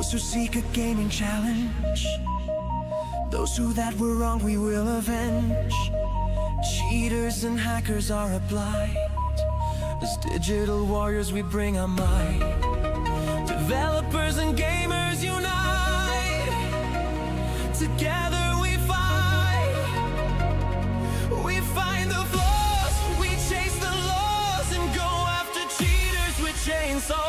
Those who seek a gaming challenge, those who that were wrong we will avenge. Cheaters and hackers are a blight. As digital warriors we bring our might. Developers and gamers unite. Together we fight. We find the flaws, we chase the laws, and go after cheaters with chainsaws.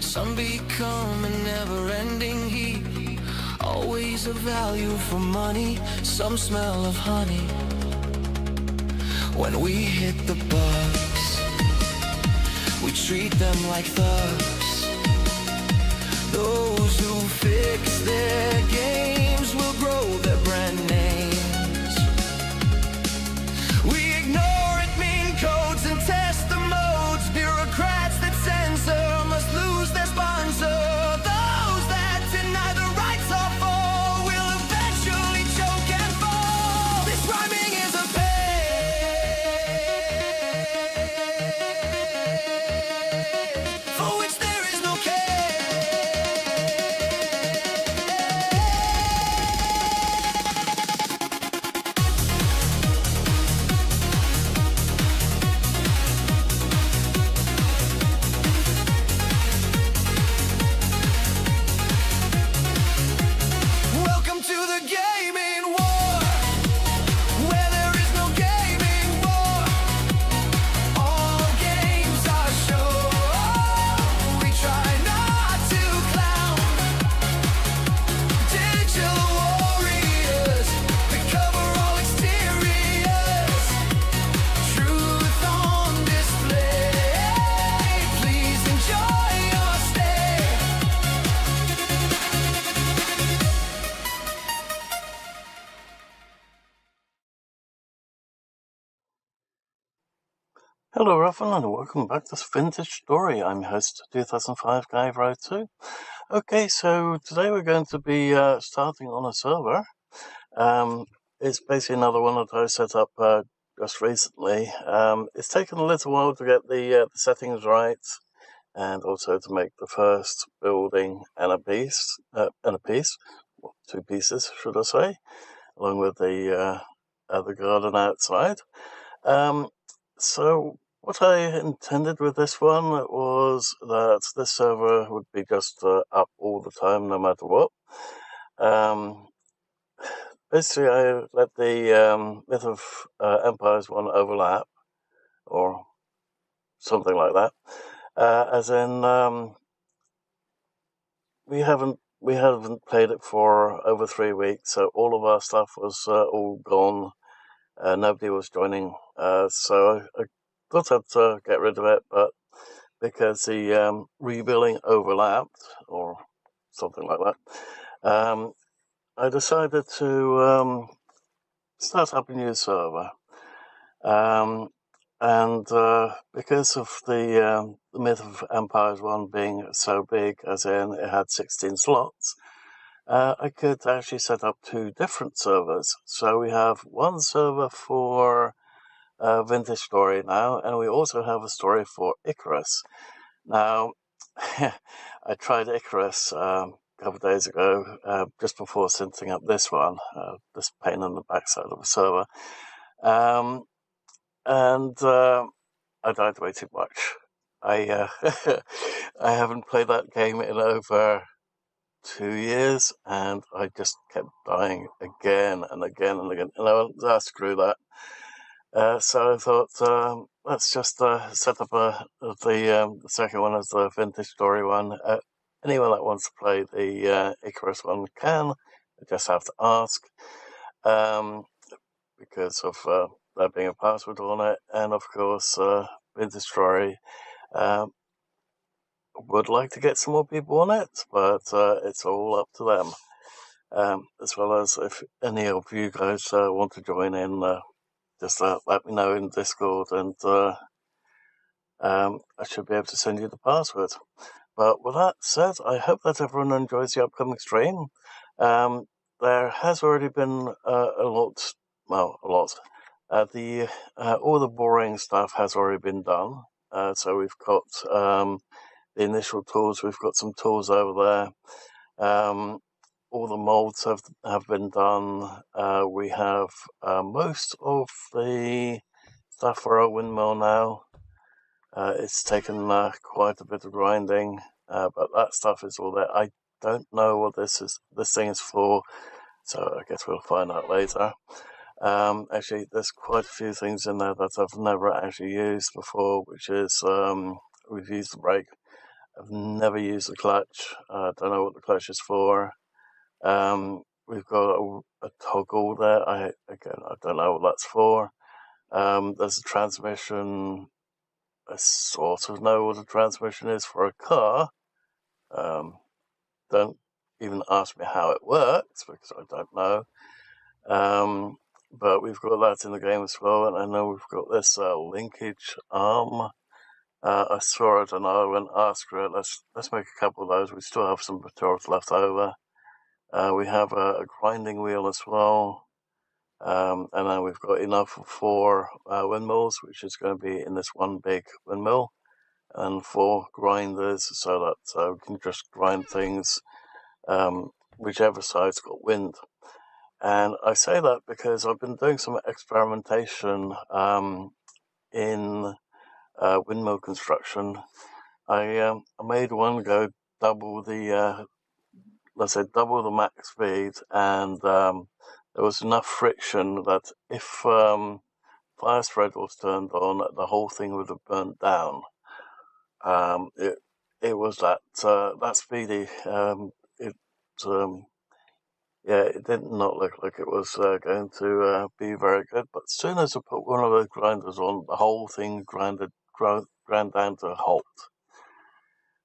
Some become a never-ending heap. Always a value for money, some smell of honey. When we hit the bugs, we treat them like thugs. Those who fix their games will grow their brand names. We ignore admin codes and test the modes. Bureaucrats that censor must lose their sponsor. Those that deny the rights of all will eventually choke and fall. This rhyming is a pain for which there is no care. Welcome to the gaming war, where there is no gaming war. All games are show. We try not to clown. Digital warriors, we cover all exteriors. Truth on display. Please enjoy your stay. Hello everyone and welcome back to this vintage story. I'm your host 2005 Guy Road 2. Okay, so today we're going to be starting on a server. It's basically another one that I set up just recently. It's taken a little while to get the settings right, and also to make the first building and a piece, well, two pieces should I say, along with the garden outside. So what I intended with this one was that this server would be just up all the time, no matter what. Basically, I let the Myth of Empires one overlap, or something like that. As in, we haven't played it for over 3 weeks, so all of our stuff was all gone. Nobody was joining, so I thought I'd get rid of it, but because the rebuilding overlapped, or something like that, I decided to start up a new server. And because of the Myth of Empires one being so big, as in it had 16 slots, I could actually set up 2 different servers. So we have one server for Vintage Story now, and we also have a story for Icarus. Now, I tried Icarus a couple of days ago, just before setting up this one, this pain in the backside of the server. And I died way too much. I I haven't played that game in over 2 years, and I just kept dying again and again and again. And I went, screw that. So I thought, let's just set up the second one as the vintage story one. Anyone that wants to play the Icarus one can. I just have to ask, because of there being a password on it, and of course, vintage story. Would like to get some more people on it, but it's all up to them. As well as if any of you guys want to join in, just let me know in Discord, and I should be able to send you the password. But with that said, I hope that everyone enjoys the upcoming stream. There has already been a lot. All the boring stuff has already been done. So we've got the initial tools. We've got some tools over there. All the molds have been done. We have most of the stuff for our windmill now. It's taken quite a bit of grinding, but that stuff is all there. I don't know what this thing is for, so I guess we'll find out later. Actually, there's quite a few things in there that I've never actually used before, which is we've used the brake. I've never used the clutch. I don't know what the clutch is for. We've got a toggle there. I don't know what that's for. There's a transmission. I sort of know what a transmission is for a car. Don't even ask me how it works, because I don't know. But we've got that in the game as well, and I know we've got this linkage arm. I saw it and I went, screw it, let's make a couple of those. We still have some materials left over. We have a grinding wheel as well. And then we've got enough for 4 windmills, which is going to be in this one big windmill, and 4 grinders, so that we can just grind things whichever side's got wind. And I say that because I've been doing some experimentation in windmill construction. I made one go double the double the max speed, and there was enough friction that if fire spread was turned on, the whole thing would have burnt down. It was that speedy. It did not look like it was going to be very good. But as soon as I put one of those grinders on, the whole thing ground down to a halt.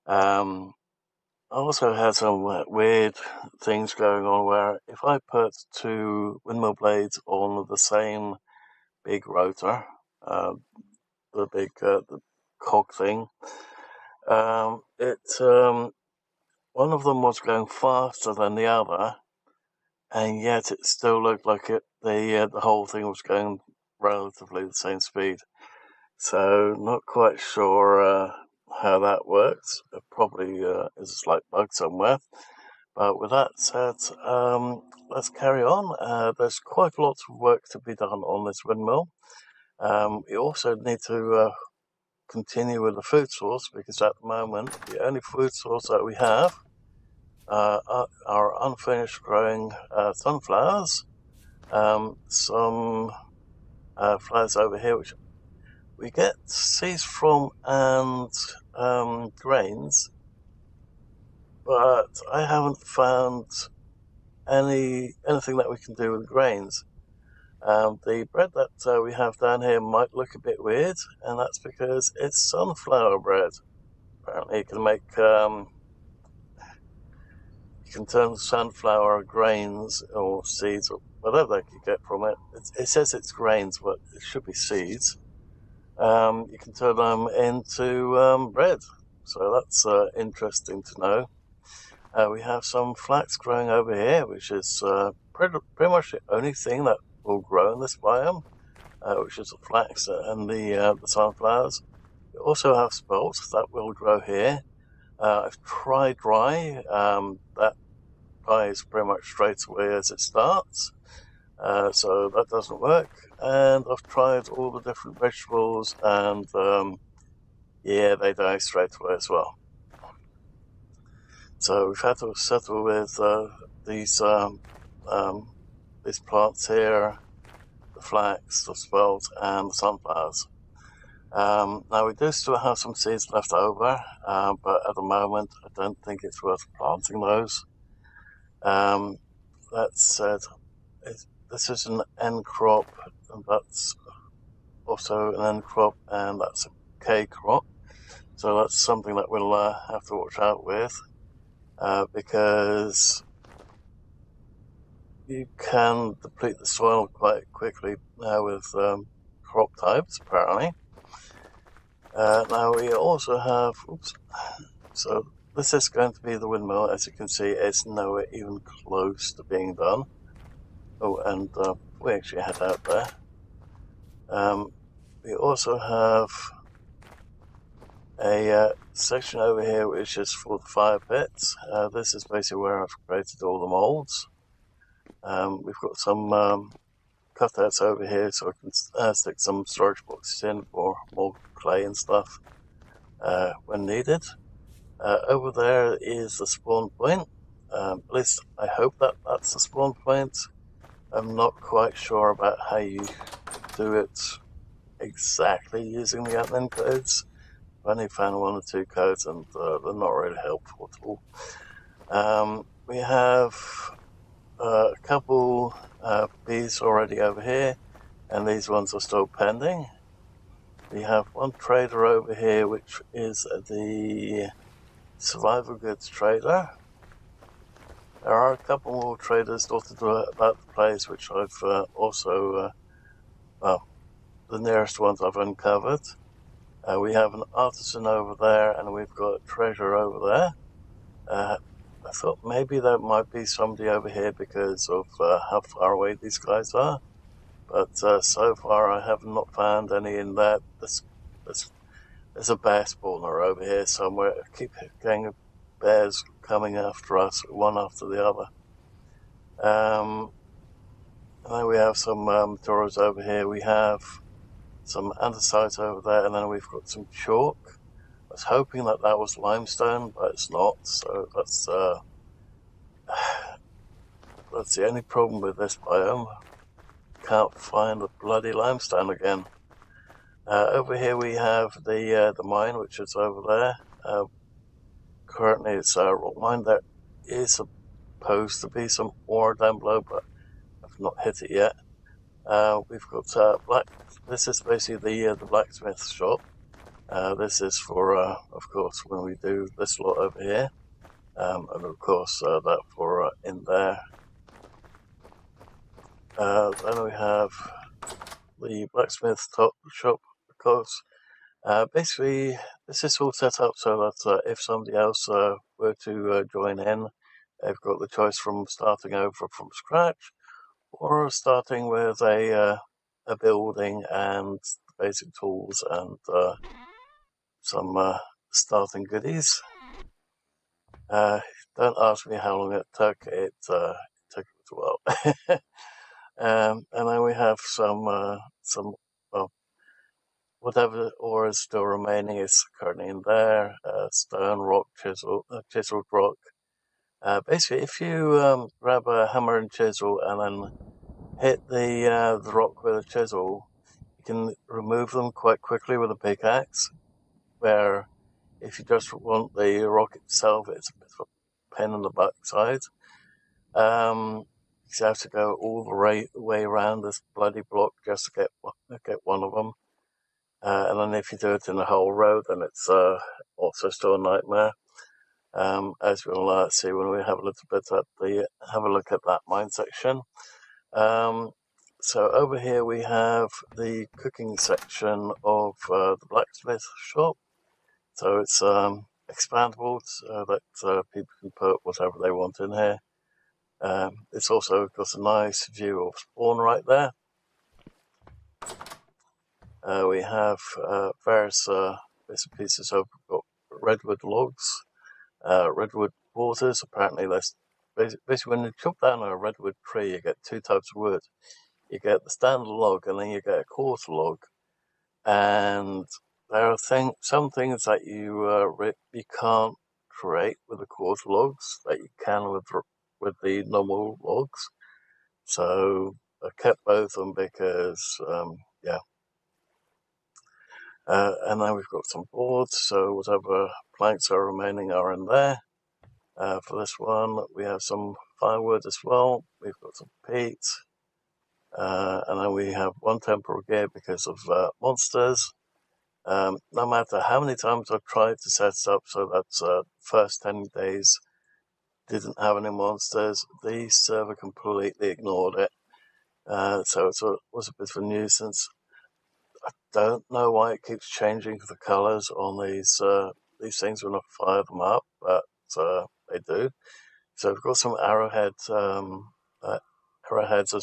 I also had some weird things going on where if I put 2 windmill blades on the same big rotor, the big the cog thing, one of them was going faster than the other, and yet it still looked like the whole thing was going relatively the same speed. So not quite sure how that works. It probably is a slight bug somewhere. But with that said, let's carry on. There's quite a lot of work to be done on this windmill. We also need to continue with the food source, because at the moment the only food source that we have are unfinished growing sunflowers, some flowers over here which we get seeds from, and grains, but I haven't found anything that we can do with grains. The bread that we have down here might look a bit weird, and that's because it's sunflower bread. Apparently you can make you can turn sunflower grains or seeds or whatever you get from it. It says it's grains, but it should be seeds. You can turn them into bread, so that's interesting to know. We have some flax growing over here, which is pretty much the only thing that will grow in this biome, which is the flax and the sunflowers. We also have spelt that will grow here. I've tried rye. That dies pretty much straight away as it starts, so that doesn't work. And I've tried all the different vegetables, and yeah, they die straight away as well. So we've had to settle with these plants here, the flax, the spelt, and the sunflowers. Now we do still have some seeds left over, but at the moment I don't think it's worth planting those. That said, this is an N crop, and that's also an N crop, and that's a K crop. So that's something that we'll have to watch out with, because you can deplete the soil quite quickly now with crop types, apparently. Now we also have, so this is going to be the windmill. As you can see, it's nowhere even close to being done. Oh, and we actually head out there. We also have a section over here which is for the fire pits. This is basically where I've created all the molds. We've got some cutouts over here so I can stick some storage boxes in for more clay and stuff when needed. Over there is the spawn point. At least I hope that that's the spawn point. I'm not quite sure about how you do it exactly using the admin codes. I've only found one or two codes and they're not really helpful at all. We have a couple bees already over here, and these ones are still pending. We have one trader over here, which is the survival goods trader. There are a couple more traders dotted about the place, which I've also, well, the nearest ones I've uncovered. We have an artisan over there, and we've got a treasure over there. I thought maybe there might be somebody over here because of how far away these guys are, but so far I have not found any in that. There's a bear spawner over here somewhere. I keep getting bears coming after us, one after the other. And then we have some materials over here. We have some andesite over there, and then we've got some chalk. I was hoping that that was limestone, but it's not. So that's the only problem with this biome. Can't find the bloody limestone again. Over here we have the mine, which is over there. Currently it's a rock mine. There is supposed to be some ore down below, but I've not hit it yet. We've got this is basically the blacksmith shop. This is for, of course, when we do this lot over here, and of course that for in there. Then we have the blacksmith top shop, of course. Basically, this is all set up so that if somebody else were to join in, they've got the choice from starting over from scratch or starting with a building and basic tools and some starting goodies. Don't ask me how long it took. It took a while. And then we have some well, whatever ore is still remaining is currently in there. Stone, rock, chiseled rock. Basically, if you grab a hammer and chisel and then hit the rock with a chisel, you can remove them quite quickly with a pickaxe. Where if you just want the rock itself, it's a bit of a pain in the backside. You have to go all the way around this bloody block just to get one of them. And then if you do it in the whole row, then it's also still a nightmare. As we'll see when we have a look at that mine section. So over here we have the cooking section of the blacksmith shop. So it's expandable so that people can put whatever they want in here. It's also got a nice view of spawn right there. We have various bits and pieces of redwood logs, redwood quarters. Apparently, basically when you chop down a redwood tree, you get two types of wood. You get the standard log, and then you get a quarter log. And there are some things that you can't create with the quartz logs that you can with the normal logs. So I kept both of them because yeah. And now we've got some boards, so whatever planks are remaining are in there. For this one, we have some firewood as well. We've got some peat, and then we have one temporal gear because of monsters. No matter how many times I've tried to set it up so that first 10 days didn't have any monsters, the server completely ignored it. So it was a bit of a nuisance. I don't know why it keeps changing the colours on these things when I fire them up, but they do. So we've got some arrowheads as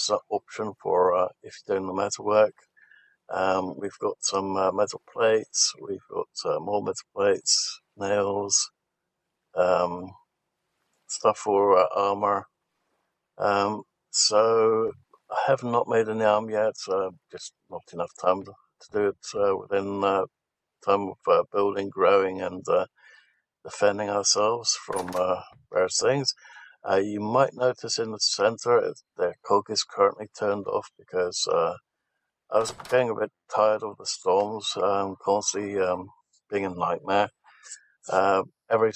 an option for if you're doing the metalwork. We've got some metal plates. We've got more metal plates, nails, stuff for armor. So I have not made any armor yet. Just not enough time to do it within time of building, growing, and defending ourselves from various things. You might notice in the center the cog is currently turned off because I was getting a bit tired of the storms, constantly being a nightmare. Every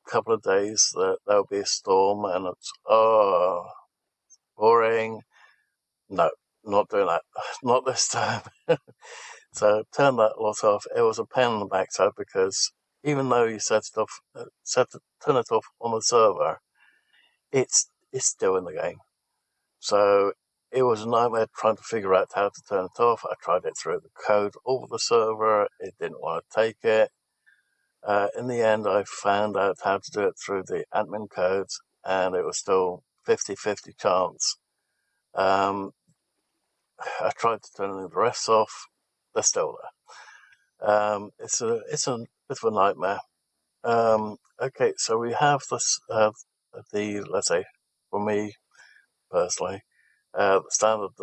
couple of days there'll be a storm, and it's boring. No, not doing that. Not this time. So turn that lot off. It was a pain in the backside because even though you turn it off on the server, it's still in the game. So it was a nightmare trying to figure out how to turn it off. I tried it through the code over the server. It didn't want to take it. In the end, I found out how to do it through the admin codes, and it was still 50-50 chance. I tried to turn the rest off. They're still there. It's a bit of a nightmare. Okay, so we have this, let's say, for me personally, the standard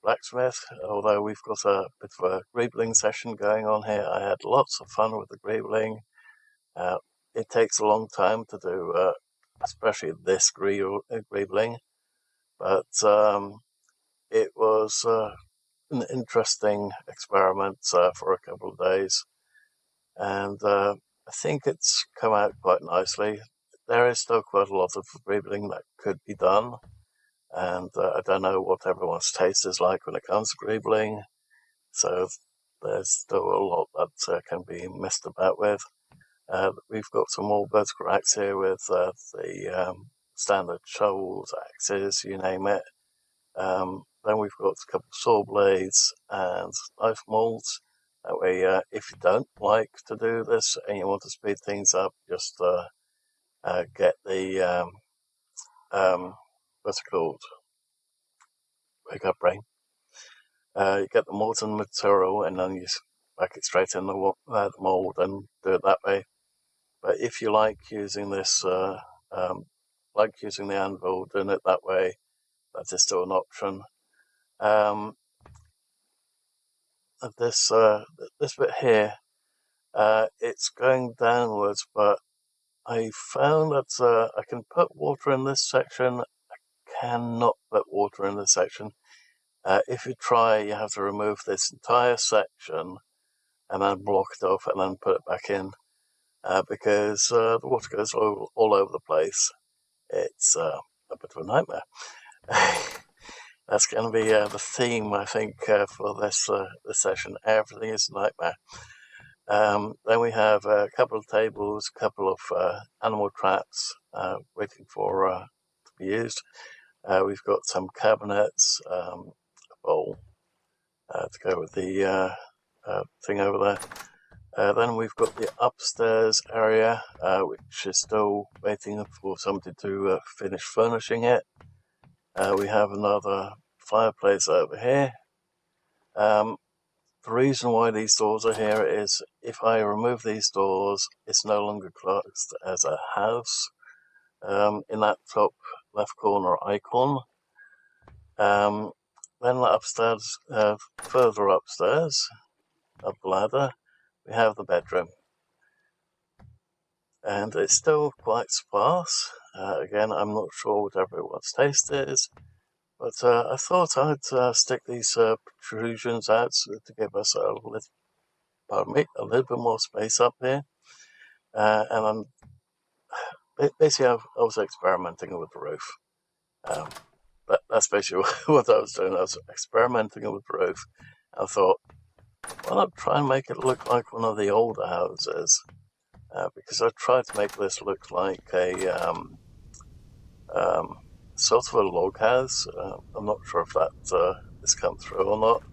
blacksmith, although we've got a bit of a greebling session going on here. I had lots of fun with the greebling. It takes a long time to do, especially this greebling, but it was an interesting experiment for a couple of days, and I think it's come out quite nicely. There is still quite a lot of greebling that could be done, and I don't know what everyone's taste is like when it comes to greebling, so there's still a lot that can be messed about with. We've got some more vertical axe here with the standard shovels, axes, you name it. Then we've got a couple of saw blades and knife molds. That way, if you don't like to do this and you want to speed things up, just get the what's it called? Wake up, brain. You get the molten material and then you pack it straight in the mold and do it that way. But if you like using this, like using the anvil, doing it that way, that is still an option. This bit here, it's going downwards, but I found that I can put water in this section. I cannot put water in this section. If you try, you have to remove this entire section and then block it off and then put it back in. Because the water goes all over the place. It's a bit of a nightmare. That's going to be the theme, I think, for this session. Everything is a nightmare. Then we have a couple of tables, a couple of animal traps waiting for to be used. We've got some cabinets, a bowl to go with the thing over there. Then we've got the upstairs area, which is still waiting for somebody to finish furnishing it. We have another fireplace over here. The reason why these doors are here is if I remove these doors, it's no longer classed as a house. In that top left corner icon. Then upstairs, further upstairs, up the ladder, we have the bedroom. And it's still quite sparse. Again, I'm not sure what everyone's taste is, but I thought I'd stick these protrusions out to give us a little bit more space up here. And basically I was experimenting with the roof. But that's basically what I was doing. I was experimenting with the roof. I thought, why not try and make it look like one of the older houses? Because I tried to make this look like a sort of a log house. I'm not sure if that has come through or not.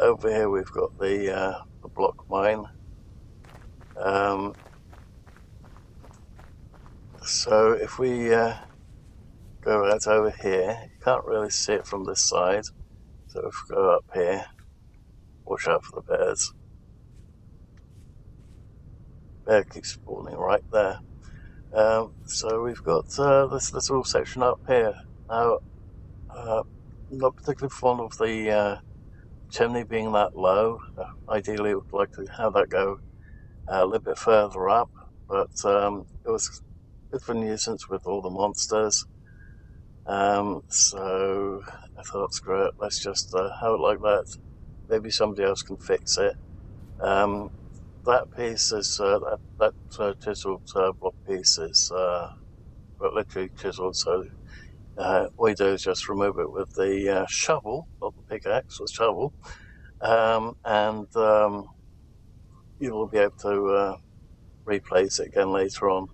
Over here we've got the block mine. So if we go right over here, you can't really see it from this side. So if we go up here, watch out for the bears. Bear keeps spawning right there. So we've got this little section up here. Now, I'm not particularly fond of the chimney being that low. Ideally, I would like to have that go a little bit further up, but it was a bit of a nuisance with all the monsters. So I thought, screw it, let's just have it like that. Maybe somebody else can fix it. That piece is that chiseled block piece is literally chiseled. So all you do is just remove it with the shovel, not the pickaxe, the shovel, and you will be able to replace it again later on.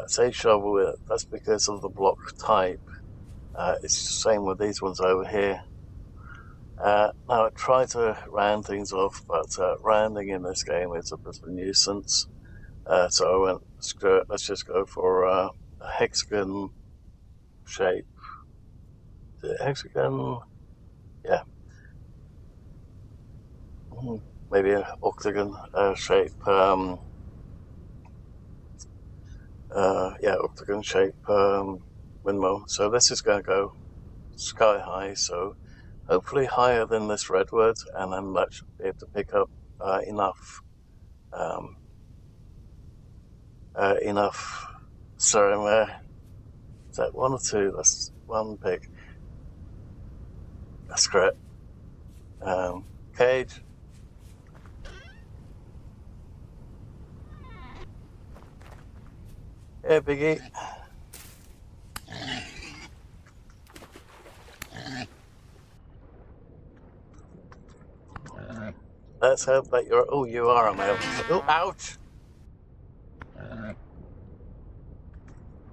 Say shovel it. That's because of the block type. It's the same with these ones over here. Now I try to round things off, but rounding in this game is a bit of a nuisance. So I went, screw it, let's just go for a hexagon shape. Is it hexagon? Yeah. Maybe an octagon shape. Yeah, octagon shape windmill. So this is going to go sky high, so hopefully higher than this redwood, and then that should be able to pick up enough. Sorry, is that one or two? That's one pig. That's great. Cage. Yeah, Biggie. Let's hope that you're. Oh, you are a male. Oh, ouch!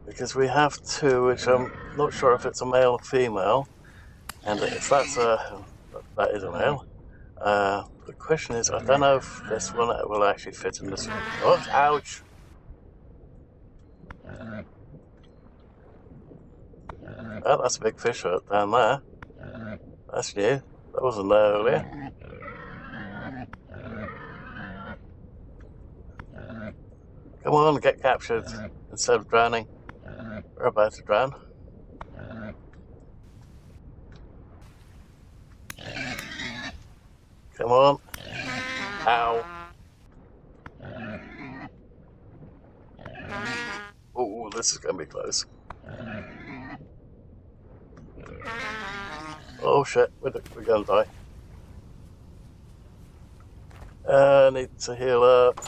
Because we have two, which I'm not sure if it's a male or female, and if that's that is a male. The question is, I don't know if this one will actually fit in this. Oh, ouch! Oh, that's a big fish down there. That's new. That wasn't there earlier. Come on, get captured instead of drowning. We're about to drown. Come on. Ow. Oh, this is going to be close. Oh shit, we're going to die. Need to heal up.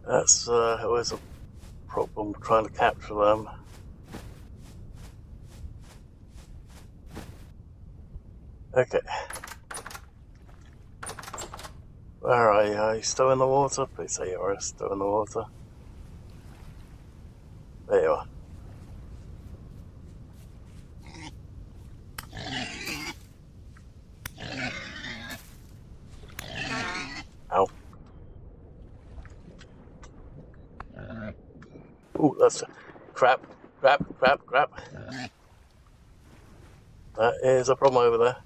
That's always a problem trying to capture them. Okay. Where are you? Are you still in the water? Please say you are still in the water. There you are. Ow. Ooh, that's crap. Grab. That is a problem over there.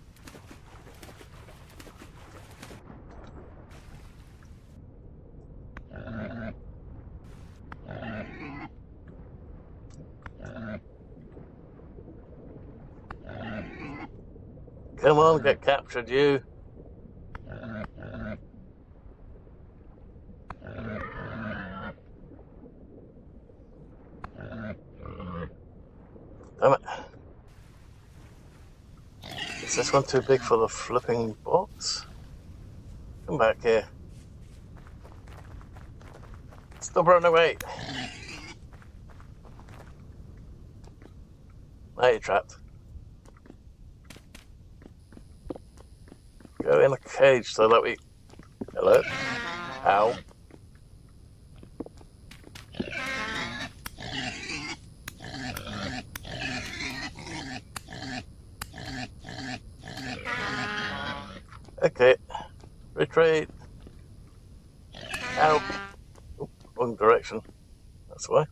Come on, get captured, you. Damn it. Is this one too big for the flipping box? Come back here. Stop running away. Now you're trapped. Go in a cage so that we... Hello? Ow. Okay. Retreat. Ow. Oop, wrong direction. That's why.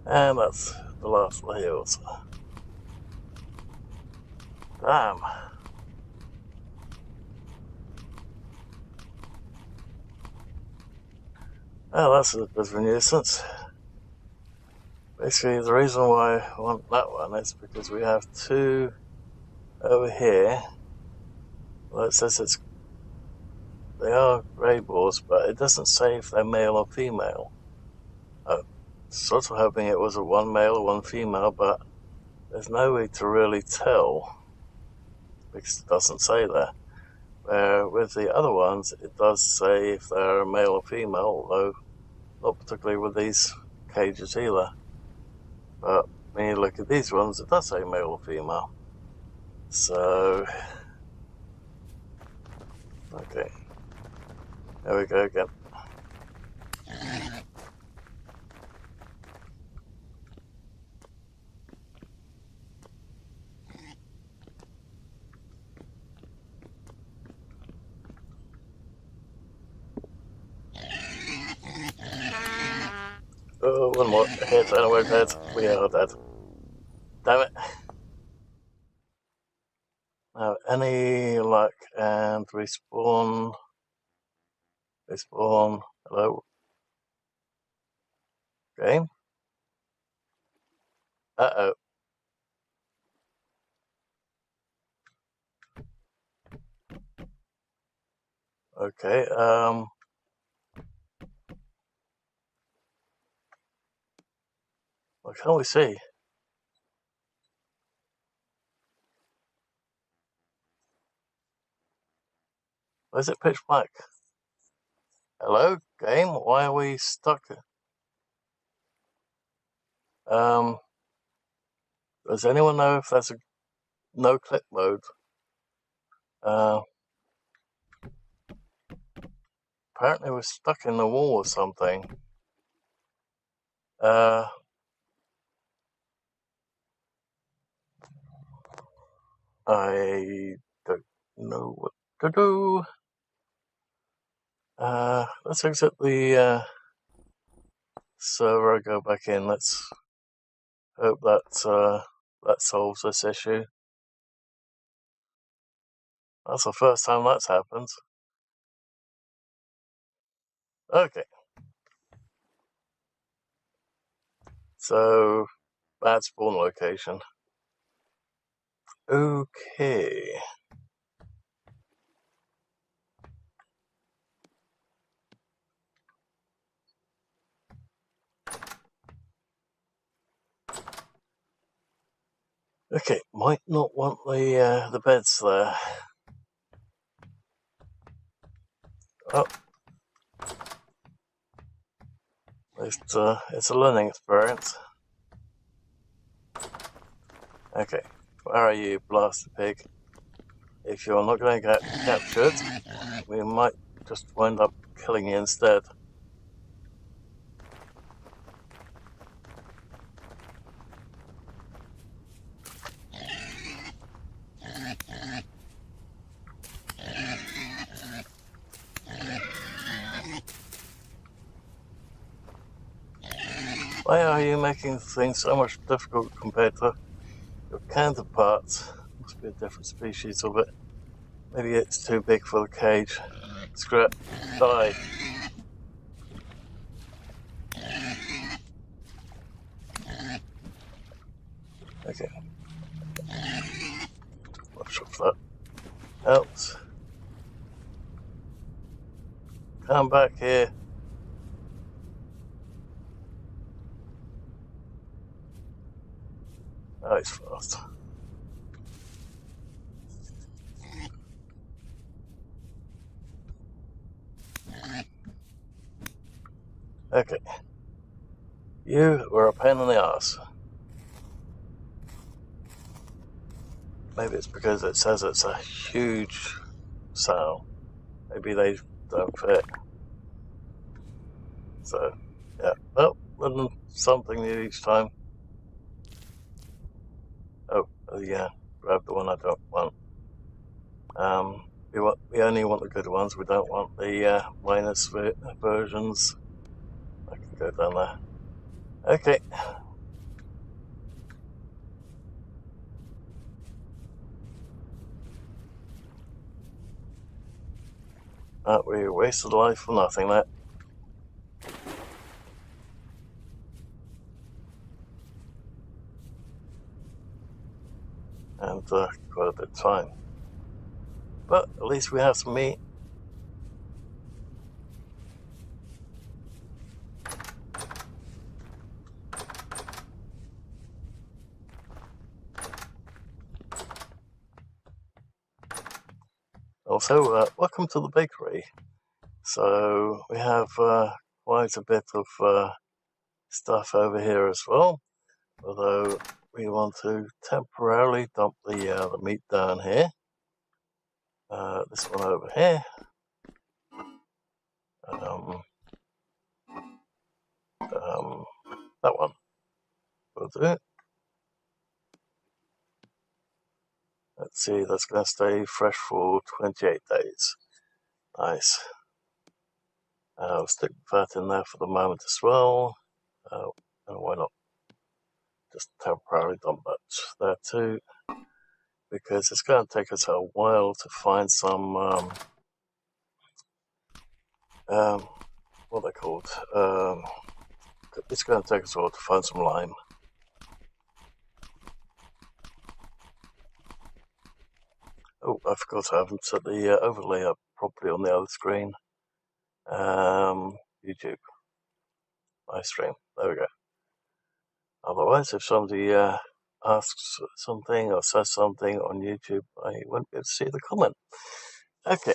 And that's the last of the hills. Damn. Well, that's a bit of a nuisance. Basically, the reason why I want that one is because we have two over here. Well, it says they are grey boars, but it doesn't say if they're male or female. I'm sort of hoping it was a one male or one female, but there's no way to really tell because it doesn't say there. Where with the other ones, it does say if they're male or female, although not particularly with these cages either. But when you look at these ones, it does say male or female. So, okay, there we go again. Oh, one more hit and we're dead. We are dead. Damn it. Now, any luck and respawn. Hello. Game. Uh-oh. Okay, what can we see? Why is it pitch black? Hello, game? Why are we stuck? Does anyone know if there's a no clip mode? Apparently we're stuck in the wall or something. I don't know what to do. Let's exit the server, go back in. Let's hope that that solves this issue. That's the first time that's happened. Okay. So, bad spawn location. Okay. Okay, might not want the beds there. Oh. It's a learning experience. Okay, where are you, blasted pig? If you're not going to get captured, we might just wind up killing you instead. Why are you making things so much difficult compared to your counterparts? Must be a different species of it. Maybe it's too big for the cage. Screw it. Die. Okay. Not sure if that helps. Come back here. Oh, it's fast. Okay. You were a pain in the ass. Maybe it's because it says it's a huge sow. Maybe they don't fit. So, yeah. Well, learn something new each time. Oh, yeah. Grab the one I don't want. We only want the good ones. We don't want the minus versions. I can go down there. Okay. We wasted life for nothing there. And quite a bit of time. But at least we have some meat. Also, welcome to the bakery. So we have quite a bit of stuff over here as well. Although we want to temporarily dump the meat down here. This one over here. That one will do it. Let's see, that's going to stay fresh for 28 days. Nice. I'll stick that in there for the moment as well. And why not just temporarily dump that there too? Because it's going to take us a while to find some, what are they called? It's going to take us a while to find some lime. Oh, I forgot I haven't set the overlay up properly on the other screen. YouTube. My stream. There we go. Otherwise, if somebody asks something or says something on YouTube, I won't be able to see the comment. Okay.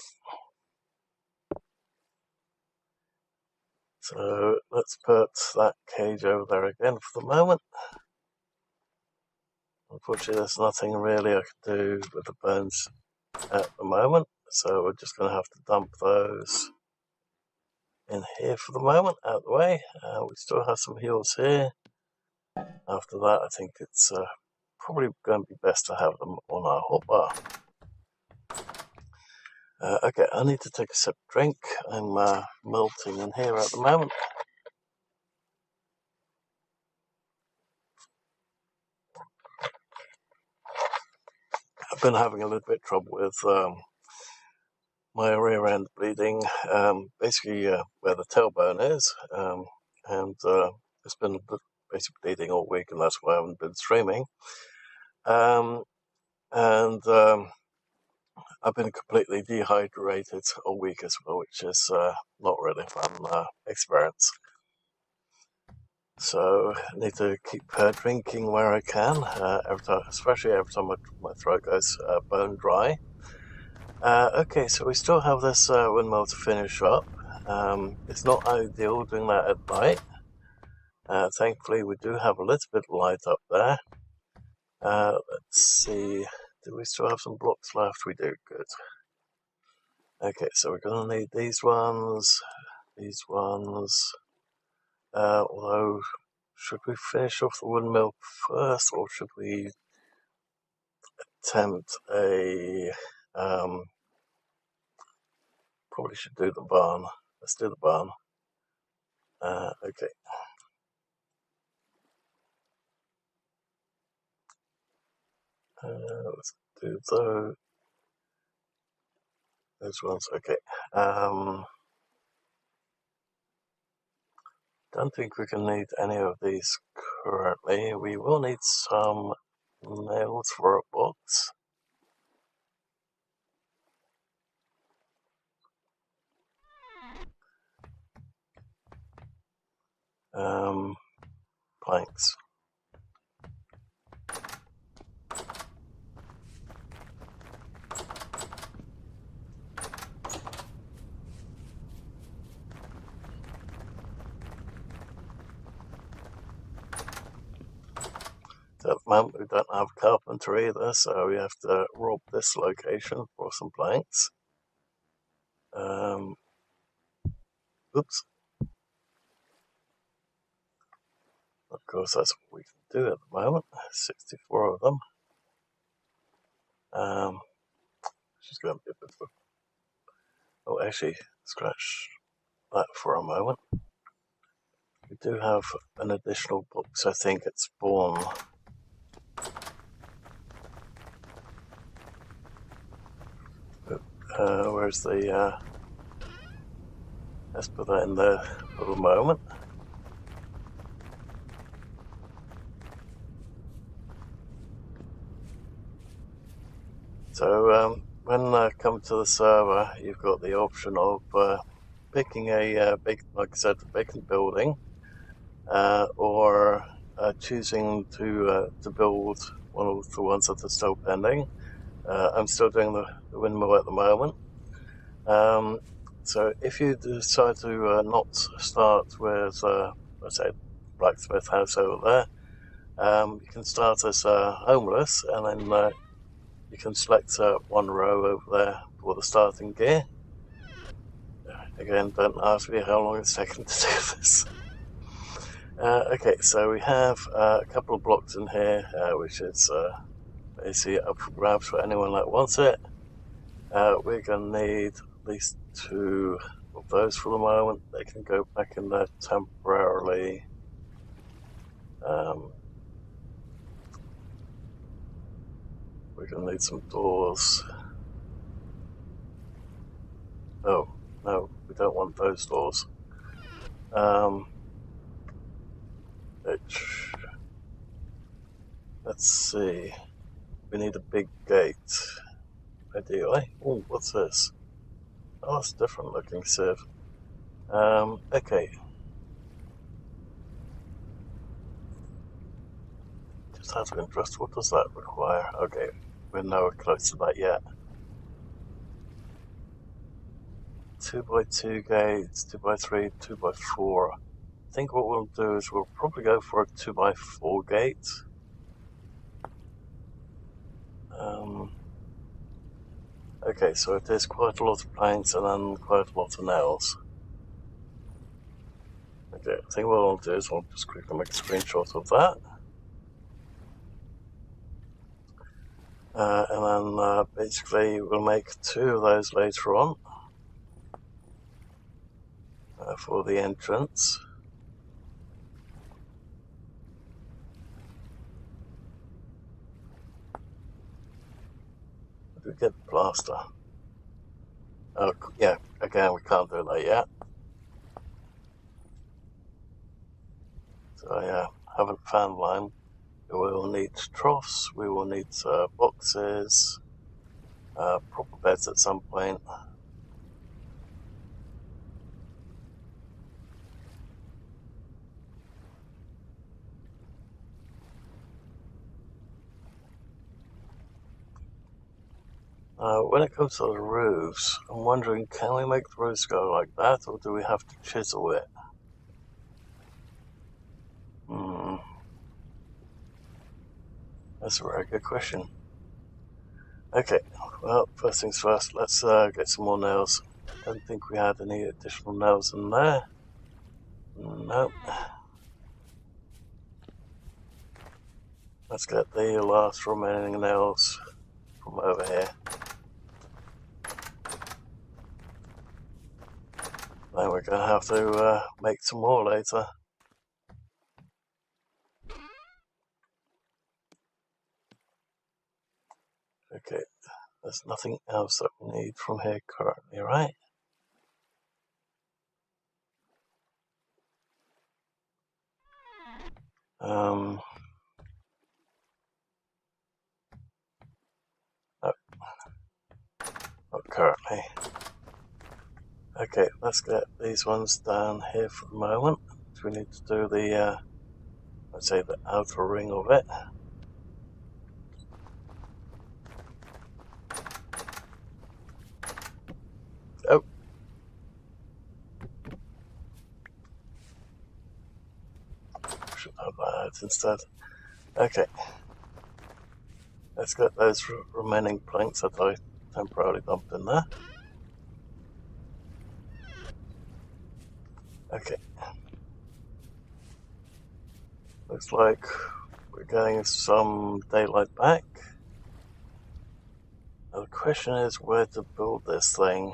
So let's put that cage over there again for the moment. Unfortunately, there's nothing really I can do with the bones at the moment, so we're just going to have to dump those in here for the moment, out of the way. We still have some heels here. After that, I think it's probably going to be best to have them on our hotbar. Okay, I need to take a sip of drink. I'm melting in here at the moment. I've been having a little bit of trouble with my rear end bleeding, basically where the tailbone is, and it's been basically bleeding all week, and that's why I haven't been streaming. I've been completely dehydrated all week as well, which is not really a fun experience. So I need to keep drinking where I can, especially every time my throat goes bone dry. Okay, so we still have this windmill to finish up. It's not ideal doing that at night. Thankfully, we do have a little bit of light up there. Let's see, do we still have some blocks left? We do, good. Okay, so we're going to need these ones. Although, should we finish off the windmill first, or should we attempt a... probably should do the barn. Let's do the barn. Okay. Let's do those ones. Okay. Don't think we can need any of these currently. We will need some nails for a box. Planks. At the moment we don't have carpenter either, so we have to rob this location for some planks. Oops. Of course, that's what we can do at the moment. 64 of them. She's going to be a bit of a... Oh, actually, scratch that for a moment. We do have an additional box, I think it's spawn. Where's the... let's put that in there for the moment. So when come to the server, you've got the option of picking a big, like I said, a vacant building, or choosing to build one of the ones that are still pending. I'm still doing the windmill at the moment. So if you decide to not start with, let's say, blacksmith house over there, you can start as homeless, and then you can select one row over there for the starting gear. Again, don't ask me how long it's taken to do this. Okay, so we have a couple of blocks in here, which is basically up for grabs for anyone that wants it. We're going to need at least 2 of those for the moment. They can go back in there temporarily. We're going to need some doors. Oh, no, we don't want those doors. Let's see. We need a big gate, ideally. Oh, what's this? Oh, it's different looking sieve. Okay. Just out of interest, what does that require? Okay, we're nowhere close to that yet. 2x2 gates, 2x3, 2x4. I think what we'll do is we'll probably go for a 2x4 gate. Okay, so it is quite a lot of planks and then quite a lot of nails. Okay, I think what I'll do is I'll just quickly make a screenshot of that. And then basically we'll make 2 of those later on for the entrance. Did we get the plaster? Oh, yeah, again, we can't do that yet. So I haven't found lime. We will need troughs, we will need boxes, proper beds at some point. When it comes to the roofs, I'm wondering, can we make the roofs go like that, or do we have to chisel it? That's a very good question. Okay, well, first things first, let's get some more nails. Don't think we had any additional nails in there. Nope. Let's get the last remaining nails from over here. Then we're going to have to make some more later. Okay, there's nothing else that we need from here currently, right? No, not currently. Okay, let's get these ones down here for the moment. We need to do the, let's say, the outer ring of it. Oh. Should have that out instead. Okay. Let's get those remaining planks that I temporarily dumped in there. Okay. Looks like we're getting some daylight back. Now the question is where to build this thing,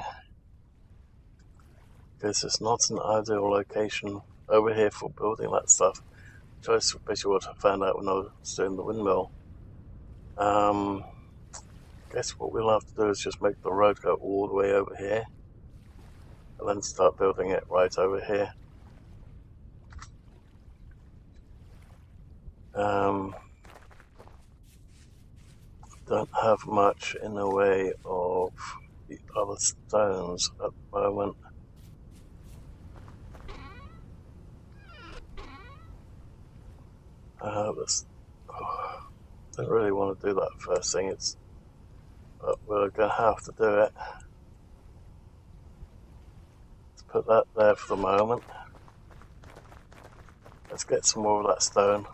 because it's not an ideal location over here for building that stuff, which I basically what I found out when I was doing the windmill. I guess what we'll have to do is just make the road go all the way over here and then start building it right over here. Don't have much in the way of the other stones at the moment. Don't really want to do that first thing, but we're going to have to do it. Let's put that there for the moment. Let's get some more of that stone.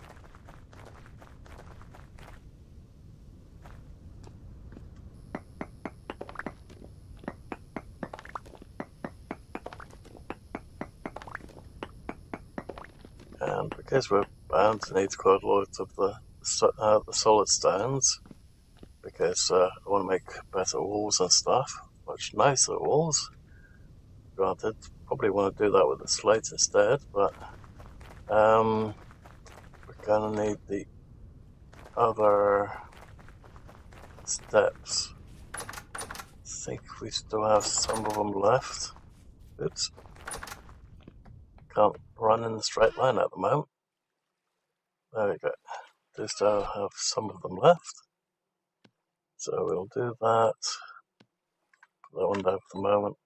And because we're bound to need quite a lot of the solid stones, because I want to make better walls and stuff, much nicer walls. Granted, probably want to do that with the slate instead, but we're going to need the other steps. I think we still have some of them left. Oops. Can't run in a straight line at the moment. There we go. Do still have some of them left. So we'll do that. Put that one down for the moment.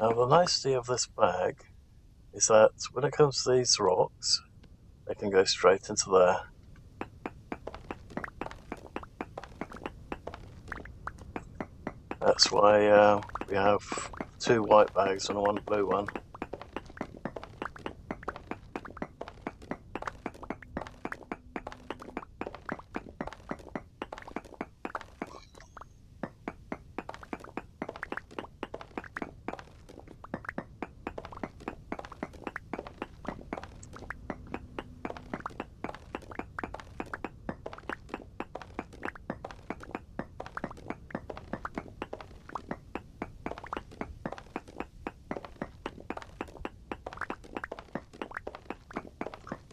Now the nicety of this bag is that when it comes to these rocks, they can go straight into there. That's why we have 2 white bags and 1 blue one.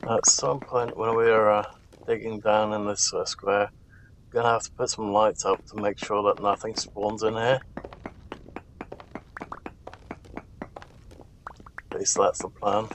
At some point when we're digging down in this square, we're going to have to put some lights up to make sure that nothing spawns in here. At least that's the plan.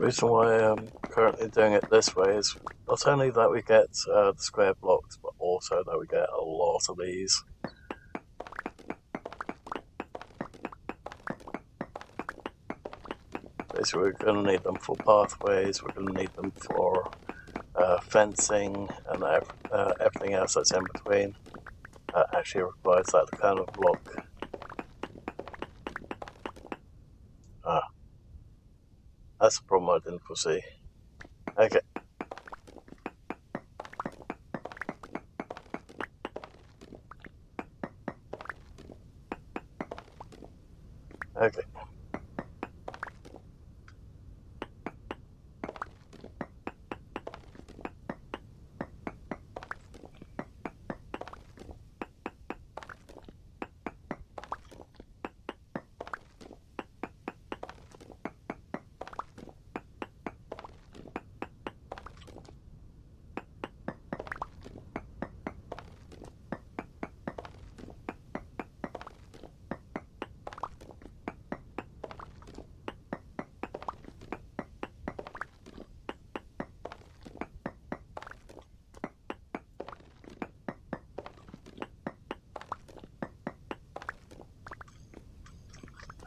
The reason why I'm currently doing it this way is not only that we get the square blocks, but also that we get a lot of these. Basically, we're going to need them for pathways, we're going to need them for fencing, and everything else that's in between actually requires that kind of block. That's a problem I didn't foresee. Okay. Okay.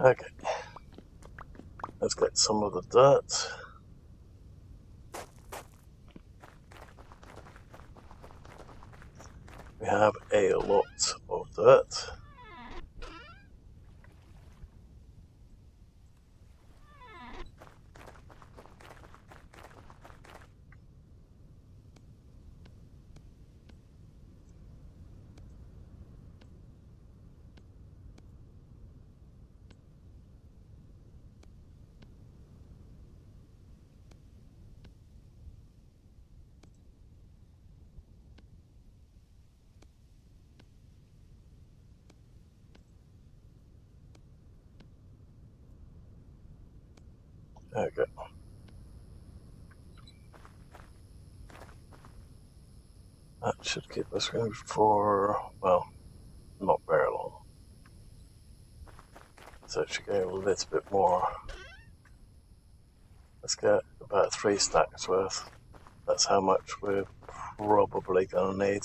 Okay. Let's get some of the dirt. We have a lot of dirt. Okay. That should keep us going for, well, not very long. So it should go a little bit more. Let's get about 3 stacks worth. That's how much we're probably going to need.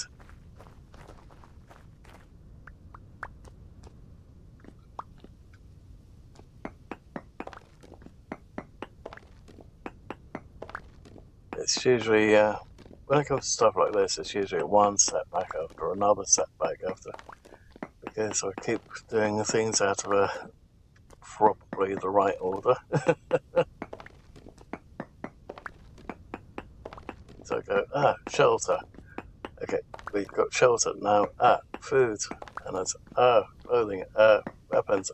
It's usually, when it comes to stuff like this, it's usually one setback after another setback after. Because I keep doing things out of probably the right order. So I go, shelter. Okay, we've got shelter now. Food. And that's, clothing, weapons,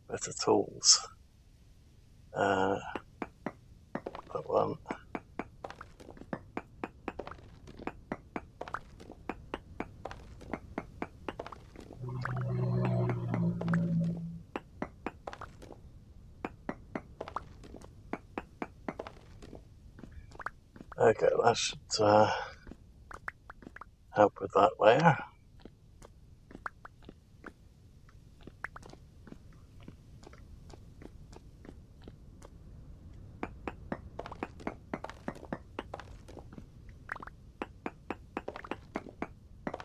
better tools. That one. Okay, that should help with that layer.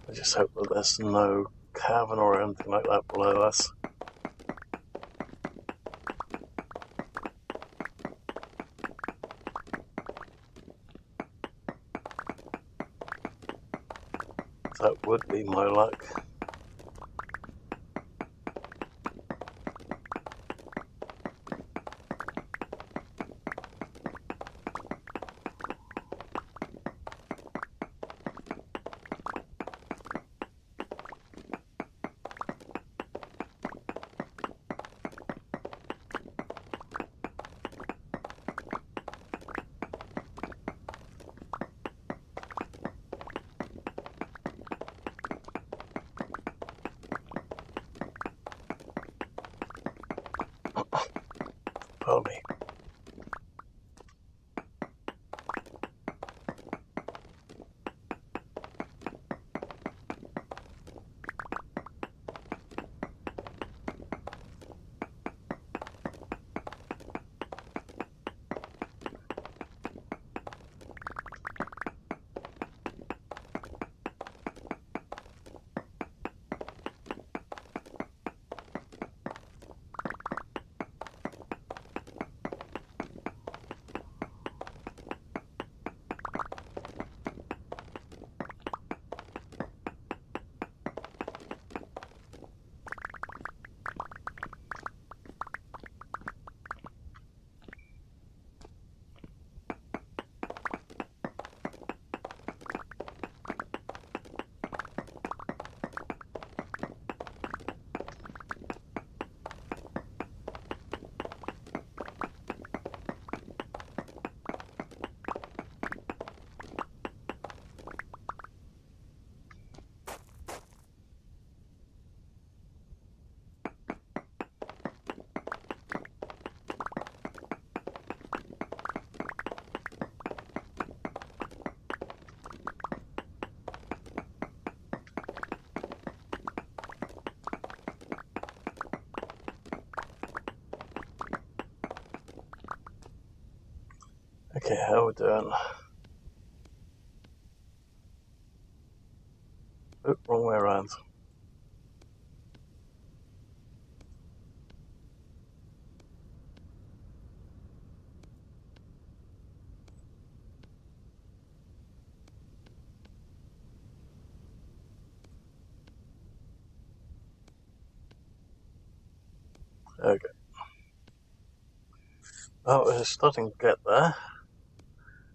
I just hope that there's no cavern or anything like that below us. That would be my luck. Pardon me. Okay, how we doing? Oh, wrong way around. Okay. Oh, we're starting to get there.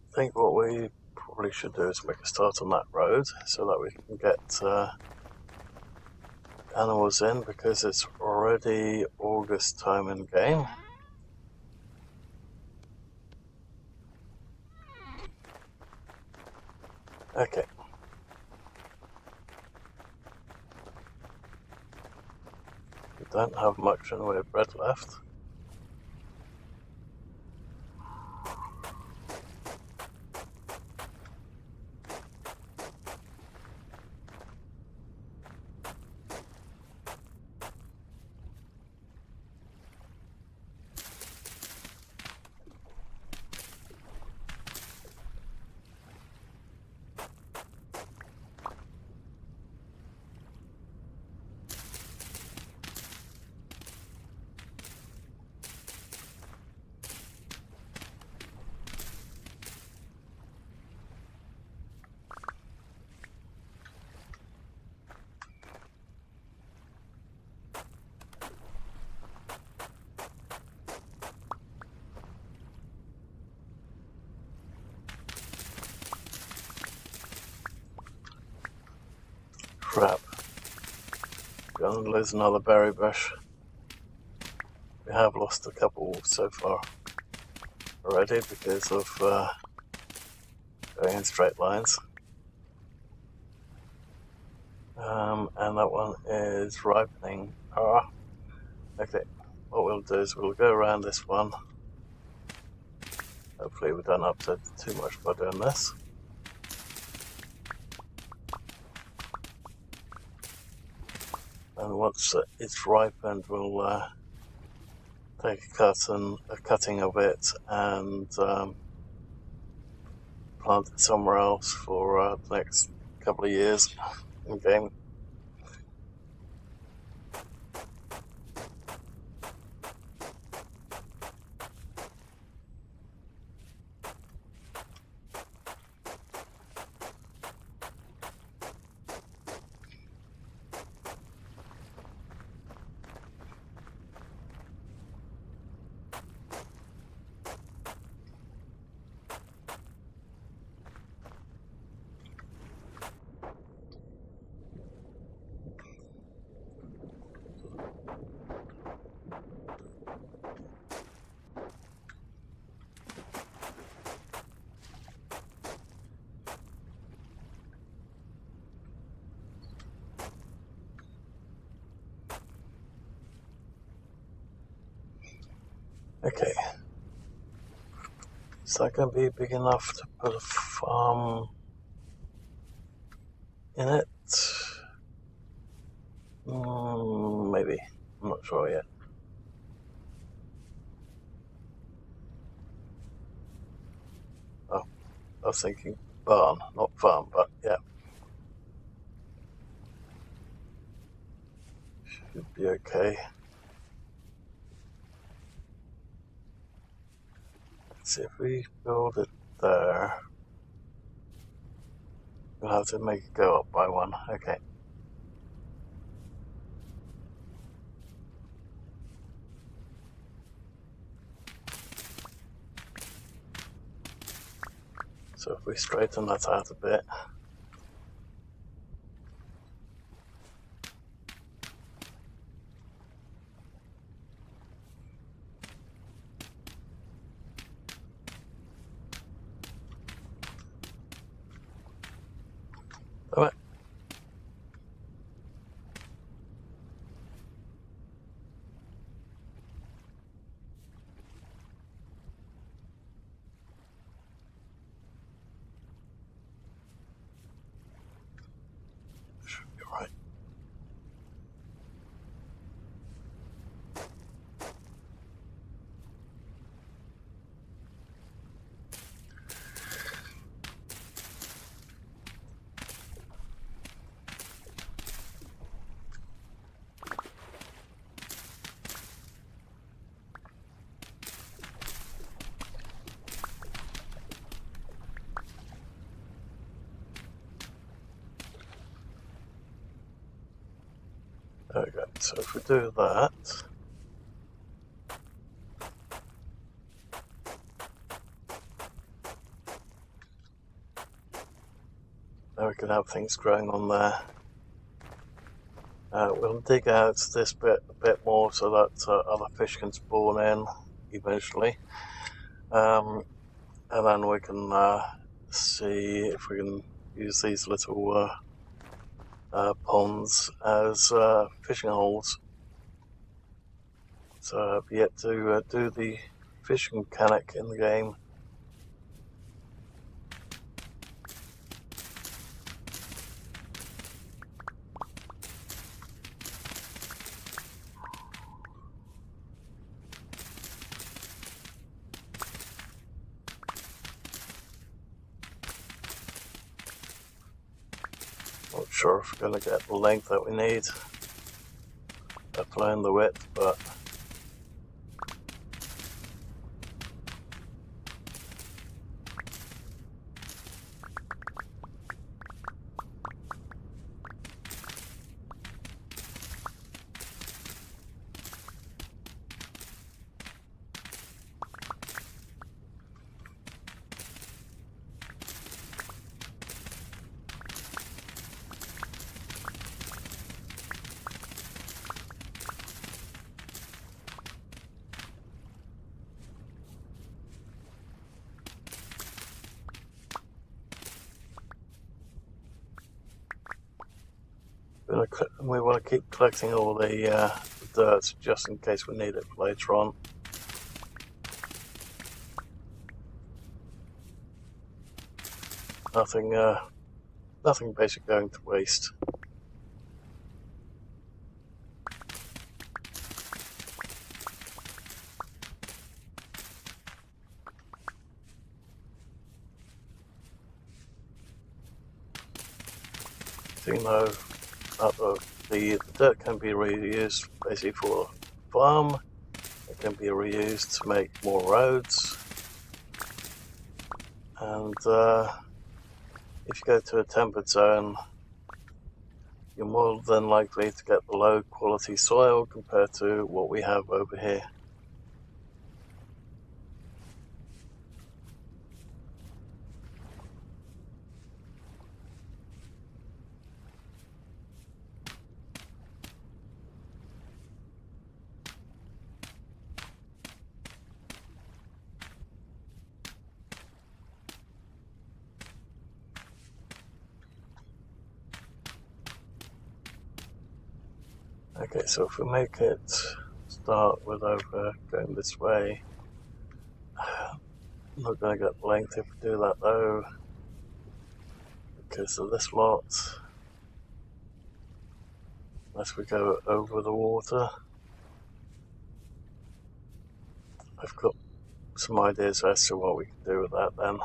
I think what we probably should do is make a start on that road so that we can get animals in, because it's already August time in game. Okay. We don't have much in the way of bread left. Crap. Gonna lose another berry bush. We have lost a couple so far already because of going in straight lines. And that one is ripening. Okay. What we'll do is we'll go around this one. Hopefully we don't upset too much by doing this. And once it's ripened, we'll take a cutting of it and plant it somewhere else for the next couple of years in game. Okay. Is that going to be big enough to put a farm in it? Maybe. I'm not sure yet. Oh, I was thinking barn, not farm, but yeah. Should be okay. Let's see if we build it there. We'll have to make it go up by one. Okay. So if we straighten that out a bit. Alright. Should be right. There we go. So if we do that, then we can have things growing on there. We'll dig out this bit a bit more so that other fish can spawn in eventually. And then we can see if we can use these little ponds as fishing holes. So I've yet to do the fishing mechanic in the game. Not sure if we're going to get the length that we need, applying the width, but we want to keep collecting all the dirt just in case we need it for later on. Nothing basically going to waste. So you know that the dirt can be reused basically for farm. It can be reused to make more roads, and if you go to a temperate zone, you're more than likely to get the low quality soil compared to what we have over here. Okay, so if we make it start with over going this way, I'm not going to get the length if we do that though, because of this lot, unless we go over the water. I've got some ideas as to what we can do with that then.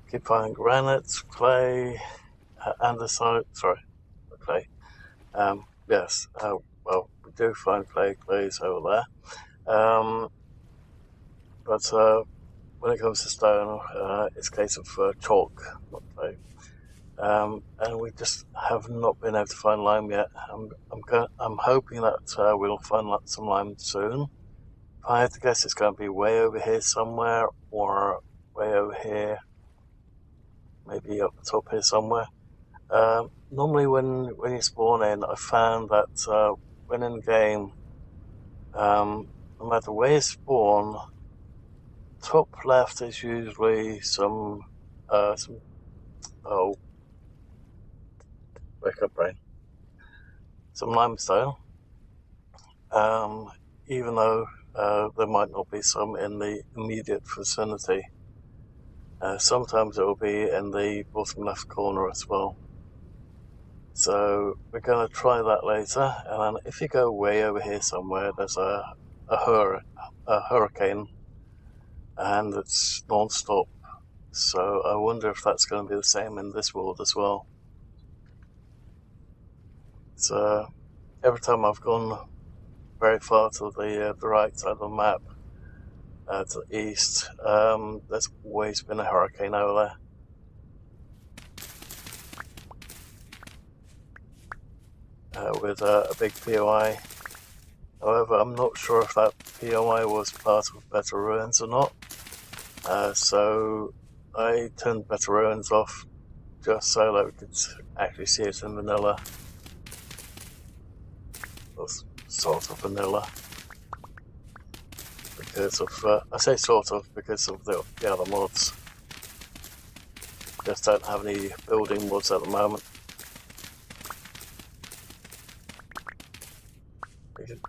Keep finding granite, clay, andesite, sorry, clay. Yes, well, we do find clays over there. But when it comes to stone, it's a case of chalk, not clay. And we just have not been able to find lime yet. I'm hoping that we'll find some lime soon. If I had to guess, it's going to be way over here somewhere, or way over here, maybe up the top here somewhere. Normally when you spawn in, I found that when in game, no matter where you spawn, top left is usually some oh, wake up brain, some limestone. Even though there might not be some in the immediate vicinity. Sometimes it will be in the bottom left corner as well. So we're going to try that later, and then if you go way over here somewhere, there's a hurricane, and it's non-stop. So I wonder if that's going to be the same in this world as well. So every time I've gone very far to the right side of the map, to the east. There's always been a hurricane over there with a big POI. However, I'm not sure if that POI was part of Better Ruins or not. So I turned Better Ruins off just so that we could actually see it in vanilla. Or sort of vanilla. Because of, I say sort of because of the other mods. Just don't have any building mods at the moment.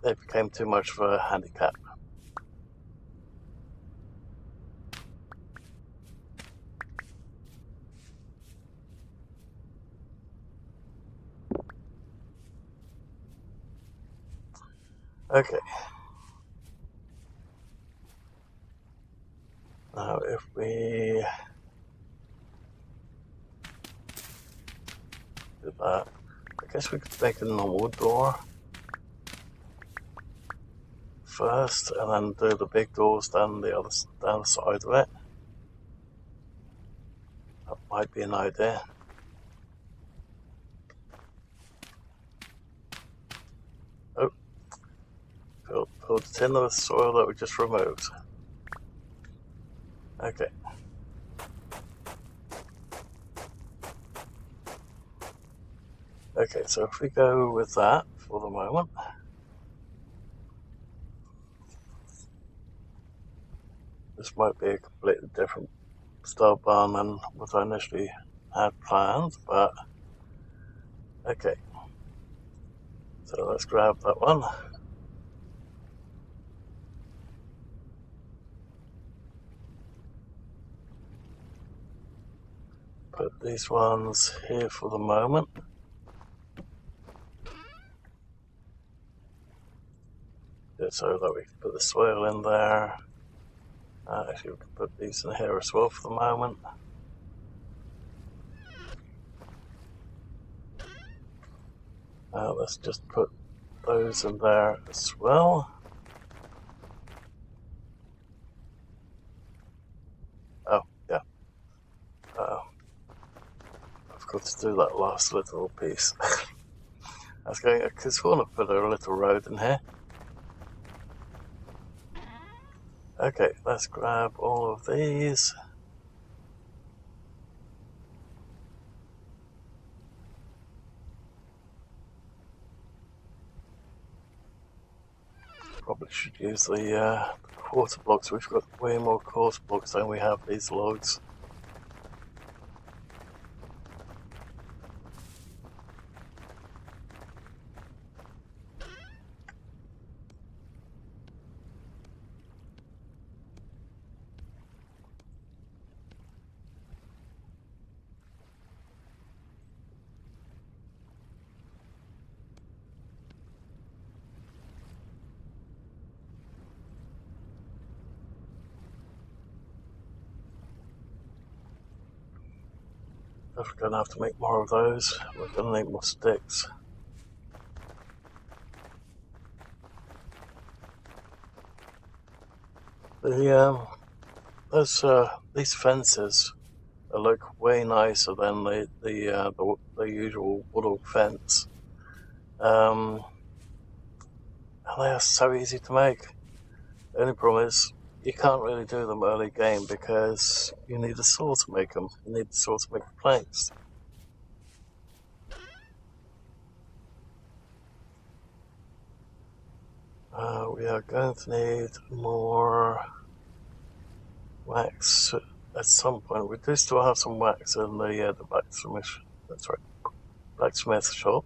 They became too much of a handicap. Okay. Now if we do that, I guess we could make a normal door first, and then do the big doors down the side of it. That might be an idea. Oh, filled it in with the soil that we just removed. Okay. Okay, so if we go with that for the moment. This might be a completely different style barn than what I initially had planned, but okay. So let's grab that one. Put these ones here for the moment. Just so that we can put the soil in there. Actually, we can put these in here as well for the moment. Let's just put those in there as well. Oh, yeah. I've got to do that last little piece. I was going, because we want to put a little road in here. Okay, let's grab all of these. Probably should use the quarter blocks. We've got way more quarter blocks than we have these logs. If we're going to have to make more of those, we're going to need more sticks. These fences look way nicer than the usual wooded fence. And they are so easy to make. The only problem is you can't really do them early game because you need a saw to make them. You need a saw to make the planks. We are going to need more wax at some point. We do still have some wax in the blacksmith. That's right, blacksmith shop,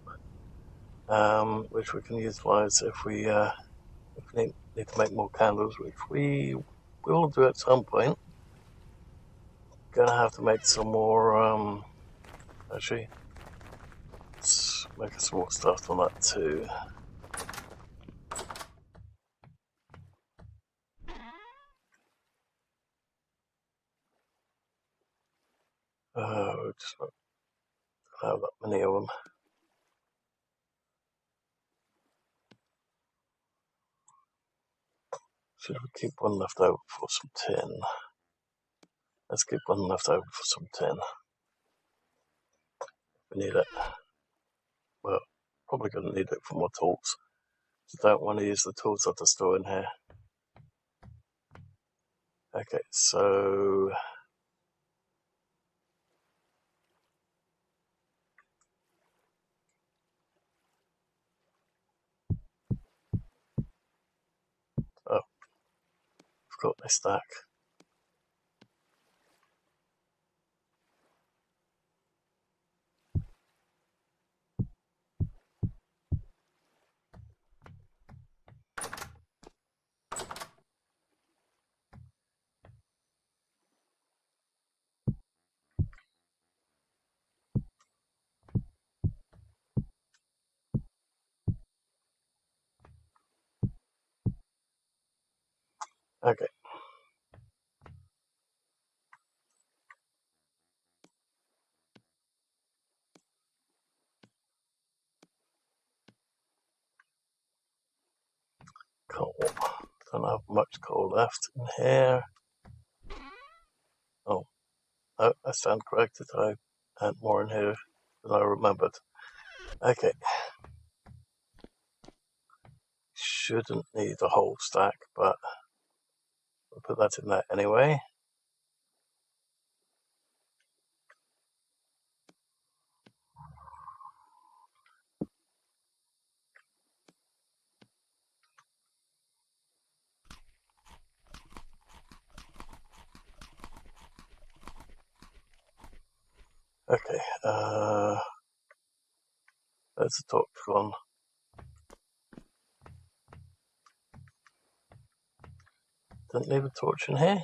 which we can utilize if we need to make more candles, which we will do at some point. Gonna have to make some more. Actually, let's make some more stuff on that too. Just not have that many of them. Should we keep one left over for some tin? Let's keep one left over for some tin. We need it. Well, probably going to need it for more tools. So don't want to use the tools that are stored in here. Okay, so oh, I've got this stack. Okay. Coal. Don't have much coal left in here. Oh, no, I stand corrected. I had more in here than I remembered. Okay. Shouldn't need a whole stack, but we'll put that in there anyway. Okay, there's the torch gone. Didn't leave a torch in here.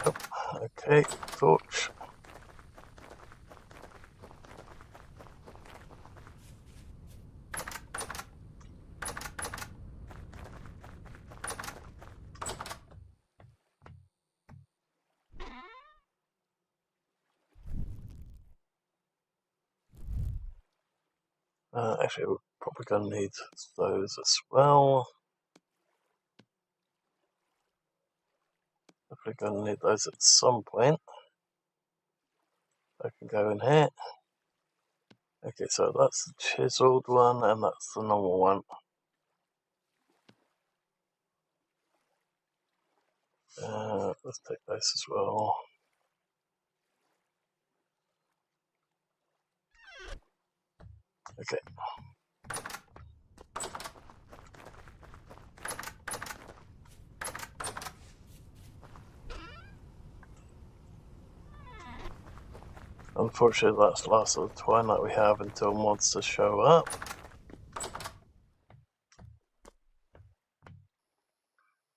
Oh, okay, torch. Actually, we're probably going to need those as well. Definitely going to need those at some point. I can go in here. Okay, so that's the chiseled one and that's the normal one. Let's take this as well. Okay. Unfortunately, that's the last of the twine that we have until monsters show up.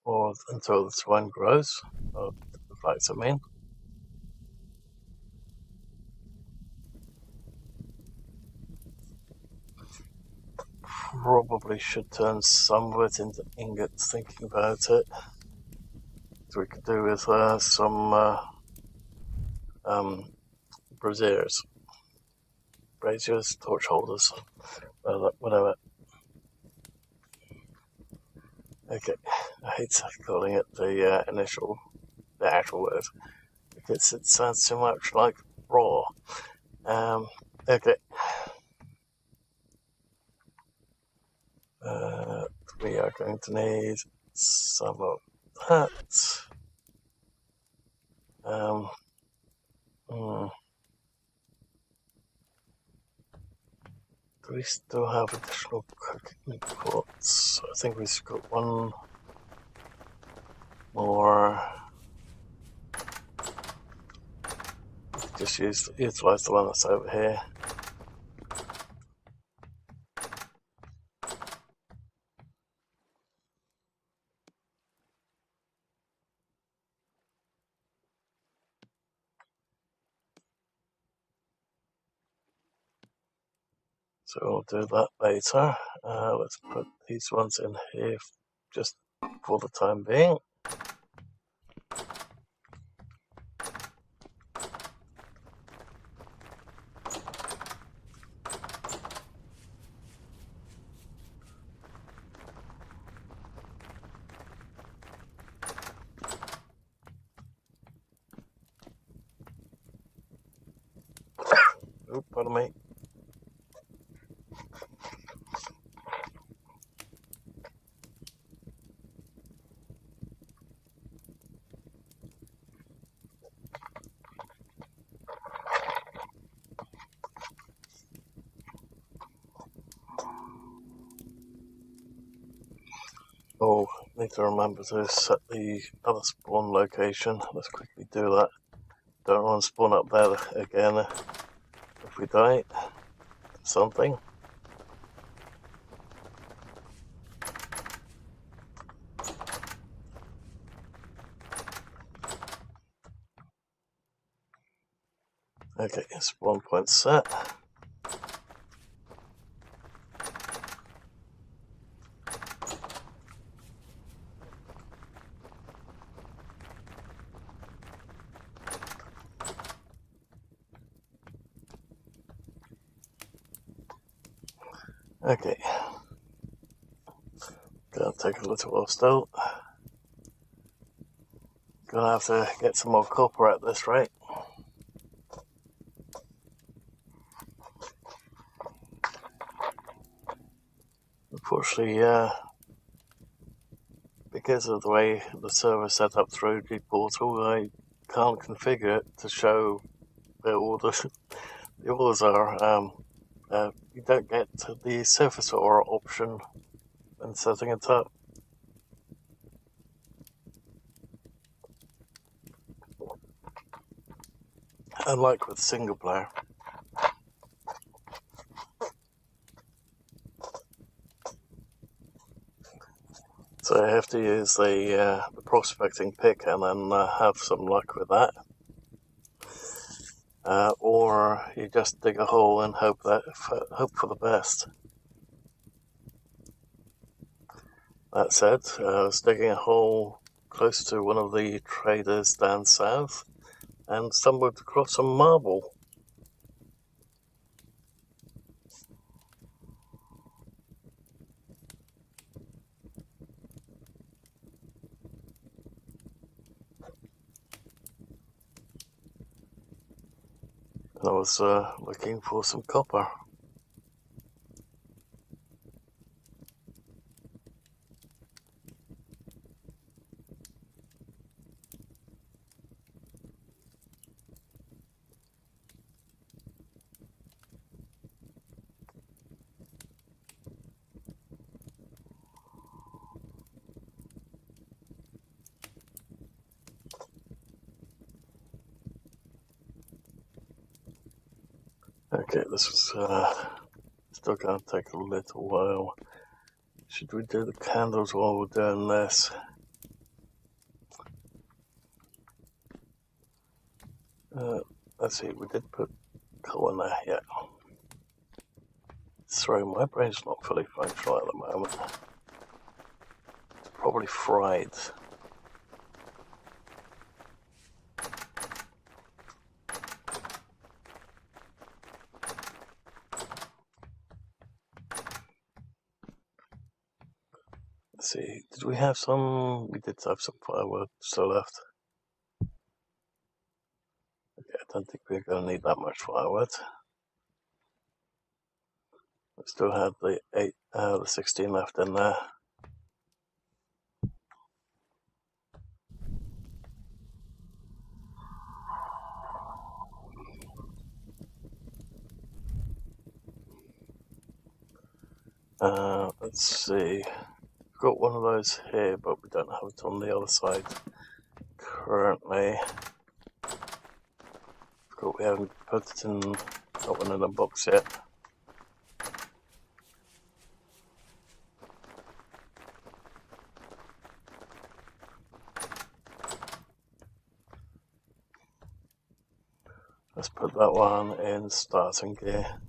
Or until the twine grows. Or the flax, I mean. Probably should turn some of it into ingots, thinking about it. So we could do with some braziers, torch holders, whatever. Okay, I hate calling it the actual word, because it sounds too much like raw. Okay. We are going to need some of that. Do we still have additional cooking pots? I think we've got one more. Just utilize the one that's over here. So we'll do that later. Let's put these ones in here just for the time being. front of me. Oh, need to remember to set the other spawn location. Let's quickly do that. Don't want to spawn up there again if we die. Something. Okay, spawn point set. Okay. Gonna take a little while still. Gonna have to get some more copper at this rate. Unfortunately, because of the way the server is set up through the portal, I can't configure it to show where all the ores are. You don't get the surface ore option when setting it up. Unlike with single player. So I have to use the prospecting pick and then have some luck with that. Or you just dig a hole and hope for the best. That said, I was digging a hole close to one of the traders down south and stumbled across some marble. And I was looking for some copper. Okay, this is still going to take a little while. Should we do the candles while we're doing this? Let's see, we did put coal in there, yeah. Sorry, my brain's not fully functional at the moment. It's probably fried. Let's see, did we have some? We did have some firewood still left. Okay, I don't think we're going to need that much firewood. We still had the 16 left in there. Let's see. We've got one of those here, but we don't have it on the other side currently. We haven't put it in, that one in the box yet. Let's put that one in starting gear.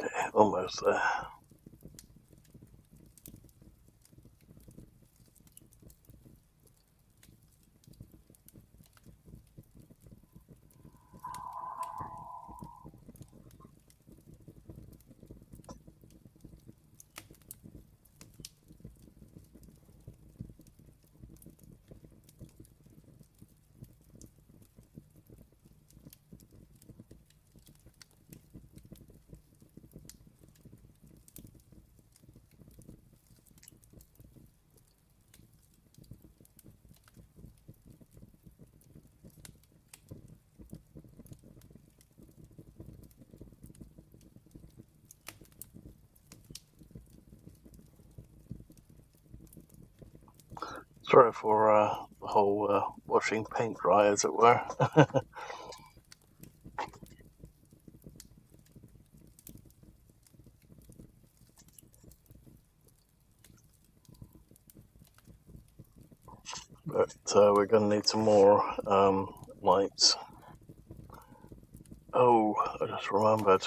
Okay, almost there. Sorry for the whole washing paint dry, as it were. But we're going to need some more lights. Oh, I just remembered.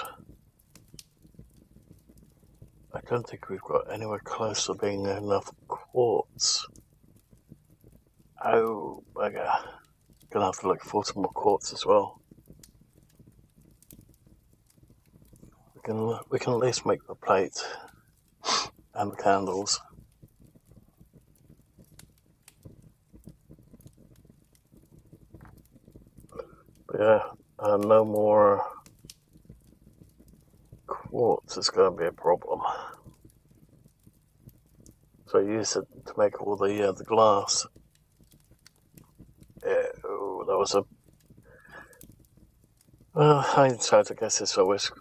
I don't think we've got anywhere close to being enough quartz. Oh, bugger. Gonna have to look for some more quartz as well. We can at least make the plate and the candles. But yeah, no more quartz is going to be a problem. So I use it to make all the glass. Oh, that was hindsight, I guess, is always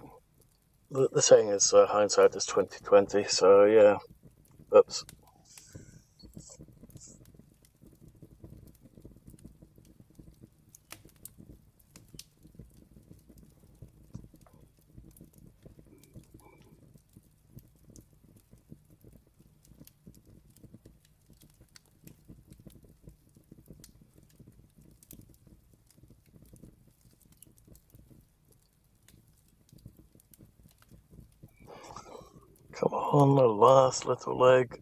the saying is hindsight is 20/20. So yeah, oops. Come on, the last little leg.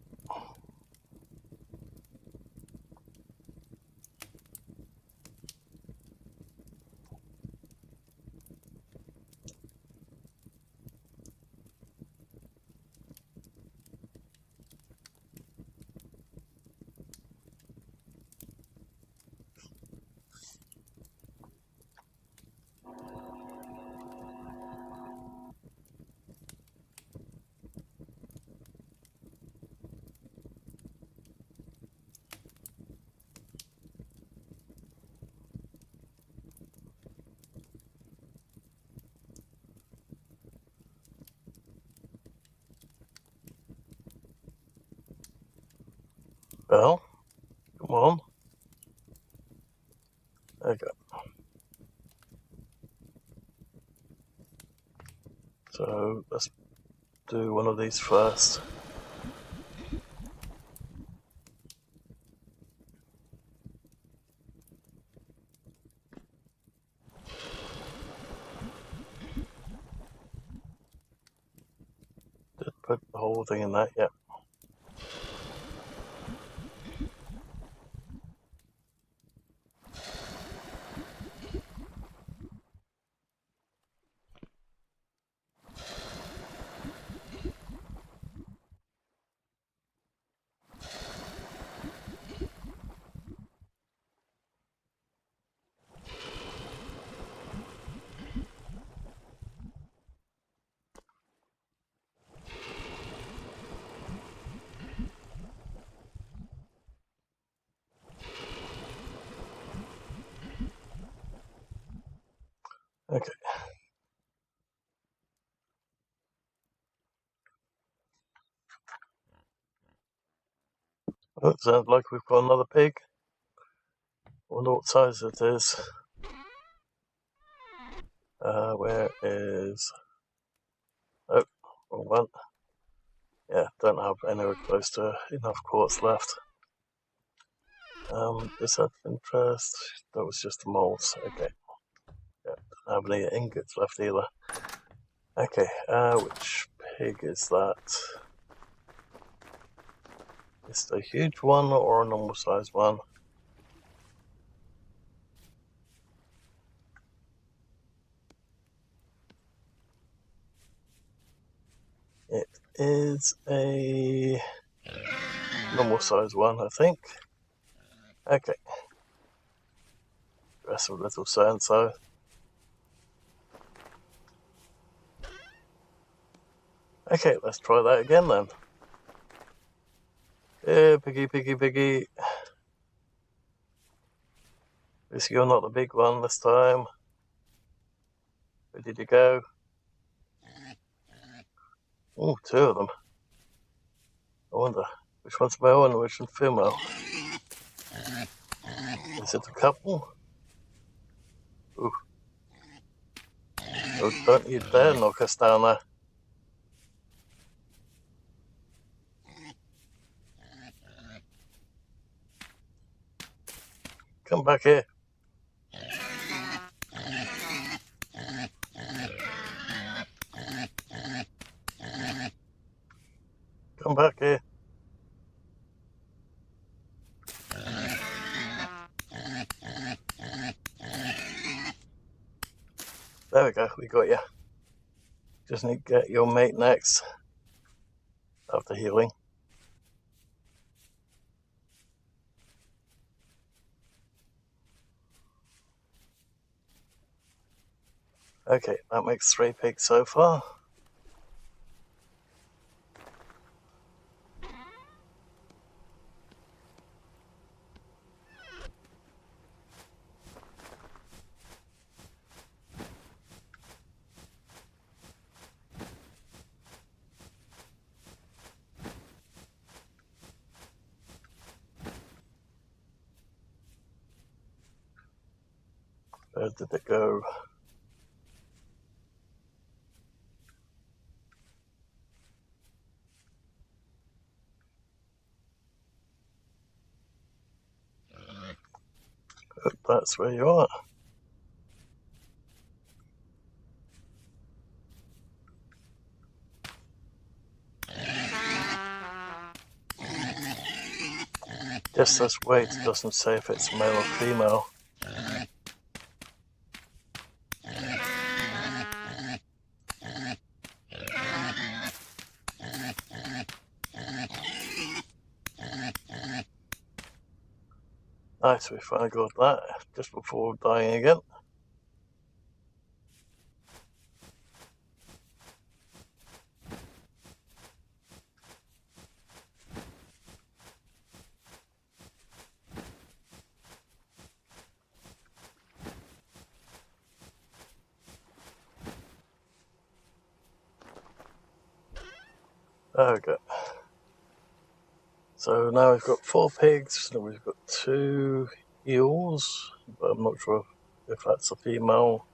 Well, come on. There you go. So let's do one of these first. Did put the whole thing in that, yeah. Okay. Oh, it sounds like we've got another pig. Wonder what size it is. Where is... Oh, wrong one. Yeah, don't have anywhere close to enough quartz left. Is that of interest? That was just the molds. Okay. Yeah, don't have any ingots left either. Okay, which pig is that? Is it a huge one or a normal sized one? It is a normal sized one, I think. Okay. Rest of little so-and-so. Okay, let's try that again then. Yeah, piggy, piggy, piggy. At least you're not the big one this time. Where did you go? Oh, two of them. I wonder which one's male and which one's female. Is it a couple? Ooh. Oh, don't you dare knock us down there. Come back here. Come back here. There we go, we got you. Just need to get your mate next after healing. Okay, that makes 3 pigs so far. Where did it go? Oh, that's where you are. Just this weight doesn't say if it's male or female. Nice, we finally got that just before dying again. There we go. So now we've got 4 pigs, and we've got 2 eels, but I'm not sure if that's a female.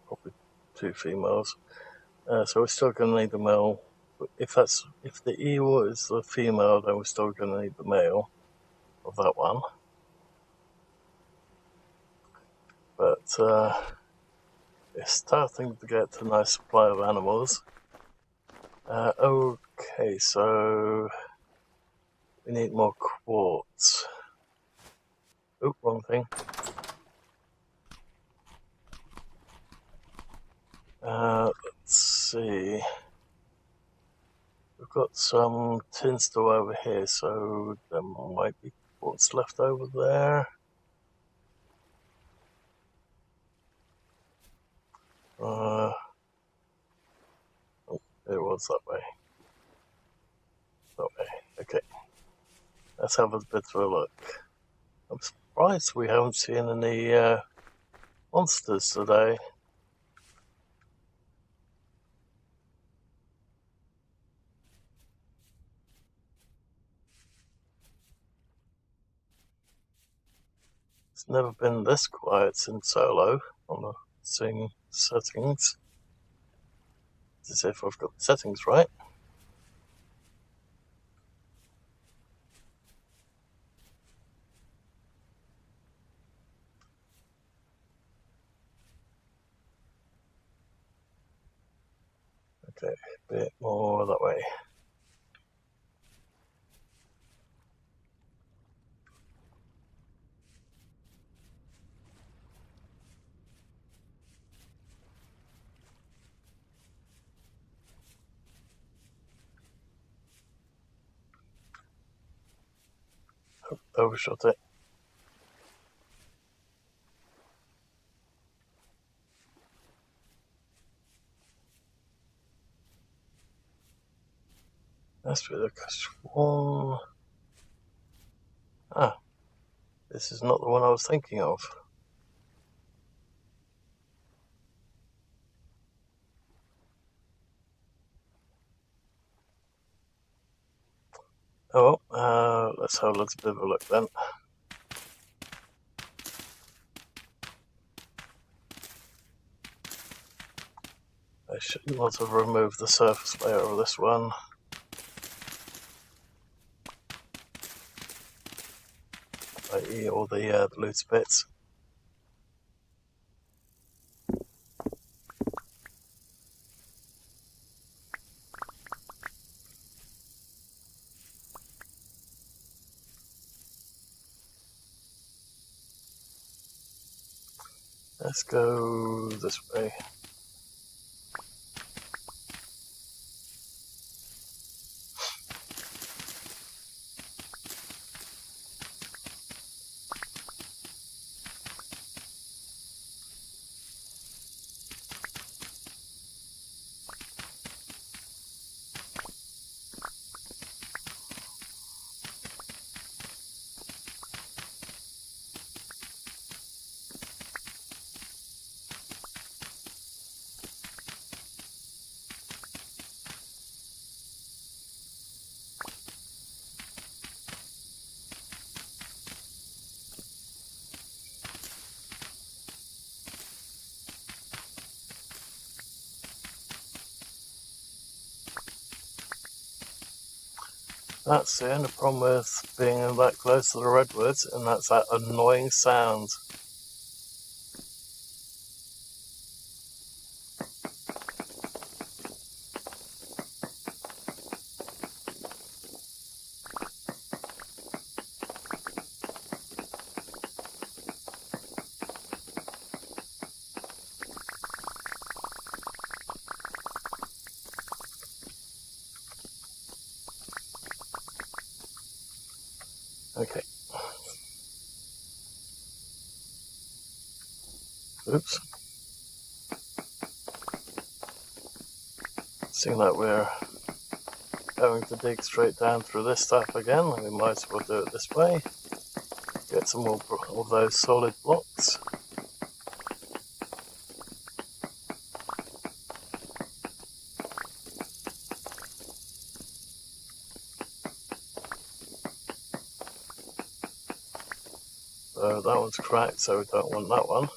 Probably 2 females. So we're still going to need the male. But if the eel is the female, then we're still going to need the male of that one. But it's starting to get a nice supply of animals. Okay, so we need more quartz. Oop, wrong thing. Let's see. We've got some tin still over here, so there might be quartz left over there. Oh, it was that way. That way. Okay. Let's have a bit of a look. I'm surprised we haven't seen any monsters today. It's never been this quiet since solo on the settings. As if I've got the settings right. Okay, a bit more that way. Overshot it. Must be the swarm. Ah, this is not the one I was thinking of. Oh well, let's have a little bit of a look then. I should not have removed the surface layer of this one. I.e. all the loose bits. Let's go this way. That's the only problem with being that close to the redwoods, and that's that annoying sound. Okay. Oops. Seeing that we're having to dig straight down through this stuff again, we might as well do it this way. Get some more of those solid blocks. So that one's cracked, so we don't want that one.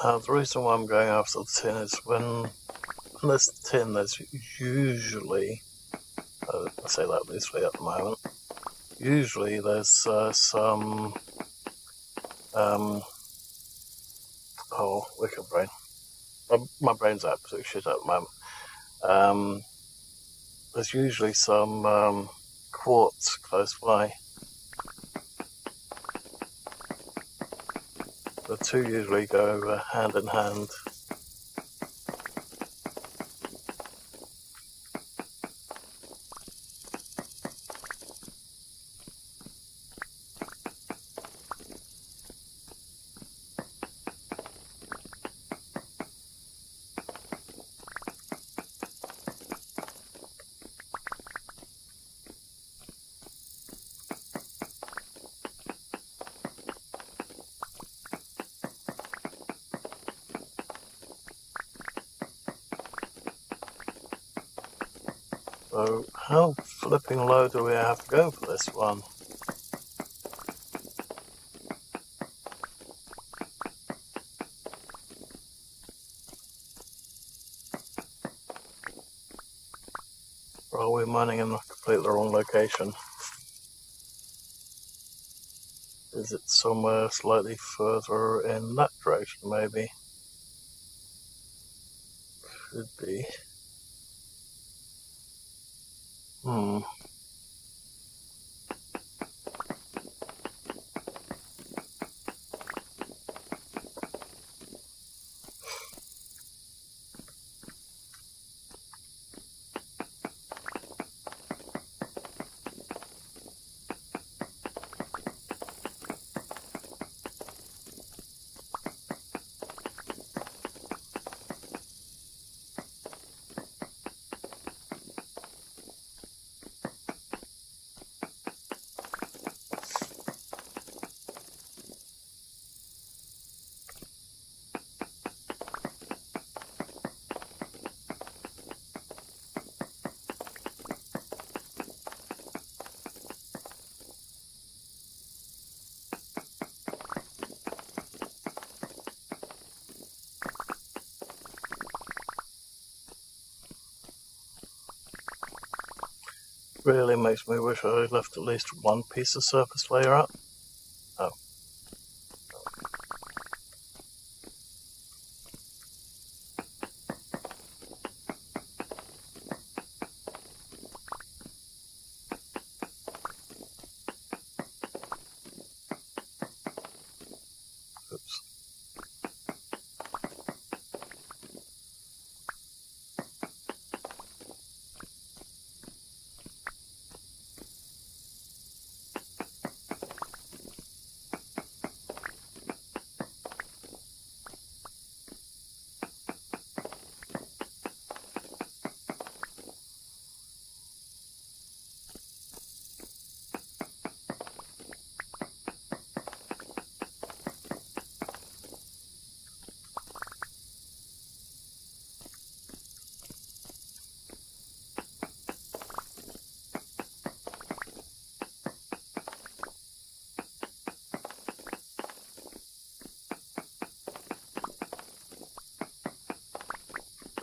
The reason why I'm going after the tin is when there's tin, there's usually I say that loosely at the moment. Usually there's some oh, wicked brain. My brain's absolute shit at the moment. There's usually some quartz close by. The two usually go hand in hand. So how flipping low do we have to go for this one? Or are we mining in a completely wrong location? Is it somewhere slightly further in that direction, maybe? Could be. Really makes me wish I had left at least one piece of surface layer up. Oh. Oops.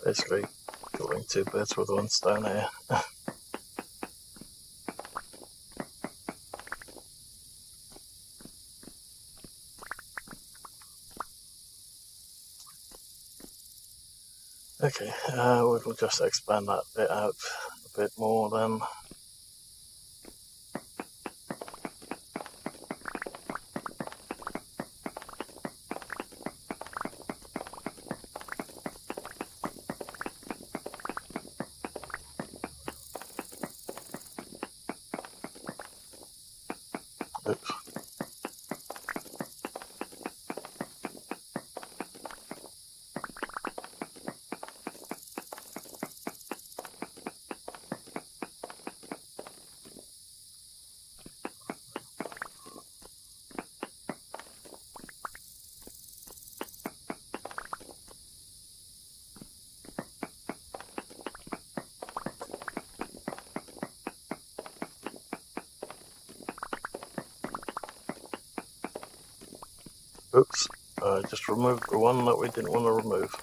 Basically, killing two birds with one stone here. Okay, we'll just expand that bit out a bit more then. Oops. Oops, I just removed the one that we didn't want to remove.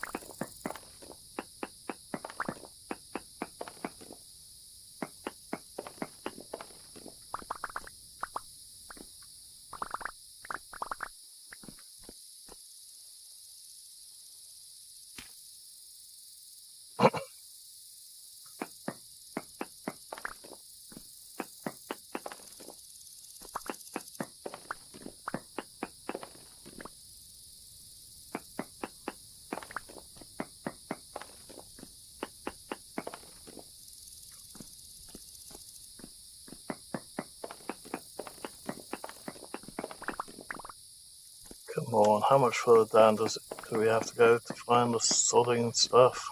more. How much further down do we have to go to find the sodding stuff?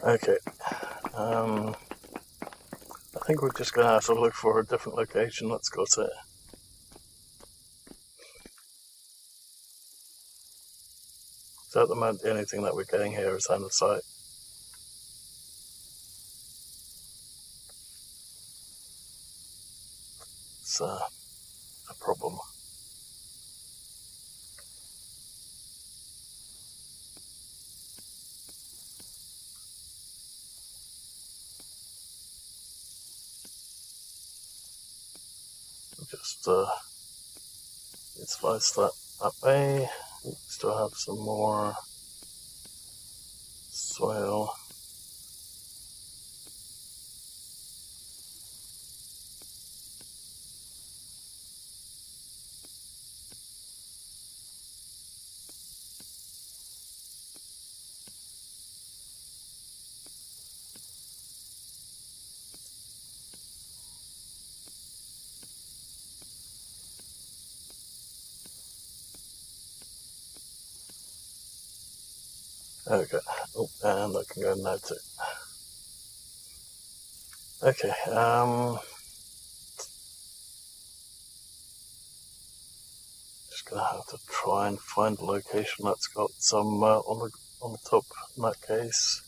Okay, I think we're just going to have to look for a different location. Let's go to it. So at the moment, the only thing that we're getting here is andesite. It's a problem. Just slice that way. We still have some more soil. Okay, oh, and I can go now too. Okay, just gonna have to try and find a location that's got some on the top in that case.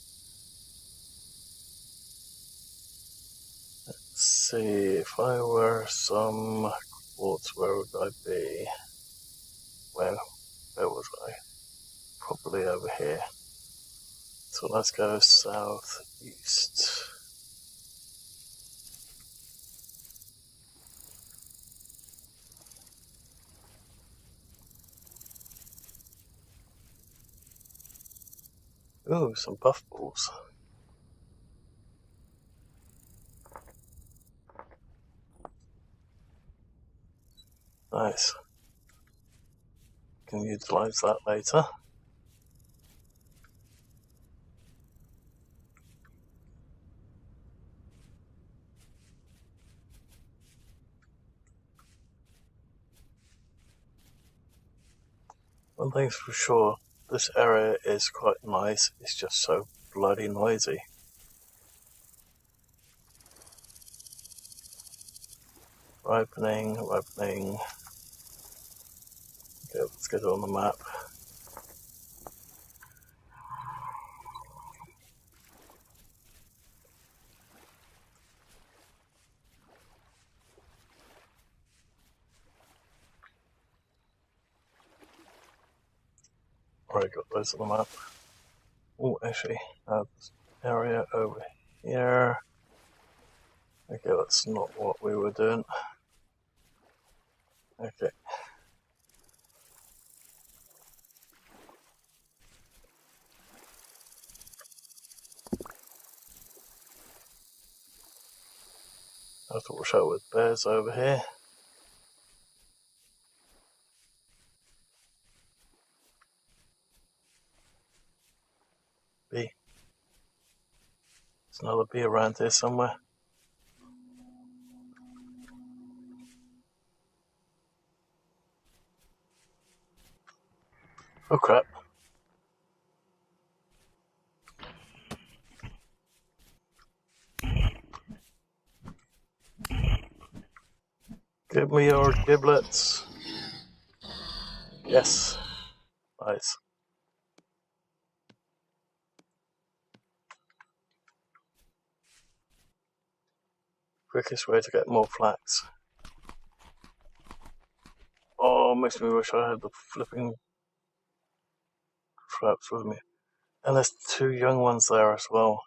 Let's see, if I were some quartz, where would I be? Where was I? Probably over here. So let's go southeast. Ooh, some puffballs. Nice. Can utilize that later. One thing's for sure, this area is quite nice, it's just so bloody noisy. Ripening. Okay, let's get it on the map. Alright, got those on the map. Oh, actually, this area over here. Okay, that's not what we were doing. Okay. I have to watch out with bears over here. another bee around here somewhere. Oh crap. Give me your giblets. Yes. Nice. Quickest way to get more flax. Oh, makes me wish I had the flipping traps with me. And there's 2 young ones there as well.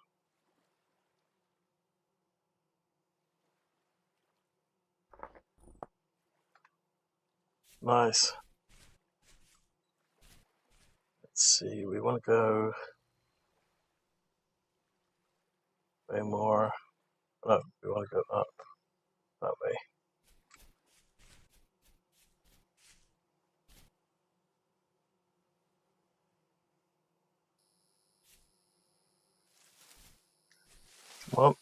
Nice. Let's see, we want to go way more. No, we want to go up that way. Come on.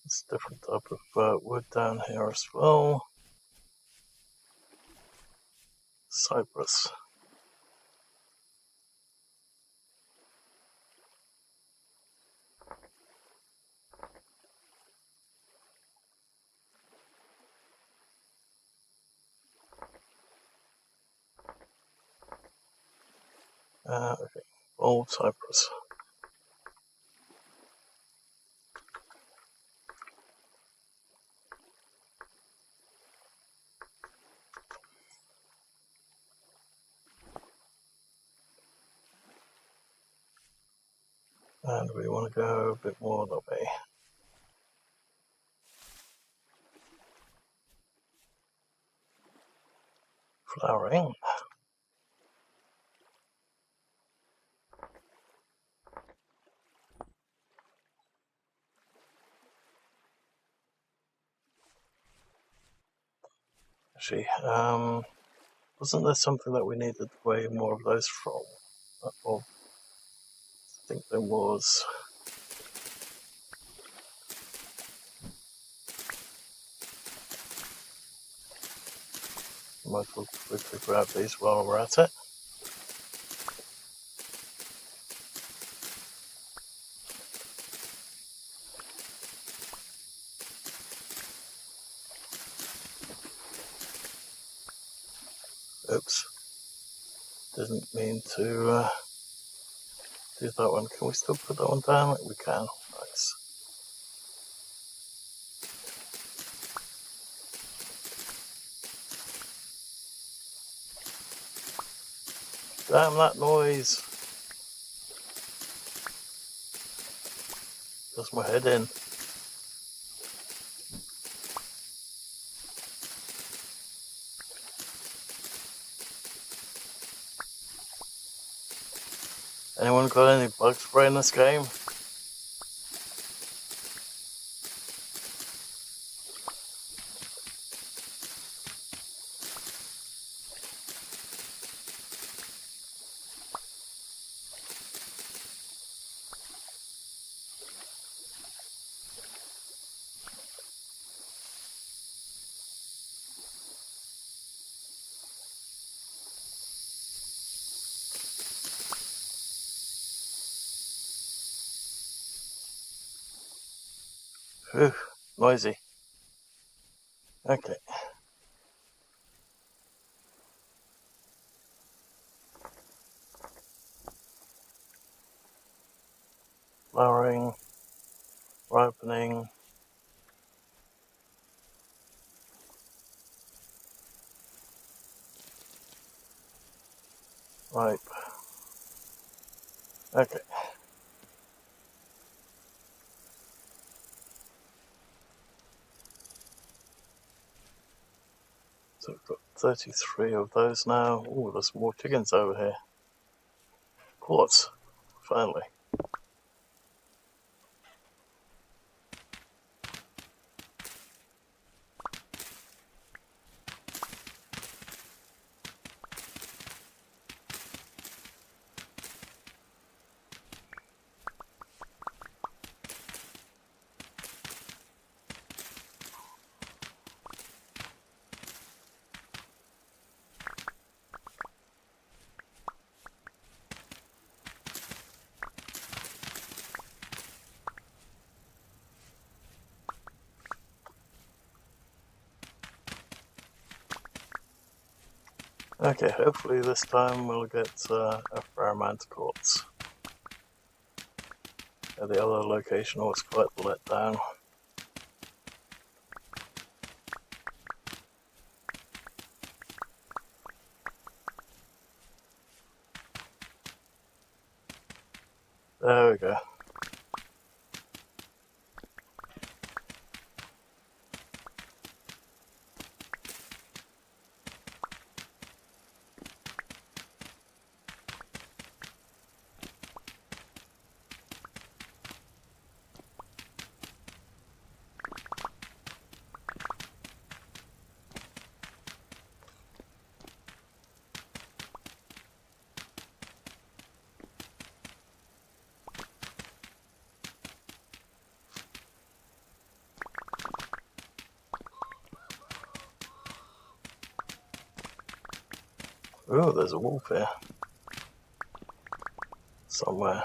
It's a different type of wood down here as well. Cypress. Okay. Old cypress. And we want to go a bit more that way. Flowering. Actually, wasn't there something that we needed way more of those from? Or I think there was. Might as well quickly grab these while we're at it. Oops. Didn't mean to do that one. Can we still put that one down? We can. Nice. Damn that noise. Does my head in. Anyone got any bug spray in this game? Whew, noisy. Okay. Flowering, ripening. Ripe. Okay. So we've got 33 of those now. Oh, there's more chickens over here. Quartz. finally. Okay, hopefully this time we'll get a fair amount of quartz. The other location was quite let down. There we go. Oh, there's a wolf here. Somewhere.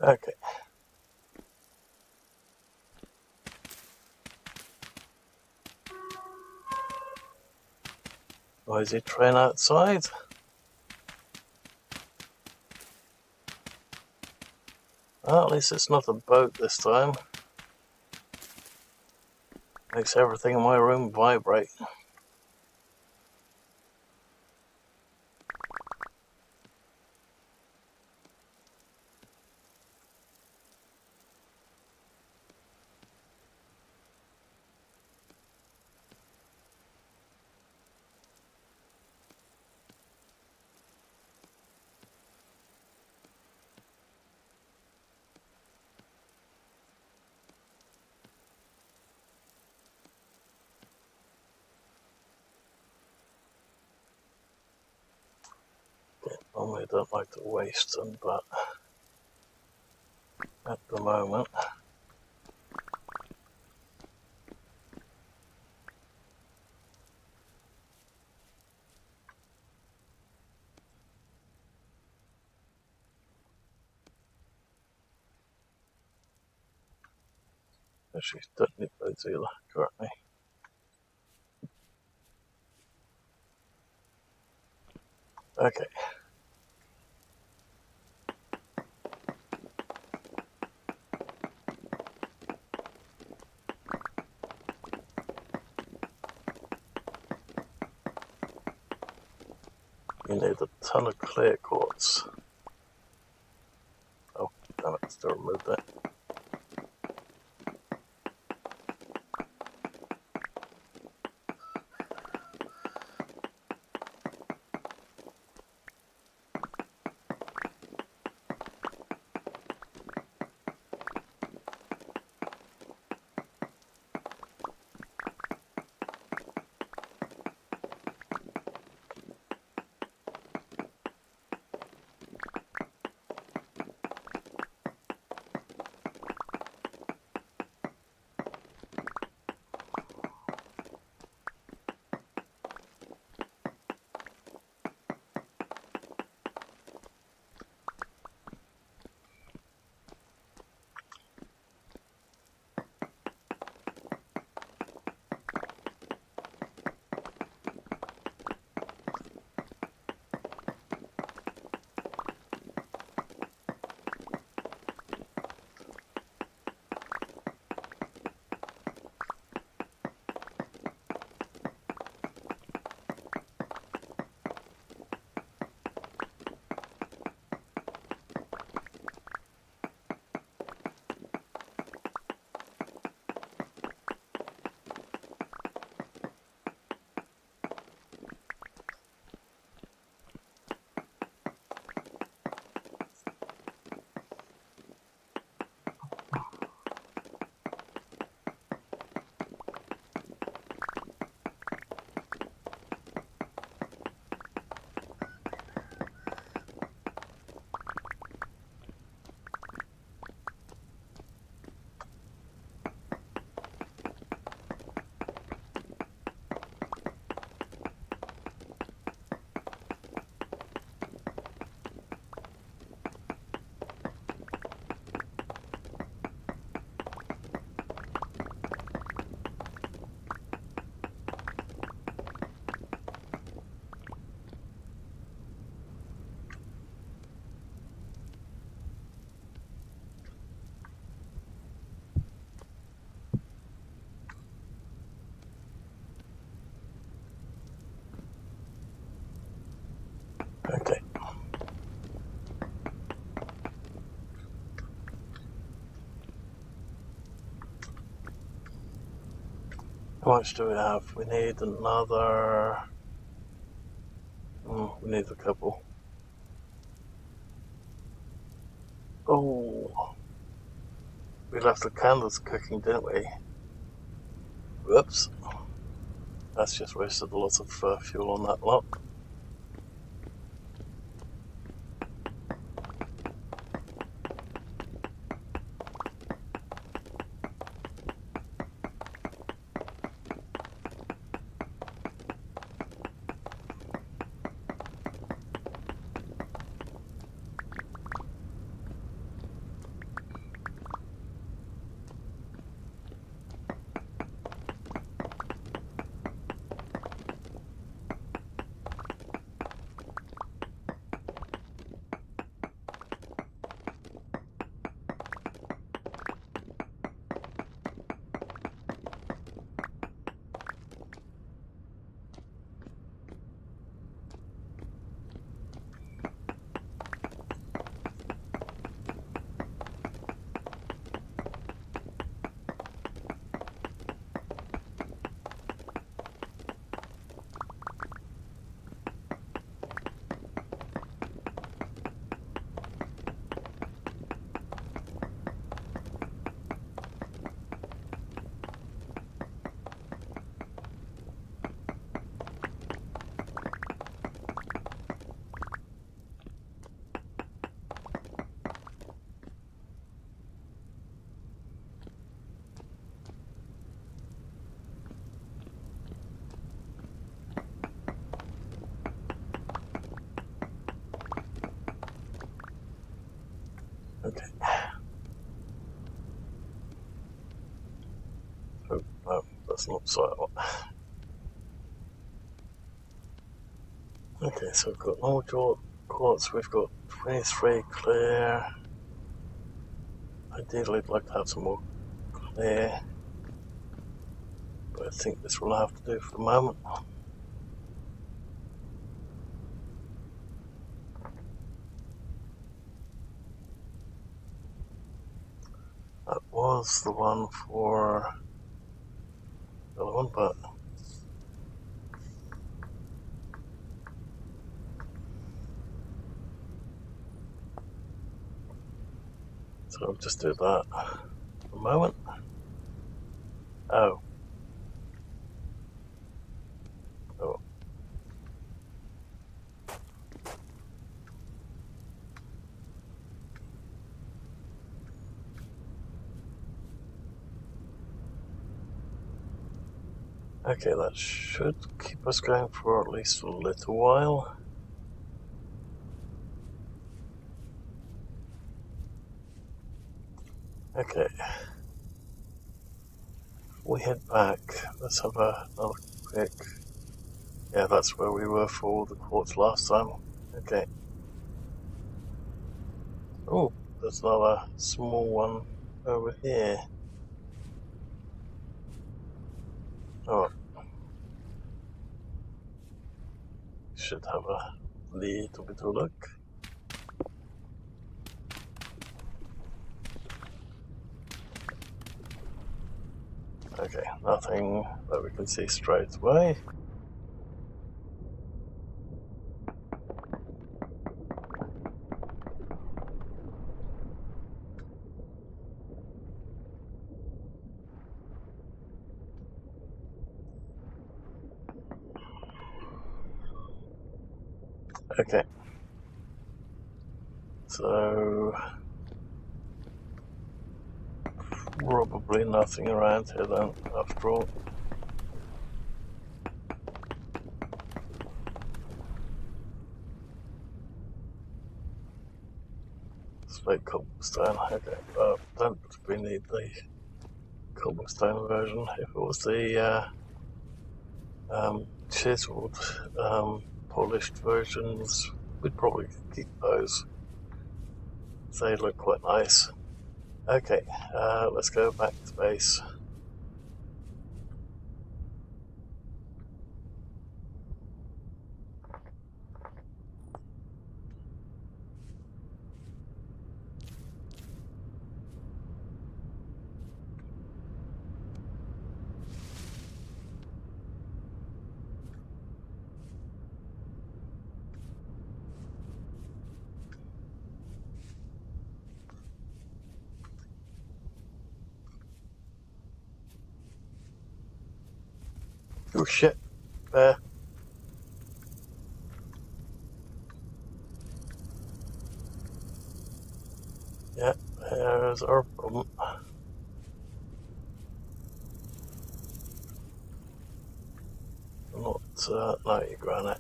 Okay. Why is he train outside? Well, at least it's not a boat this time. Makes everything in my room vibrate. Normally I don't like to waste them, but at the moment. Actually, don't need those either, currently. Okay. You need a ton of clear quartz. Oh, damn it, still removed that. How much do we have? We need another... we need a couple. Oh, we left the candles cooking, didn't we? Whoops. That's just wasted a lot of fuel on that lot. Okay. Oh, no, that's not so. Okay, so we've got normal quartz, we've got 23 clear. Ideally, I'd like to have some more clear, but I think this will have to do for the moment. That was the one for the other one, but so I'll just do that for a moment. Oh. Oh. Okay, that should keep us going for at least a little while. Okay. We head back. Let's have another quick... Yeah, that's where we were for the quartz last time. Okay. Oh, there's another small one over here. Oh. Should have a little bit of a look. Okay, nothing that we can see straight away. Okay. So probably nothing around here then, after all. Slate cobblestone. Okay, don't we need the cobblestone version? If it was the chiseled, polished versions, we'd probably keep those. They look quite nice. Okay, let's go back to base. Oh shit, bear. Yeah, there's our problem. Not, no, you granite.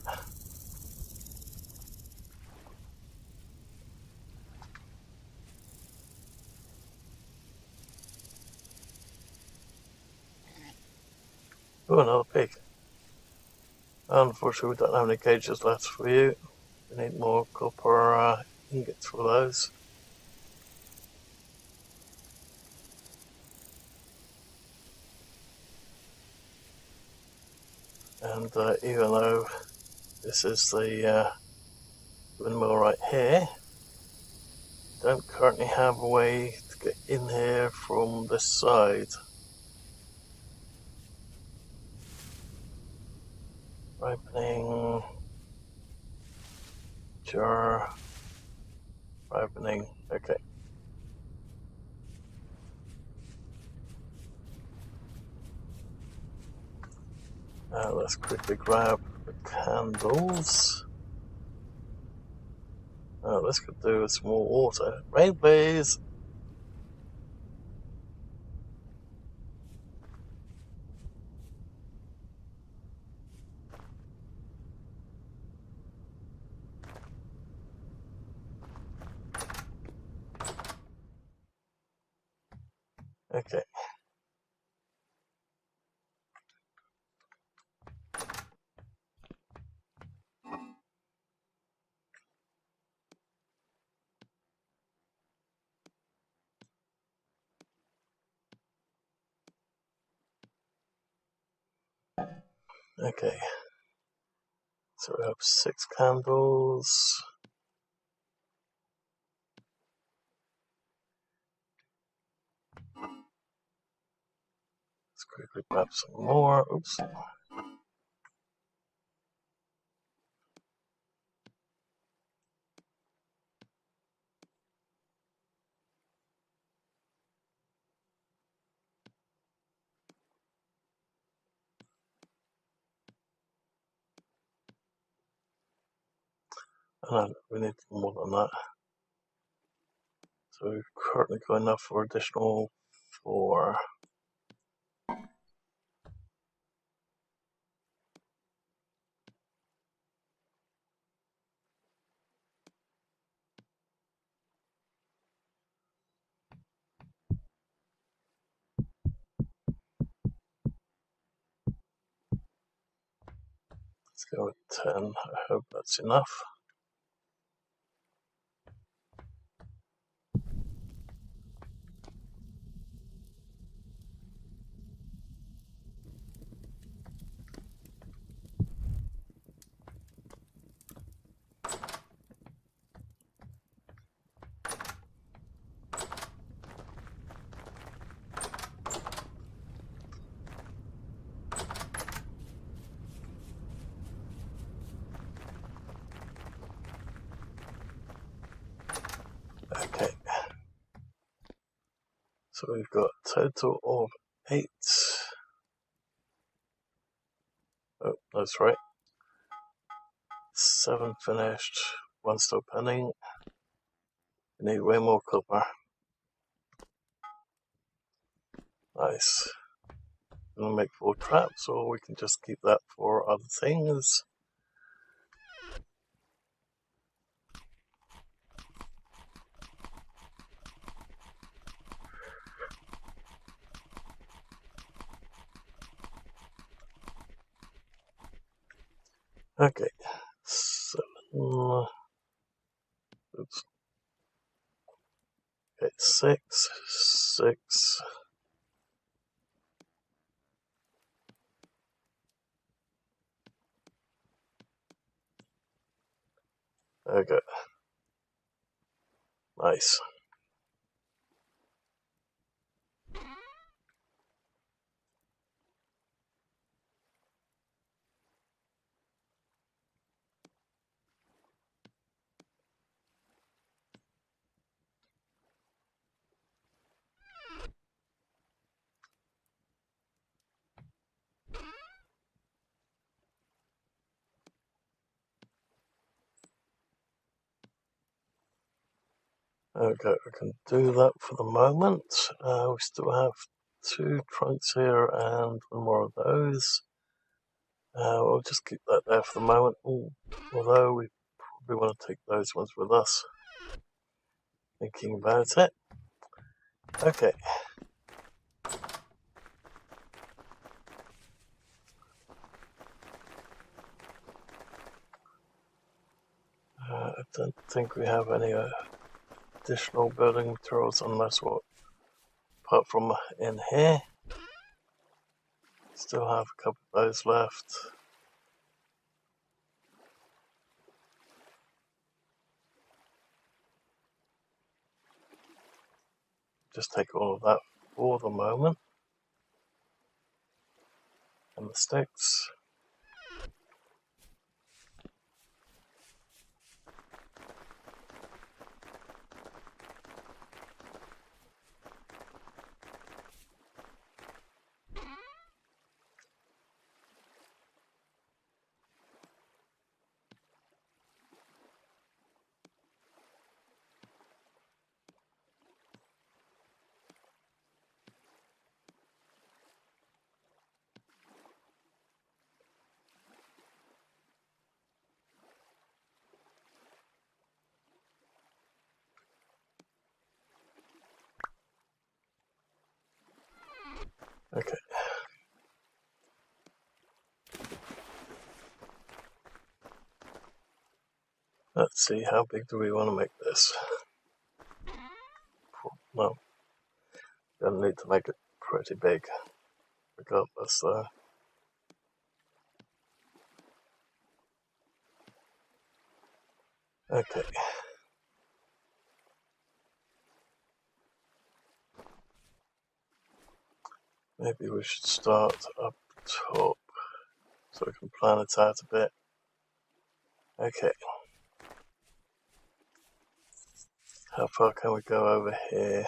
Oh, another pig. Unfortunately, we don't have any cages left for you. We need more copper ingots for those. And even though this is the windmill right here, don't currently have a way to get in here from this side. Ripening, jar, ripening, okay. Let's quickly grab the candles. This could do with some more water. Rain, please! Okay. Okay. So we have 6 candles. Let's quickly grab some more. Oops. And we need more than that. So we've currently got enough for additional 4. Let's go with 10. I hope that's enough. Okay. So we've got a total of 8. Oh, that's right. 7 finished, 1 still pending. We need way more copper. Nice. We'll make 4 traps, or we can just keep that for other things. Okay. 7. Oops. Okay, 6. 6. Okay. Nice. Okay, we can do that for the moment. We still have 2 trunks here and 1 more of those. We'll just keep that there for the moment, although we probably want to take those ones with us. Thinking about it. Okay. I don't think we have any additional building materials unless what, apart from in here. Still have a couple of those left. Just take all of that for the moment. And the sticks. Okay. Let's see, how big do we want to make this? Well, gonna need to make it pretty big, regardless though. Okay. Maybe we should start up top so we can plan it out a bit. Okay. How far can we go over here?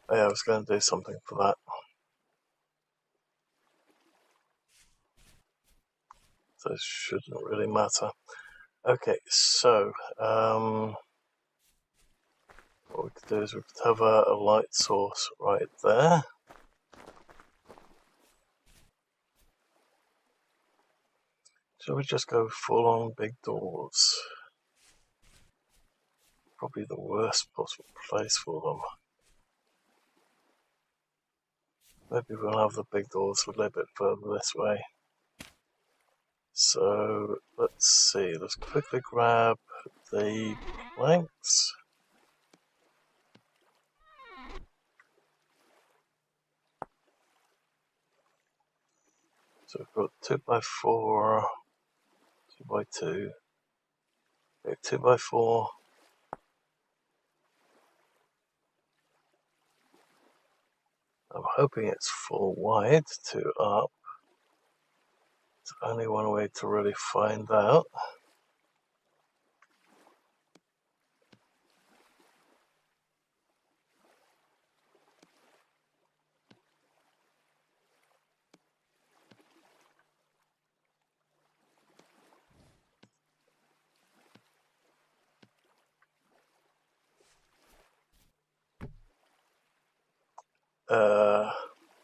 Oh yeah, I was going to do something for that. So it shouldn't really matter. Okay, so what we could do is we could have a light source right there. Shall we just go full on big doors? Probably the worst possible place for them. Maybe we'll have the big doors a little bit further this way. So let's see, let's quickly grab the planks. So we've got 2x4, 2x2, okay, 2x4. I'm hoping it's full wide, 2 up. It's only one way to really find out.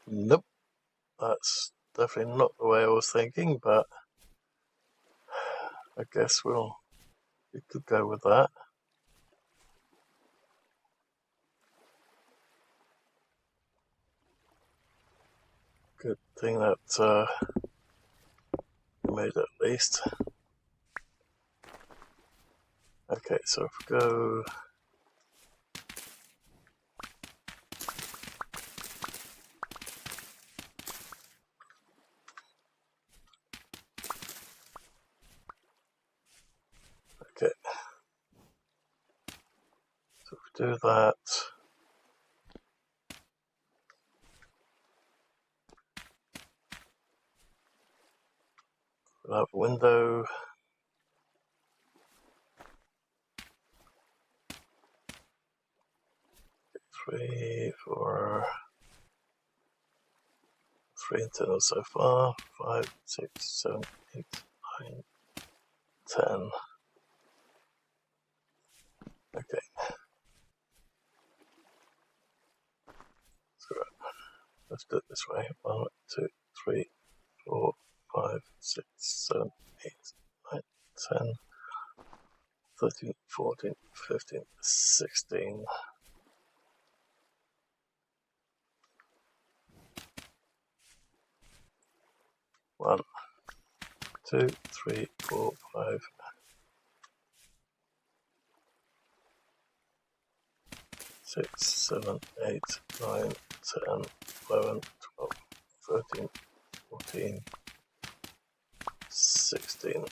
Nope, that's definitely not the way I was thinking, but I guess we could go with that. Good thing that we made it at least. Okay, so if we go okay. So if we do that, we'll have a window. Three, 4, 3 internals so far. 5, 6, 7, 8, 9, 10. Okay. Let's do it this way. 1, 2, 3, 4, 5, 6, 7, 8, 9, 10, 13, 14, 15, 16. 1, 2, 3, 4, 5, 6, 7, 8, 9, 10, 11, 12, 13, 14, 16.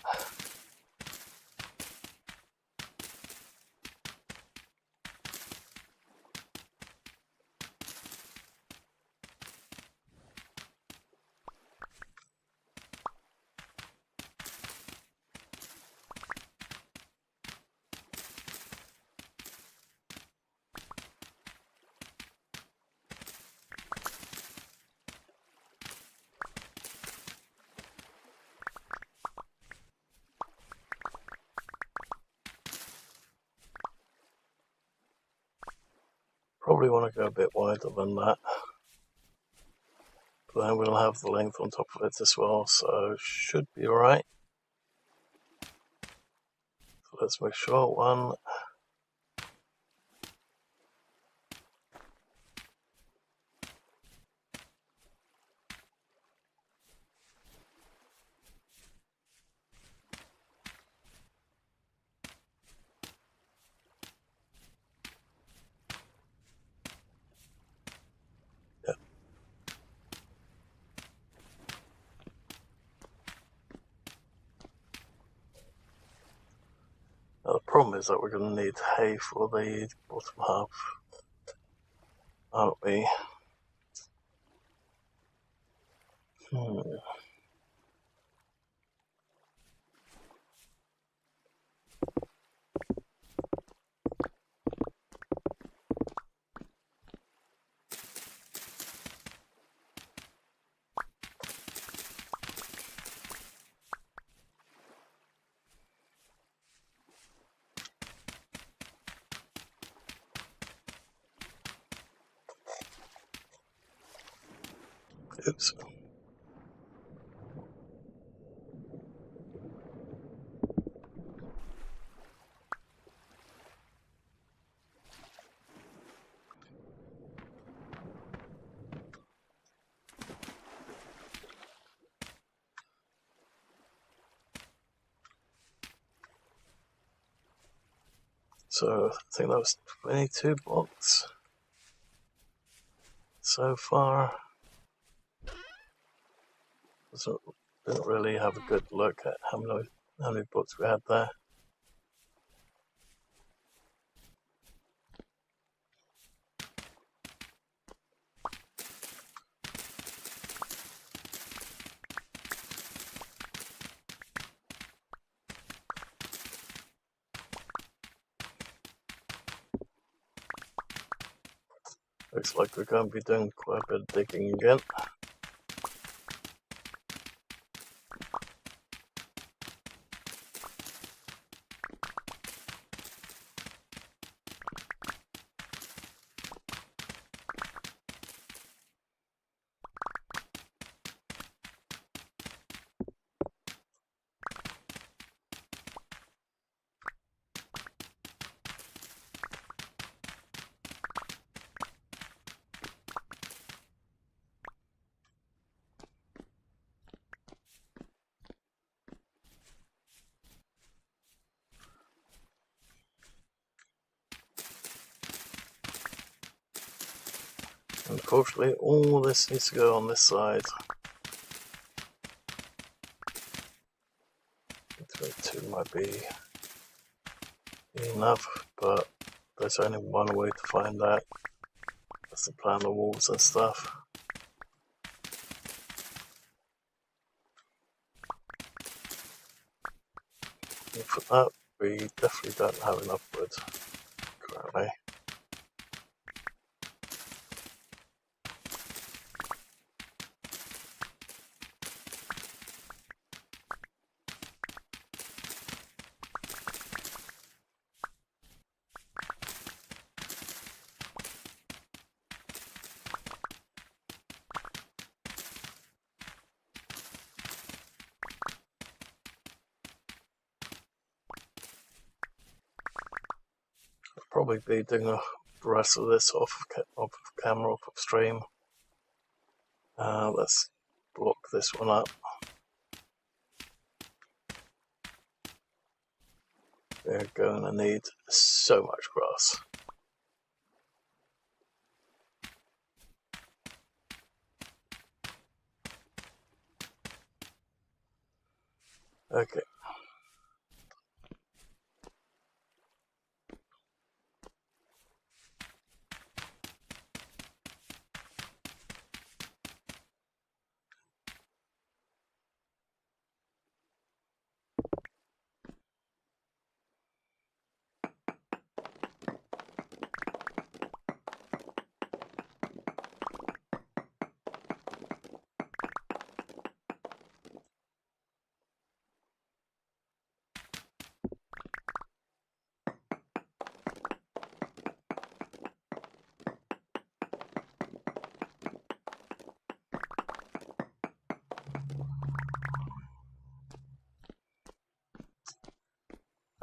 Probably want to go a bit wider than that, but then we'll have the length on top of it as well, so should be alright. So let's make sure. 1, yeah. Now the problem is that we're going to need hay for the bottom half, aren't we? Oops. So I think that was 22 blocks so far. Didn't really have a good look at how many blocks we had there. Looks like we're going to be doing quite a bit of digging again. Unfortunately, all this needs to go on this side. 22 might be enough, but there's only one way to find that. That's to plan the walls and stuff. And for that, we definitely don't have enough wood currently. probably be doing the rest of this off camera, off of stream. Let's block this one up. We're going to need so much grass. Okay.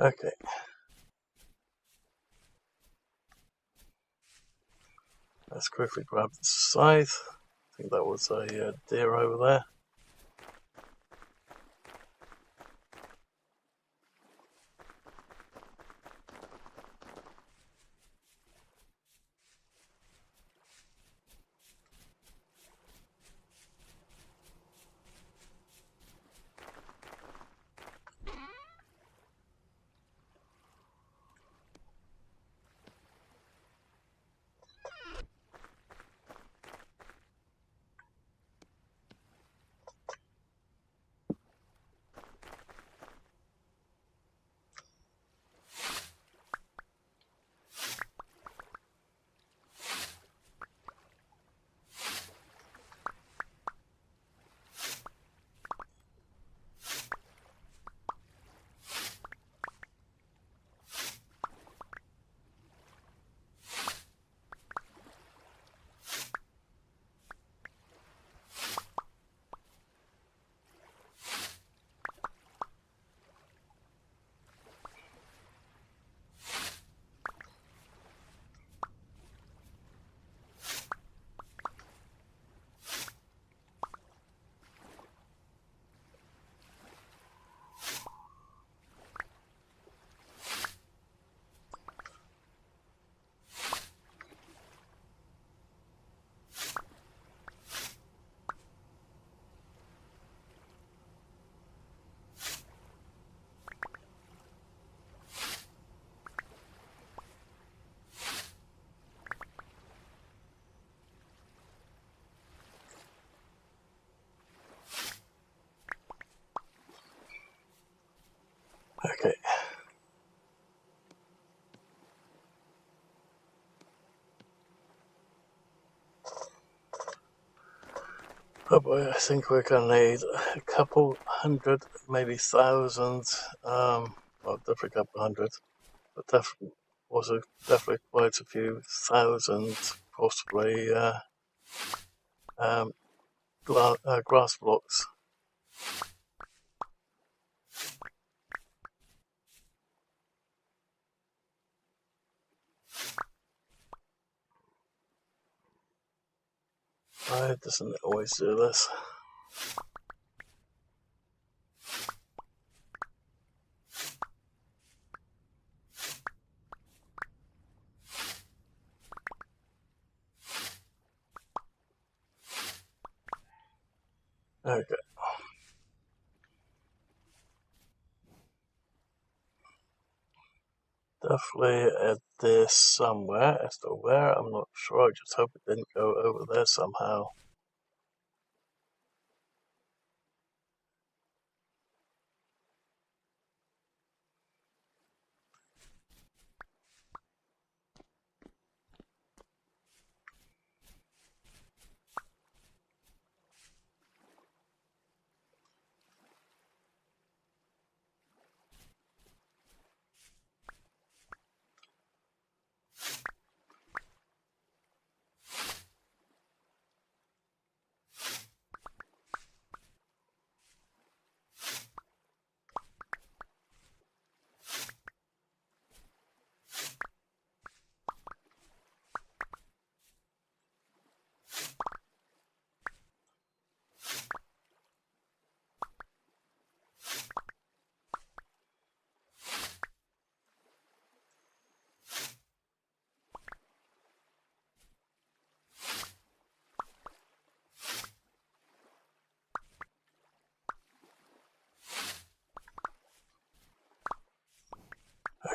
Okay. Let's quickly grab the scythe. I think that was a deer over there. Okay. Oh boy, I think we're going to need a couple hundred, maybe thousands, well, definitely a couple hundred, but definitely quite a few thousand, possibly, grass blocks. Why doesn't it always do this? Okay. Definitely at this somewhere. As to where, I'm not sure. I just hope it didn't go over there somehow.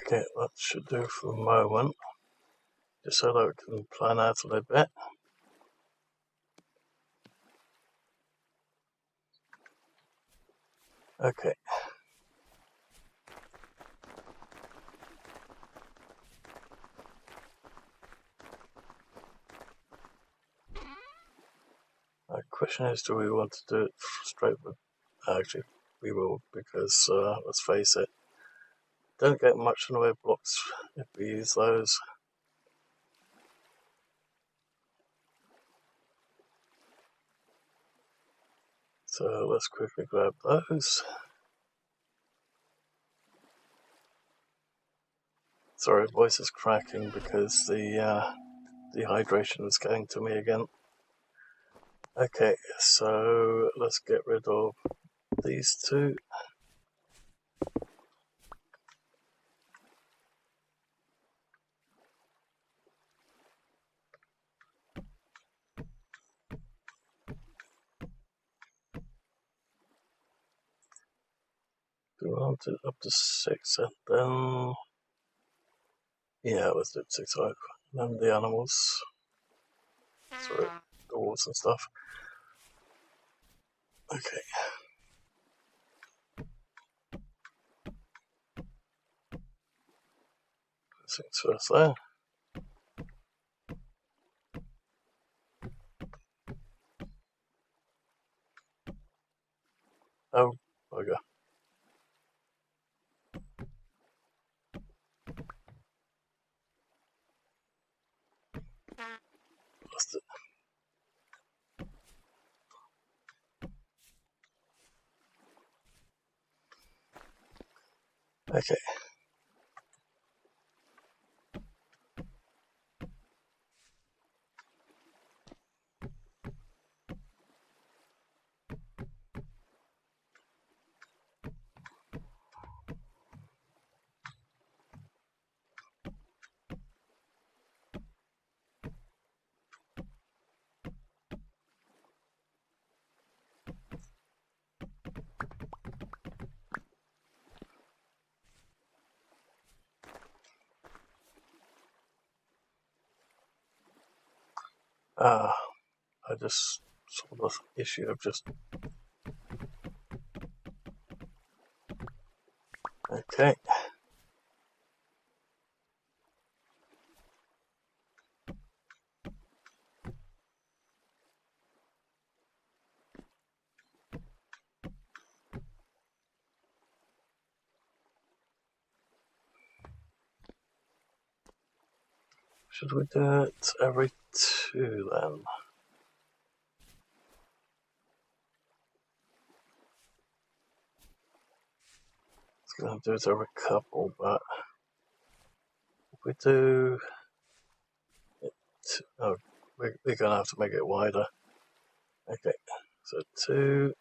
Okay, that should do for the moment, just so that we can plan out a little bit. Okay. The question is, do we want to do it straight with... Actually, we will, because let's face it, don't get much in the way of blocks if we use those. So let's quickly grab those. Sorry, voice is cracking because the dehydration is getting to me again. Okay, so let's get rid of these two. Do we want it up to 6 and then... Yeah, let's do 6 5. And then the animals. Sorry, doors and stuff. Okay. 6 first there. Oh, bugger. Lost it. Okay. I just saw the issue of just... Okay. Should we do it every 2 then? It's going to do it every couple, but if we do it, oh, we're going to have to make it wider. Okay, so 2.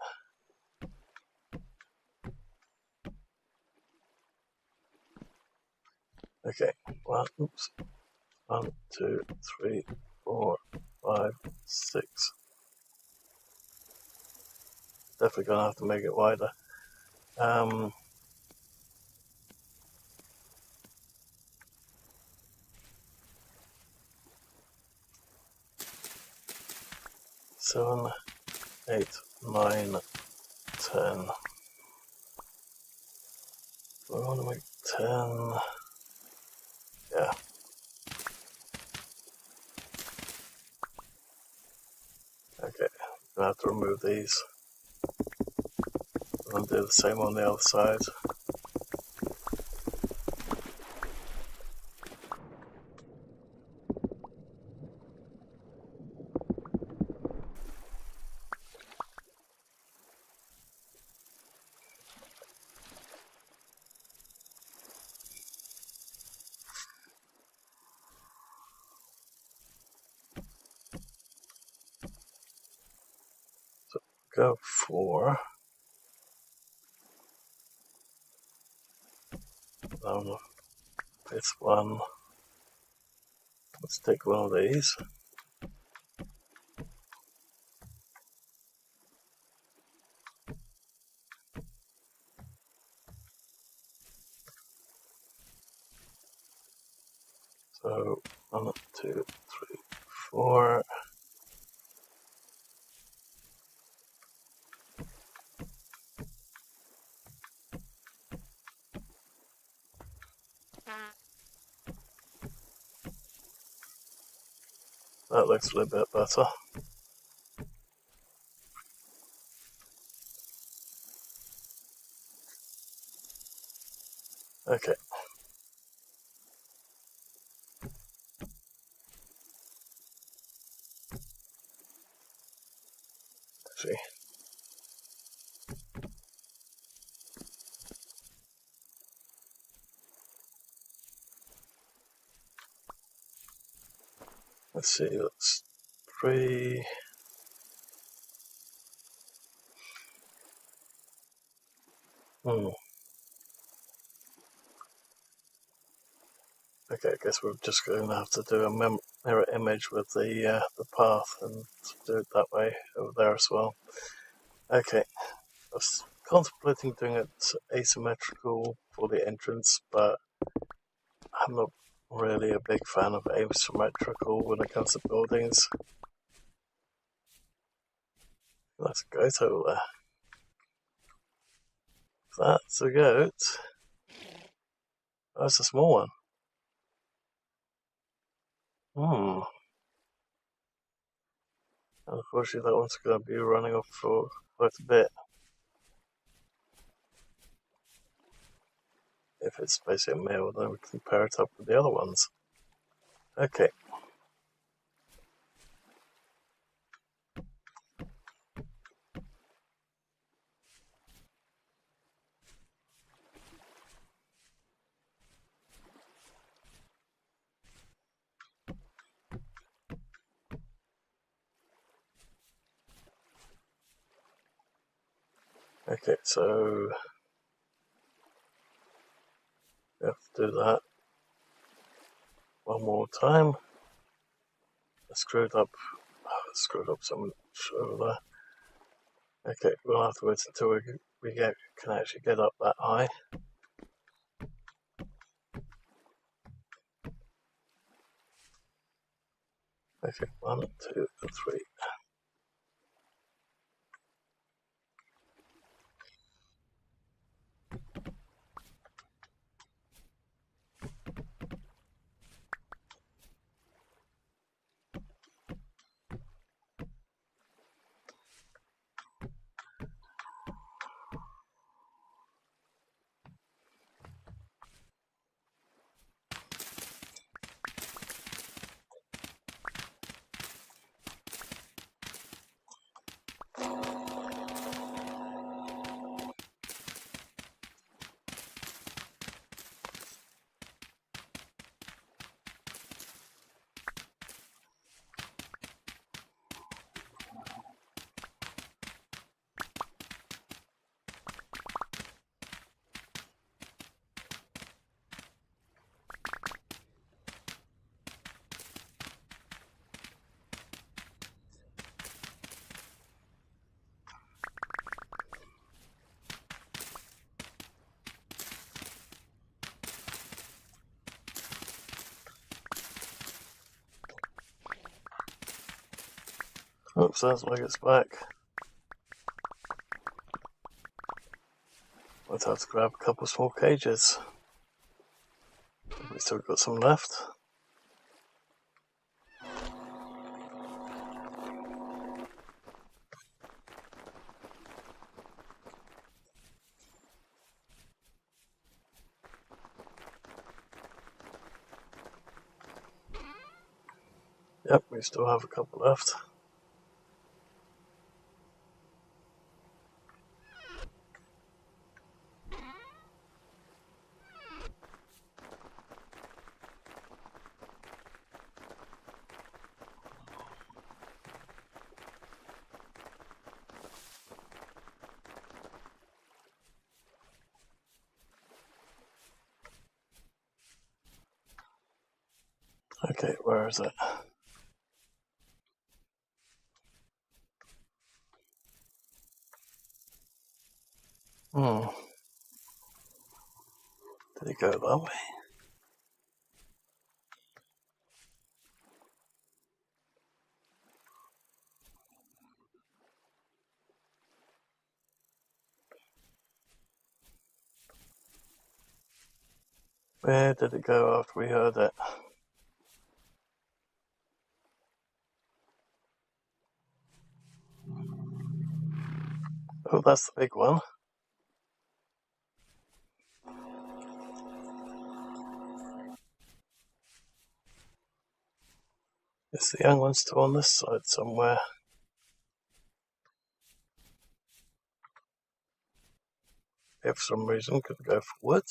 Okay, 1, 2, 3, 4, 5, 6. Definitely going to have to make it wider. 7, 8, 9, 10. We want to make 10. Yeah. Okay, I have to remove these and do the same on the other side. So go 4. It's 1. Let's take one of these. So 1, 2, 3, 4. That looks a little bit better. Okay. See. Let's see, that's 3. Okay, I guess we're just going to have to do a mirror image with the path and do it that way over there as well. Okay, I was contemplating doing it asymmetrical for the entrance, but I'm not really a big fan of asymmetrical when it comes to buildings. That's a goat over there. That's a goat. That's a small one. Unfortunately, that one's going to be running off for quite a bit. If it's basically a male, then we can pair it up with the other ones. Okay. Okay, so we have to do that one more time. I screwed up so much over there. Okay, we'll have to wait until we can actually get up that high. Okay, 1, 2, and 3. Oops, sounds like it's back. Might have to grab a couple small cages. We still got some left. Yep, we still have a couple left. Okay, where is it? Did it go that way? Where did it go after we heard it? Oh, that's the big one. Is the young one still on this side somewhere? If for some reason could go forward.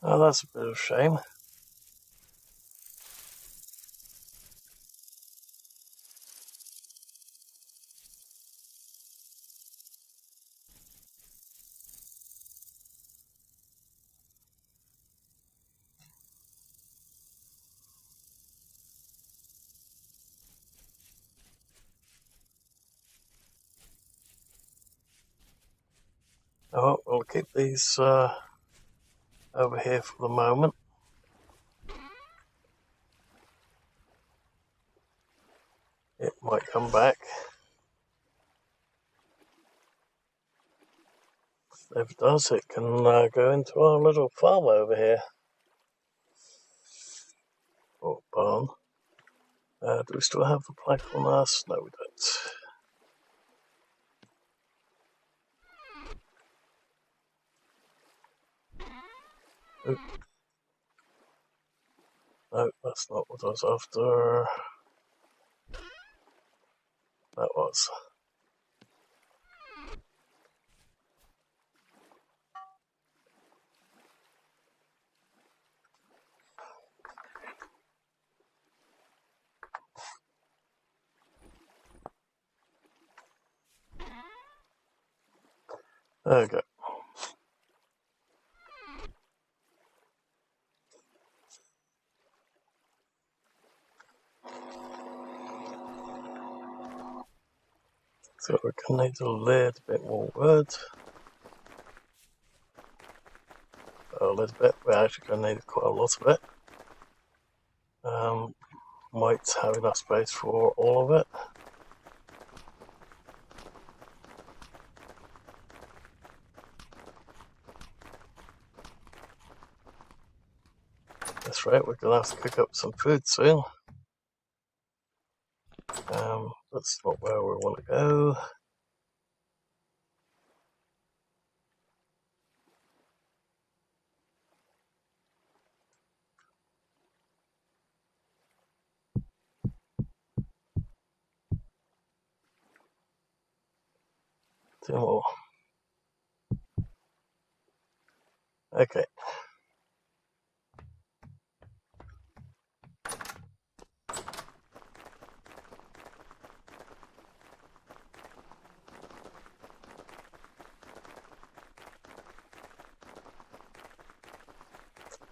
Oh, that's a bit of a shame. Oh, we'll keep these over here for the moment. It might come back. If it does, it can go into our little farm over here. Or barn. Do we still have the plaque on us? No, we don't. Oop. No, that's not what I was after. That was. There we go. So we're going to need a little bit more wood. A little bit. We're actually going to need quite a lot of it. Might have enough space for all of it. That's right, we're going to have to cook up some food soon. That's not where we want to go. Two more. Okay.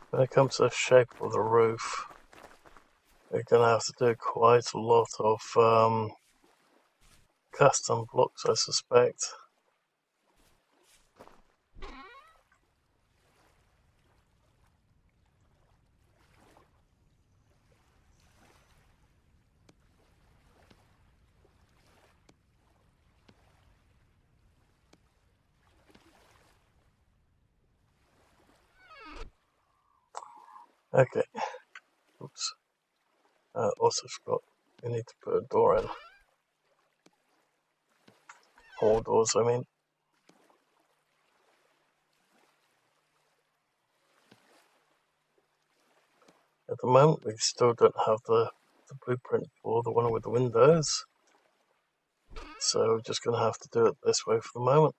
When it comes to the shape of the roof, we're going to have to do quite a lot of custom blocks, I suspect. Okay. Oops. Also forgot we need to put a door in. All doors, I mean. At the moment, we still don't have the blueprint for the one with the windows. So we're just going to have to do it this way for the moment.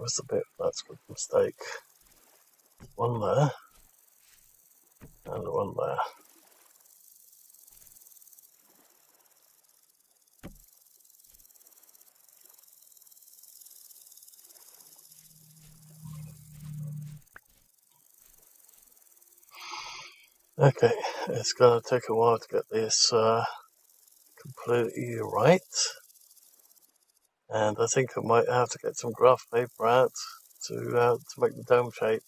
was the bit that's a mistake. One there, and one there. Okay, it's going to take a while to get this completely right. And I think I might have to get some graph paper out to make the dome shape.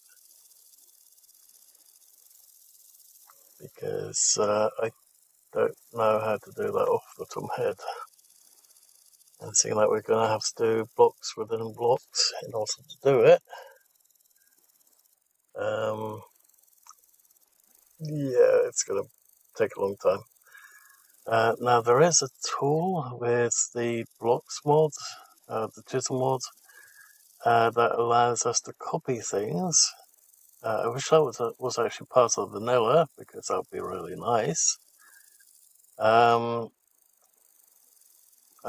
Because I don't know how to do that off the top of my head. And seeing that we're going to have to do blocks within blocks in order to do it. Yeah, it's going to take a long time. Now there is a tool with the blocks mod, the chisel mod, that allows us to copy things. I wish that was actually part of vanilla, because that would be really nice. I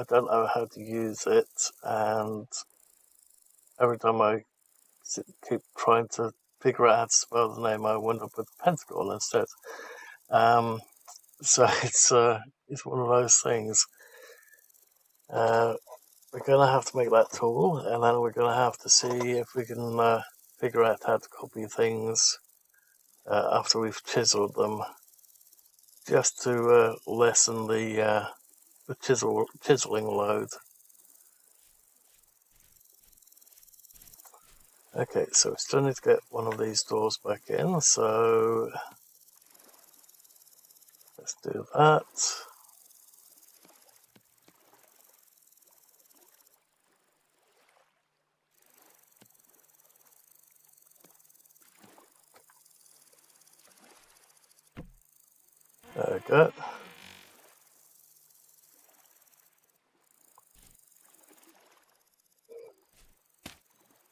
don't know how to use it, and every time I keep trying to figure out how to spell the name, I wind up with a pentagon instead. So it's one of those things. We're going to have to make that tool, and then we're going to have to see if we can figure out how to copy things after we've chiseled them, just to lessen the chiseling load. Okay, so we still need to get one of these doors back in, so let's do that. There we go.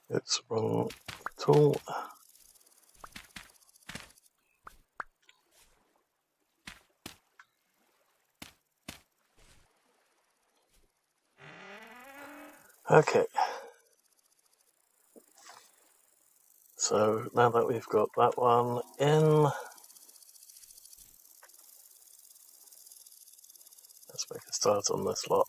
It's wrong tool. Okay. So now that we've got that one in, let's make a start on this lot.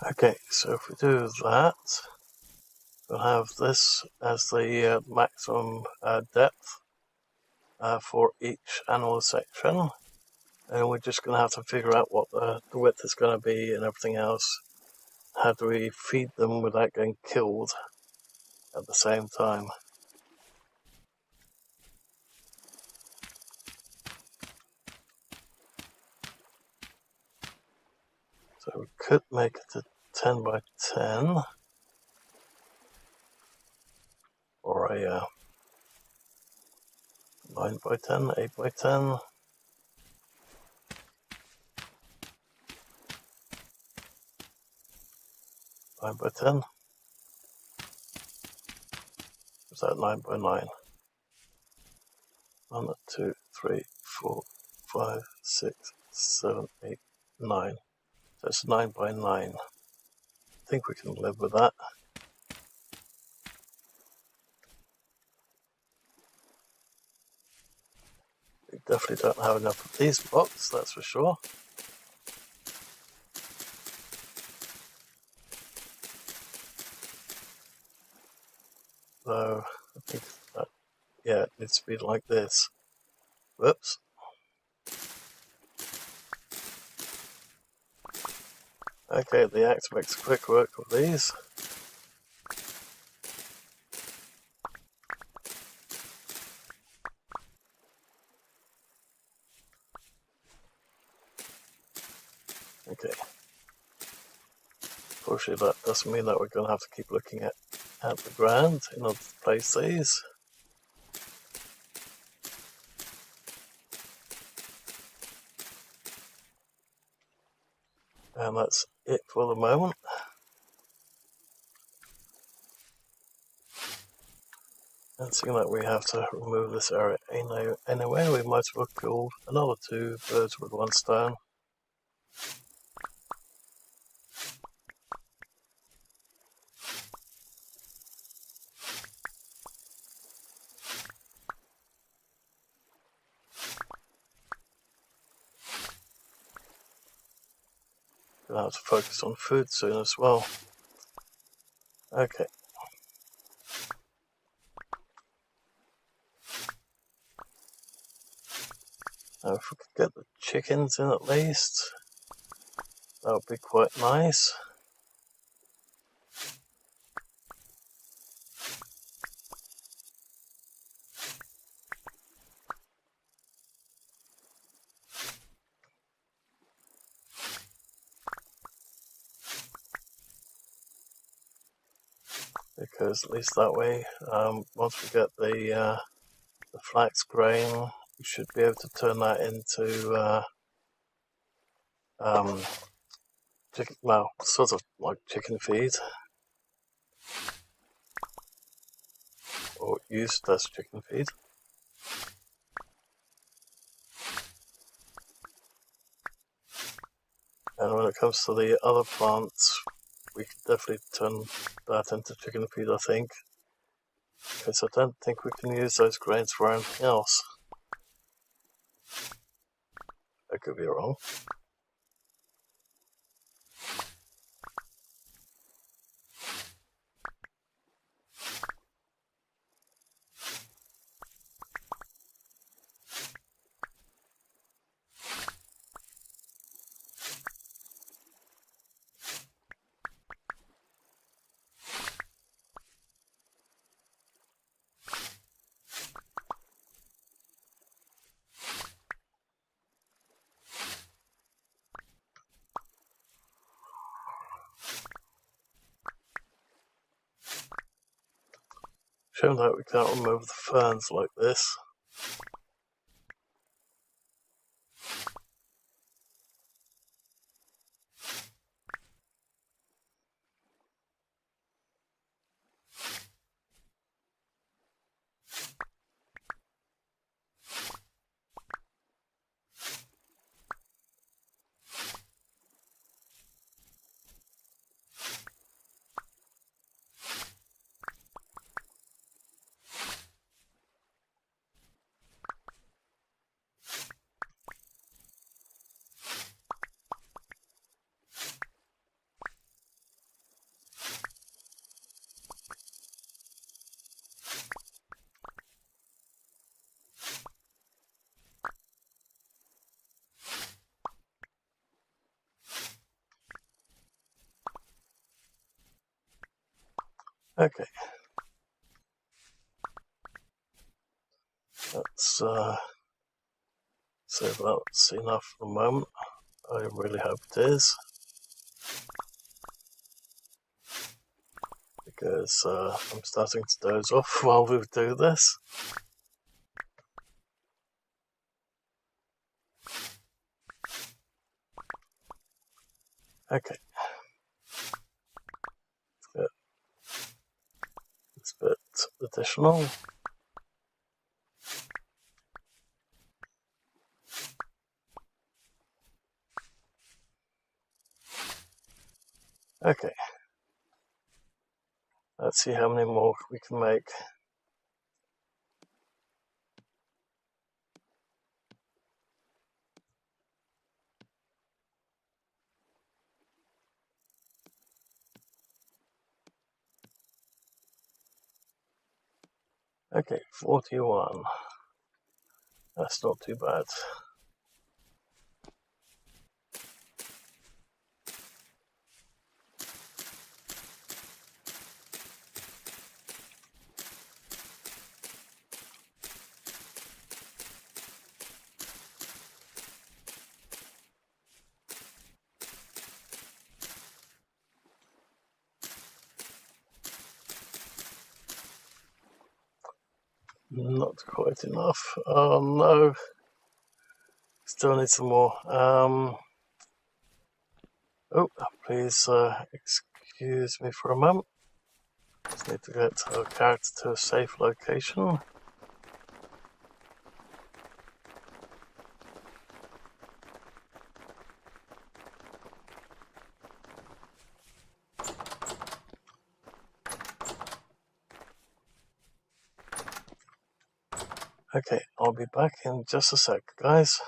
Okay, so if we do that, we'll have this as the maximum depth for each animal section, and we're just going to have to figure out what the width is going to be and everything else. How do we feed them without getting killed at the same time? So we could make it a 10 by 10, or a 9 by 10, 8 by 10. Nine by 10. Is that 9 by 9? 1, 2, 3, 4, 5, 6, 7, 8, 9. That's 9 by 9. I think we can live with that. definitely don't have enough of these blocks, that's for sure. So I think that, yeah, it needs to be like this. Whoops. Okay, the axe makes quick work of these. Okay. Unfortunately, that doesn't mean that we're going to have to keep looking at the ground in order to place these. And that's it for the moment. And seeing that we have to remove this area anyway, we might as well kill another 2 birds with 1 stone. Gonna have to focus on food soon as well. Okay. Now if we could get the chickens in at least, that would be quite nice. Because at least that way, once we get the flax grain, we should be able to turn that into chicken, well, sort of like chicken feed, or used as chicken feed. And when it comes to the other plants, we can definitely turn that into chicken feed, I think, because I don't think we can use those grains for anything else. I could be wrong. Shame that we can't remove the ferns like this. Okay. Let's see if that's enough for the moment. I really hope it is, because I'm starting to doze off while we do this. Okay. It's a bit additional. Okay. Let's see how many more we can make. Okay, 41. That's not too bad. Not quite enough. Oh no. Still need some more. Oh, please excuse me for a moment. Just need to get our character to a safe location. Okay, I'll be back in just a sec, guys.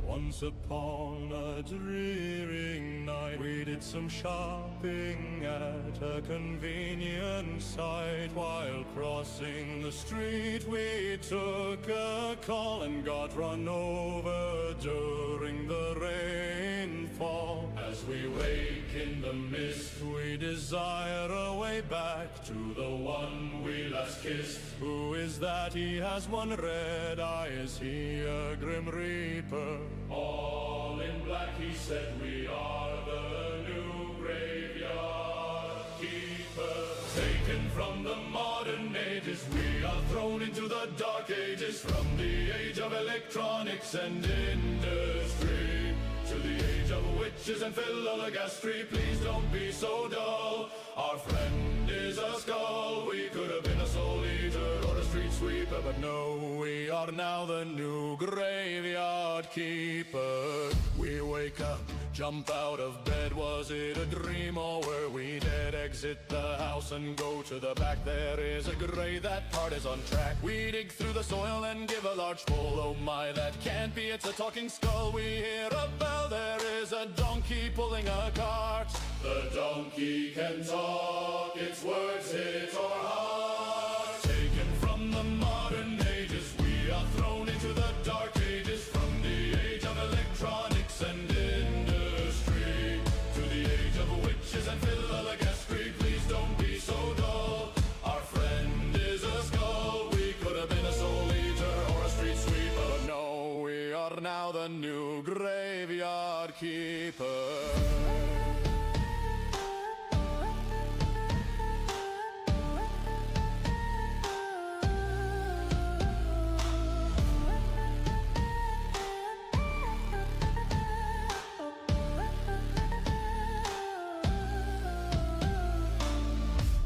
Once upon a dreary night, we did some shopping at a convenient site. While crossing the street, we took a call and got run over during the rainfall. As we wake in the mist, we desire a way back to the one we last kissed. Who is that? He has one red eye. Is he a grim reaper? All in black, he said, we are the new graveyard keepers. Taken from the modern ages, we are thrown into the dark ages. From the age of electronics and industry to the age of witches and philologastry. Please don't be so dull. Our friend is a skull. We could have been a soul eater or a street sweeper, but no, we are now the new graveyard keeper. We wake up, jump out of bed. Was it a dream or were we dead? Exit the house and go to the back. There is a grave, that part is on track. We dig through the soil and give a large pull. Oh my, that can't be, it's a talking skull. We hear a bell, there is a donkey pulling a cart. The donkey can talk, its words hit our heart. Taken from the modern ages, we are thrown into the dark ages. From the age of electronics and industry to the age of witches and philologastry. Please don't be so dull. Our friend is a skull. We could have been a soul eater or a street sweeper, but no, we are now the new graveyard keeper.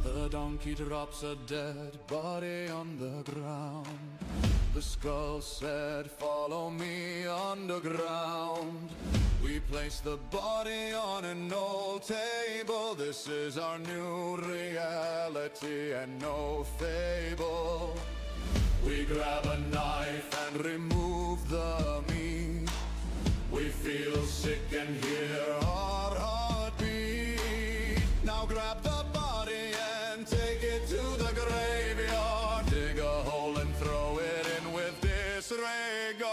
The donkey drops a dead body on the ground. The skull said, follow me underground. We place the body on an old table. This is our new reality and no fable. We grab a knife and remove the meat. We feel sick and hear our heartbeat. Now grab the body and take it to the graveyard. Dig a hole and throw it in with disregard.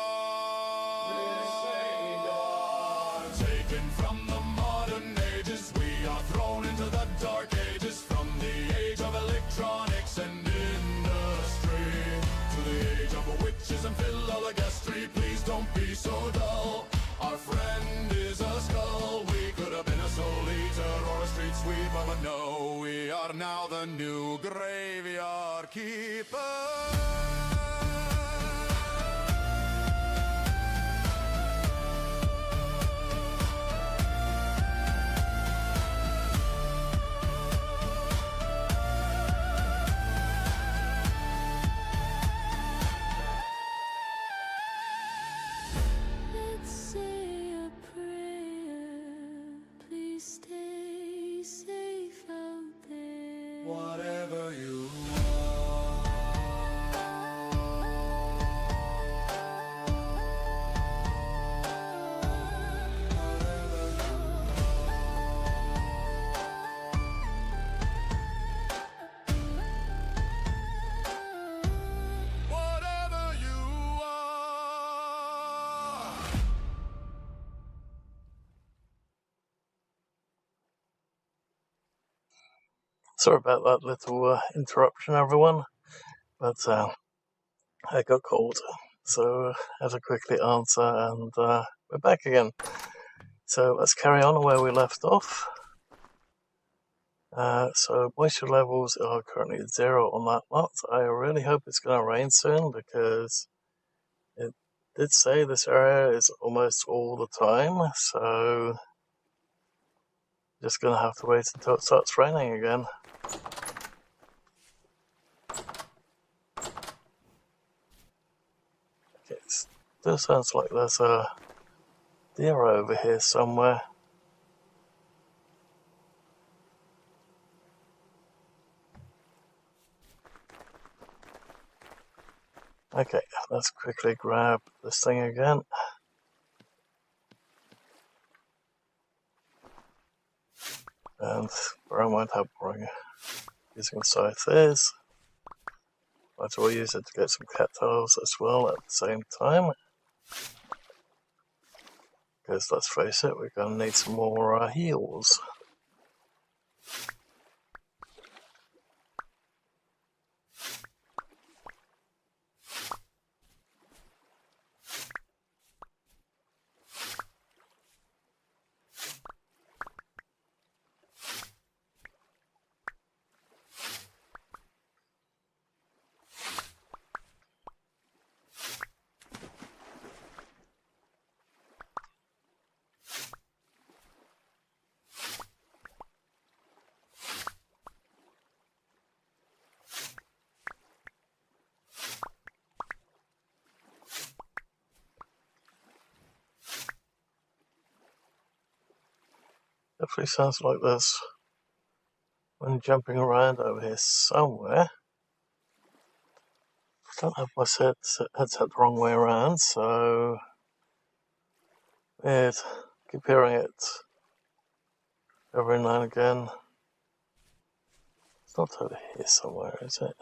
Taken from the modern ages, we are thrown into the dark ages. From the age of electronics and industry to the age of witches and philologastry. Please don't be so dull. Our friend is a skull. We could have been a soul eater or a street sweeper, but no, we are now the new graveyard keeper. Let's say a prayer. Sorry about that little interruption, everyone, but I got cold, so I had to quickly answer, and we're back again. So let's carry on where we left off. So moisture levels are currently 0 on that lot. I really hope it's going to rain soon, because it did say this area is almost all the time, so just going to have to wait until it starts raining again. Okay, still sounds like there's a deer over here somewhere. Okay, let's quickly grab this thing again. And bear in mind how boring using a scythe is. Might as well use it to get some cattails as well at the same time. Because let's face it, we're going to need some more heals. Definitely sounds like there's one jumping around over here somewhere. I don't have my headset the wrong way around, so weird. Keep hearing it every now and again. It's not over here somewhere, is it?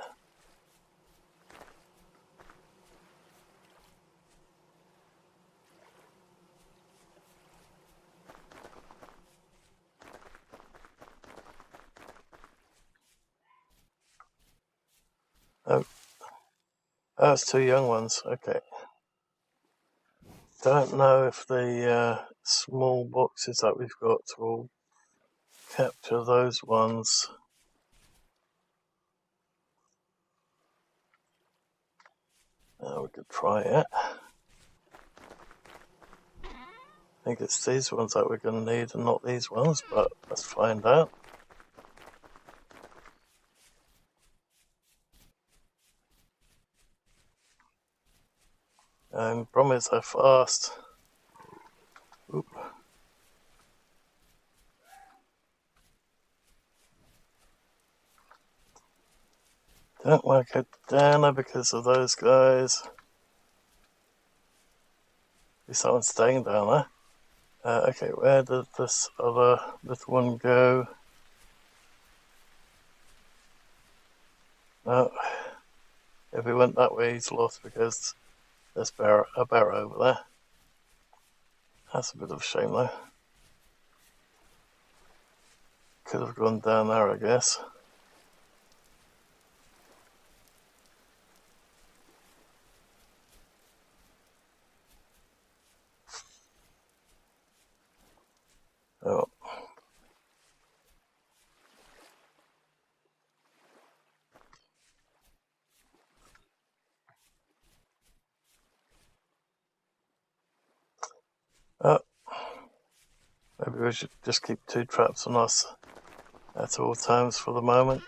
Oh, it's 2 young ones. Okay. Don't know if the small boxes that we've got will capture those ones. We could try it. I think it's these ones that we're going to need and not these ones, but let's find out. And problem is they're fast. Oop. Don't want to go down there because of those guys. At least that one's staying down there. Okay, where did this other little one go? No. If he went that way, he's lost because there's a bear over there. That's a bit of a shame though. Could have gone down there, I guess. Oh. Maybe we should just keep 2 traps on us at all times for the moment.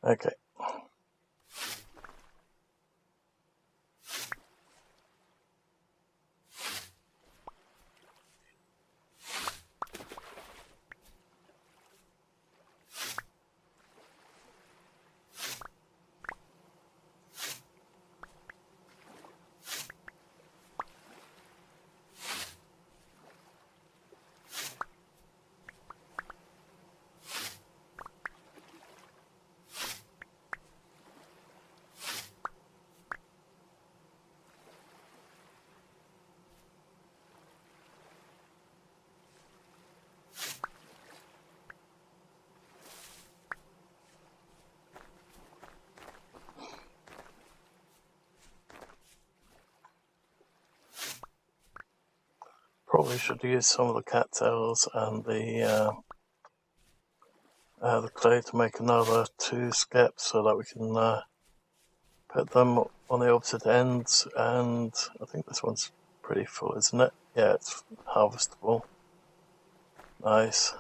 Okay. probably should use some of the cattails and the clay to make another 2 skeps so that we can put them on the opposite ends. And I think this one's pretty full, isn't it? Yeah, it's harvestable. Nice.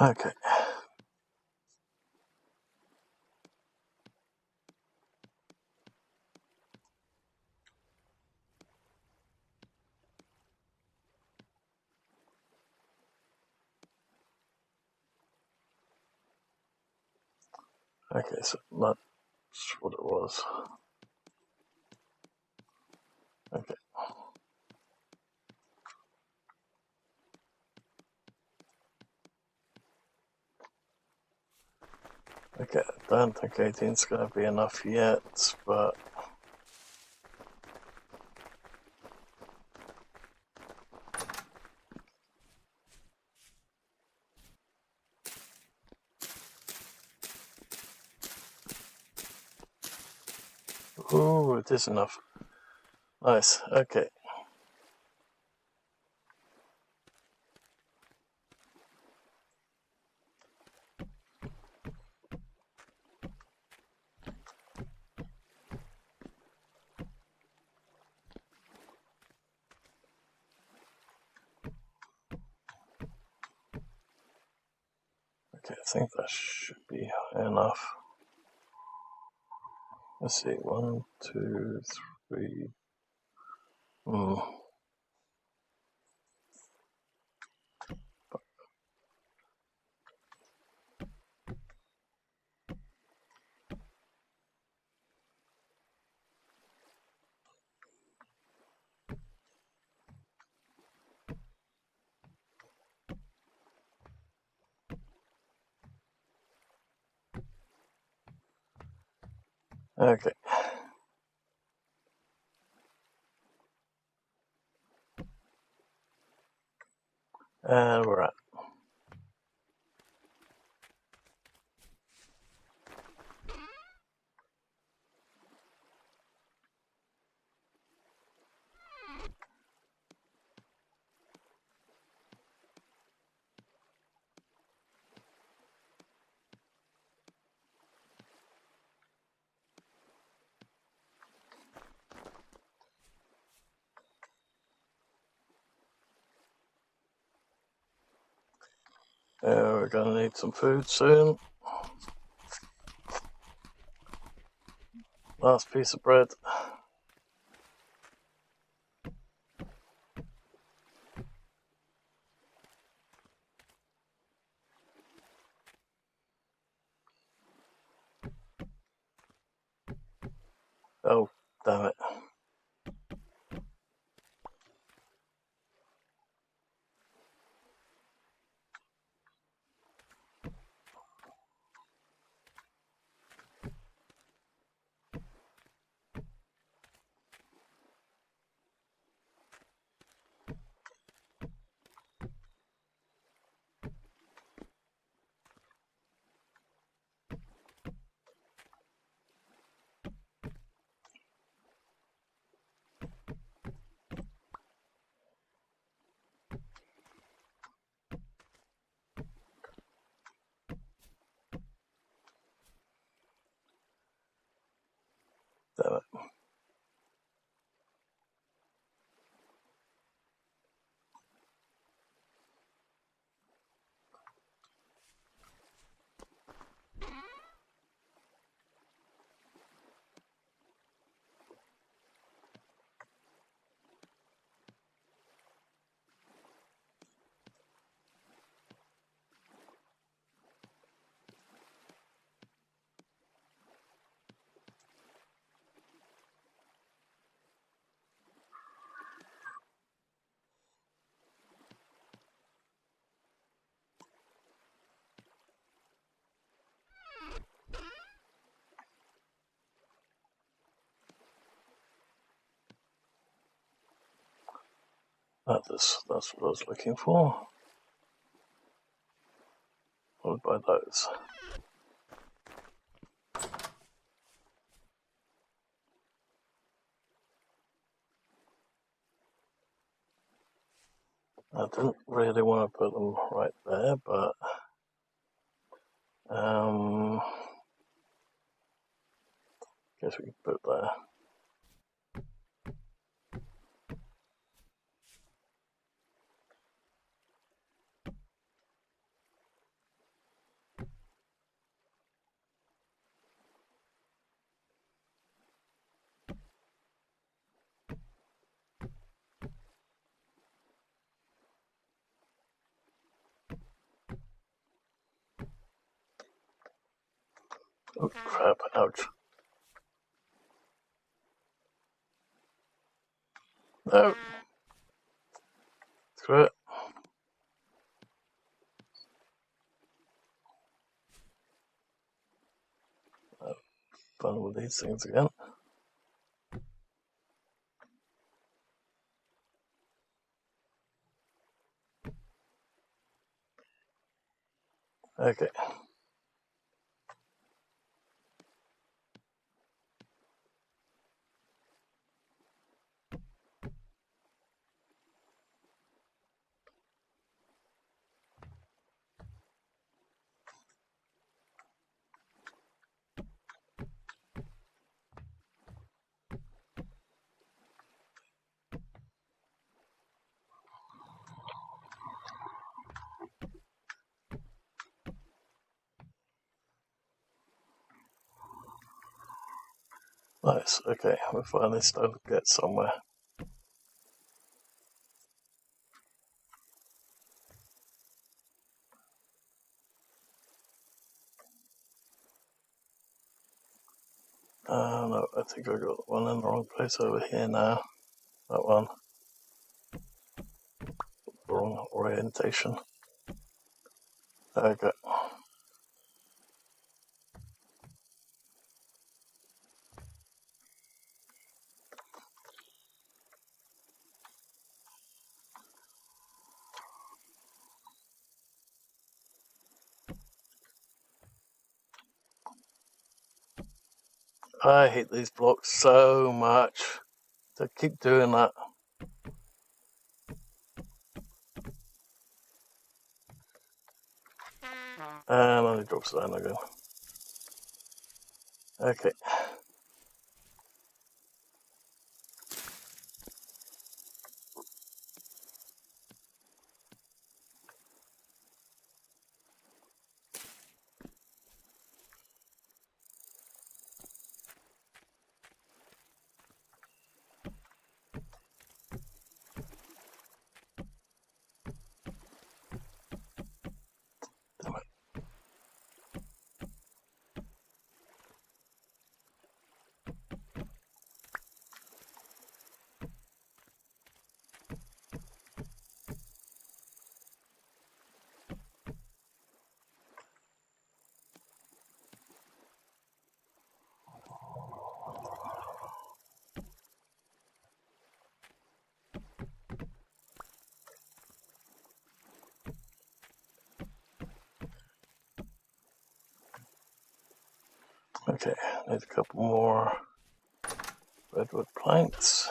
Okay. Okay, so that's what it was. Okay. Okay, I don't think 18's going to be enough yet, but ooh, it is enough. Nice, okay. Okay, I think that should be enough. Let's see, 1, 2, 3. Okay. And we're at. We're going to need some food soon. Last piece of bread. Oh, damn it. That's what I was looking for. Followed by those. I didn't really want to put them right there, but guess we can put there. Oh crap, ouch. No! Screw it. Fun with these things again. Okay. Nice, okay, we're finally starting to get somewhere. No, I think I got one in the wrong place over here now. That one. Wrong orientation. There we go. I hate these blocks so much. They keep doing that. And only drops down again. Okay. Damn it. Okay, need a couple more redwood planks.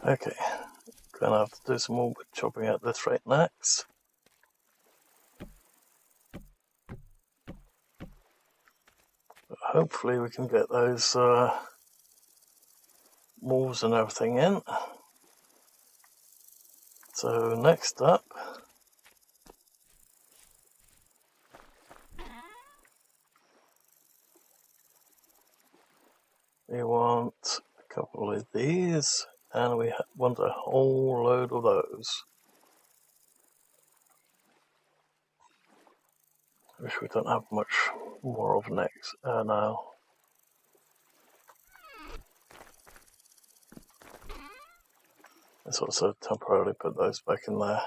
Okay, gonna have to do some more wood chopping at this rate next. But hopefully we can get those walls and everything in. So next up, want a couple of these, and we want a whole load of those. Wish we don't have much more of next now. Let's also temporarily put those back in there.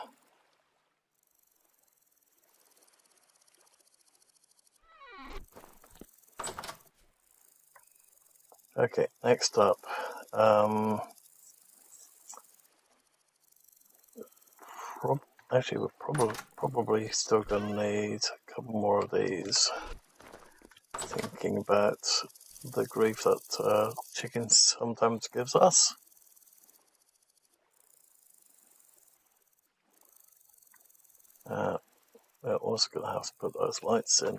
Okay, next up. Actually, we're probably still going to need a couple more of these. Thinking about the grief that chickens sometimes gives us. We're also going to have to put those lights in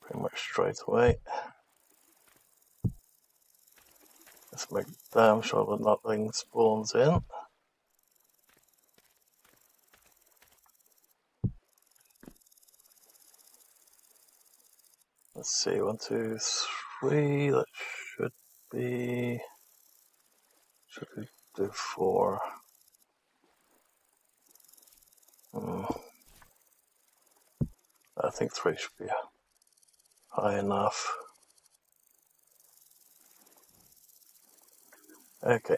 pretty much straight away. Let's make damn sure that nothing spawns in. Let's see, 1, 2, 3, that should be, should we do 4? I think 3 should be high enough. Okay.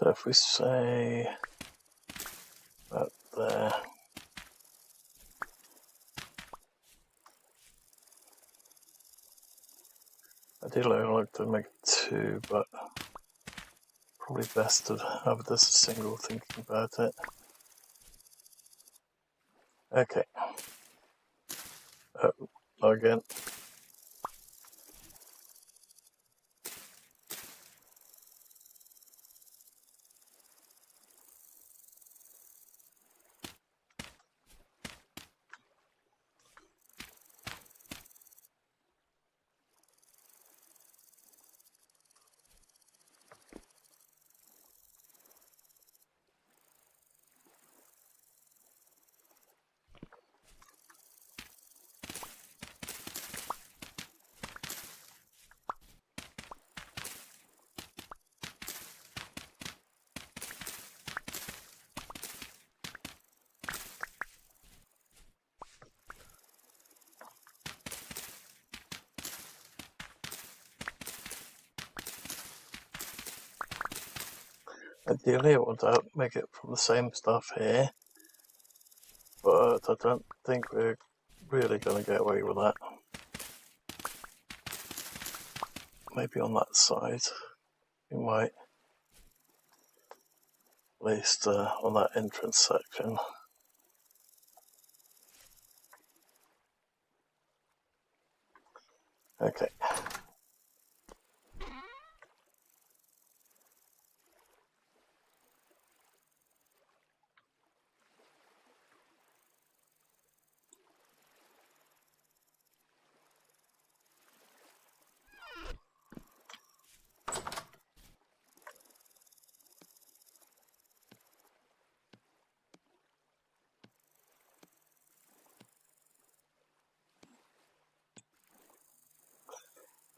So if we say about there, ideally I'd like to make 2, but probably best to have this single thinking about it. Okay. Again. Ideally I want to make it from the same stuff here, but I don't think we're really going to get away with that. Maybe on that side we might, at least on that entrance section. Okay.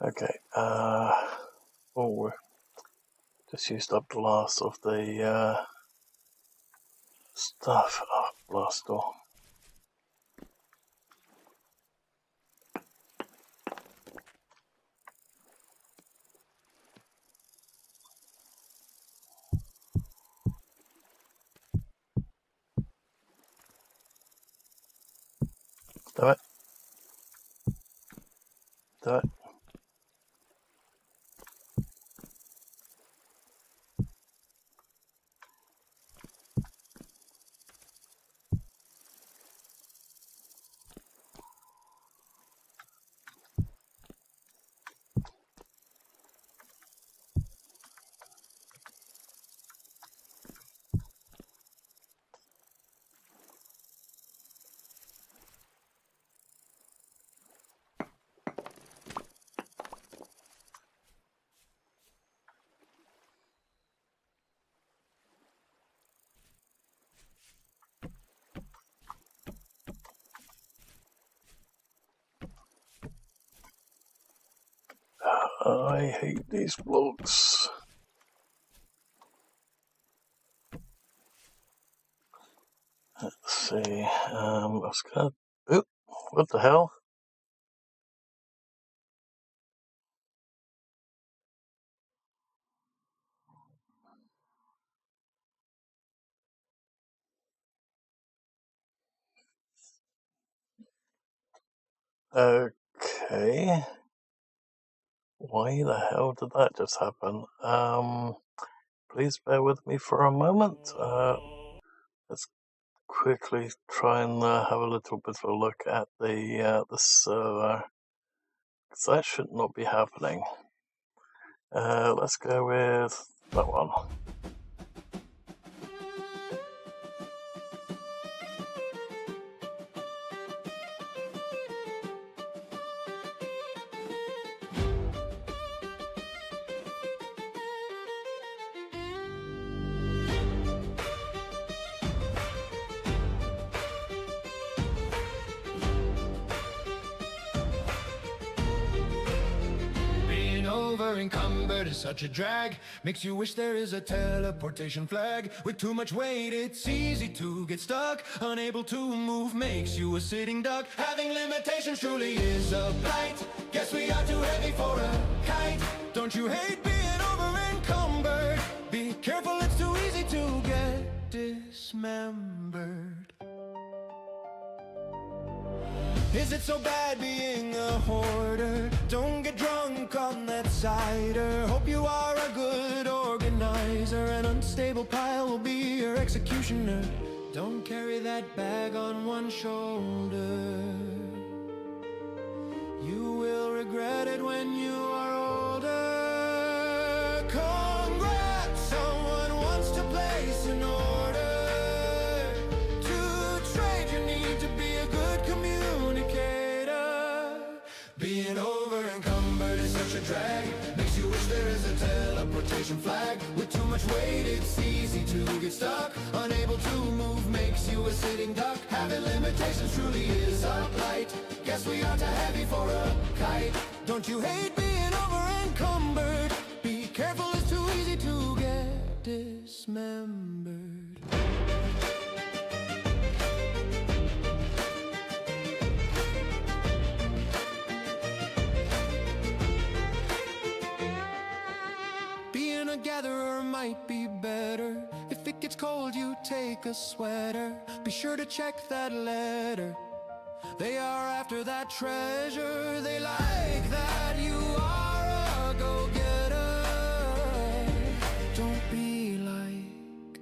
Okay, we just used up the last of the stuff. Oh, blast door. Do it. Do it. I hate these blocks. Let's see. I was gonna. Oop! What the hell? Okay. Why the hell did that just happen? Please bear with me for a moment. Let's quickly try and have a little bit of a look at the server, because that should not be happening. Let's go with that one. Being over encumbered is such a drag. Makes you wish there is a teleportation flag. With too much weight, it's easy to get stuck. Unable to move makes you a sitting duck. Having limitations truly is a blight. Guess we are too heavy for a kite. Don't you hate being over encumbered? Be careful, it's too easy to get dismembered. Is it so bad being a hoarder? Don't get drunk on that cider. Hope you are a good organizer. An unstable pile will be your executioner. Don't carry that bag on one shoulder. You will regret it when you are older. Congrats, someone wants to place an order. To trade you need to be a good communicator. Being over encumbered is such a drag. Makes you wish there is a teleportation flag. With too much weight it's easy to get stuck. Unable to move makes you a sitting duck. Having limitations truly is a blight. Guess we are too heavy for a kite. Don't you hate being over encumbered? Be careful, it's too easy to get dismembered. Being a gatherer might be better. If it gets cold, you take a sweater. Be sure to check that letter. They are after that treasure. They like that you are a go-getter. Don't be like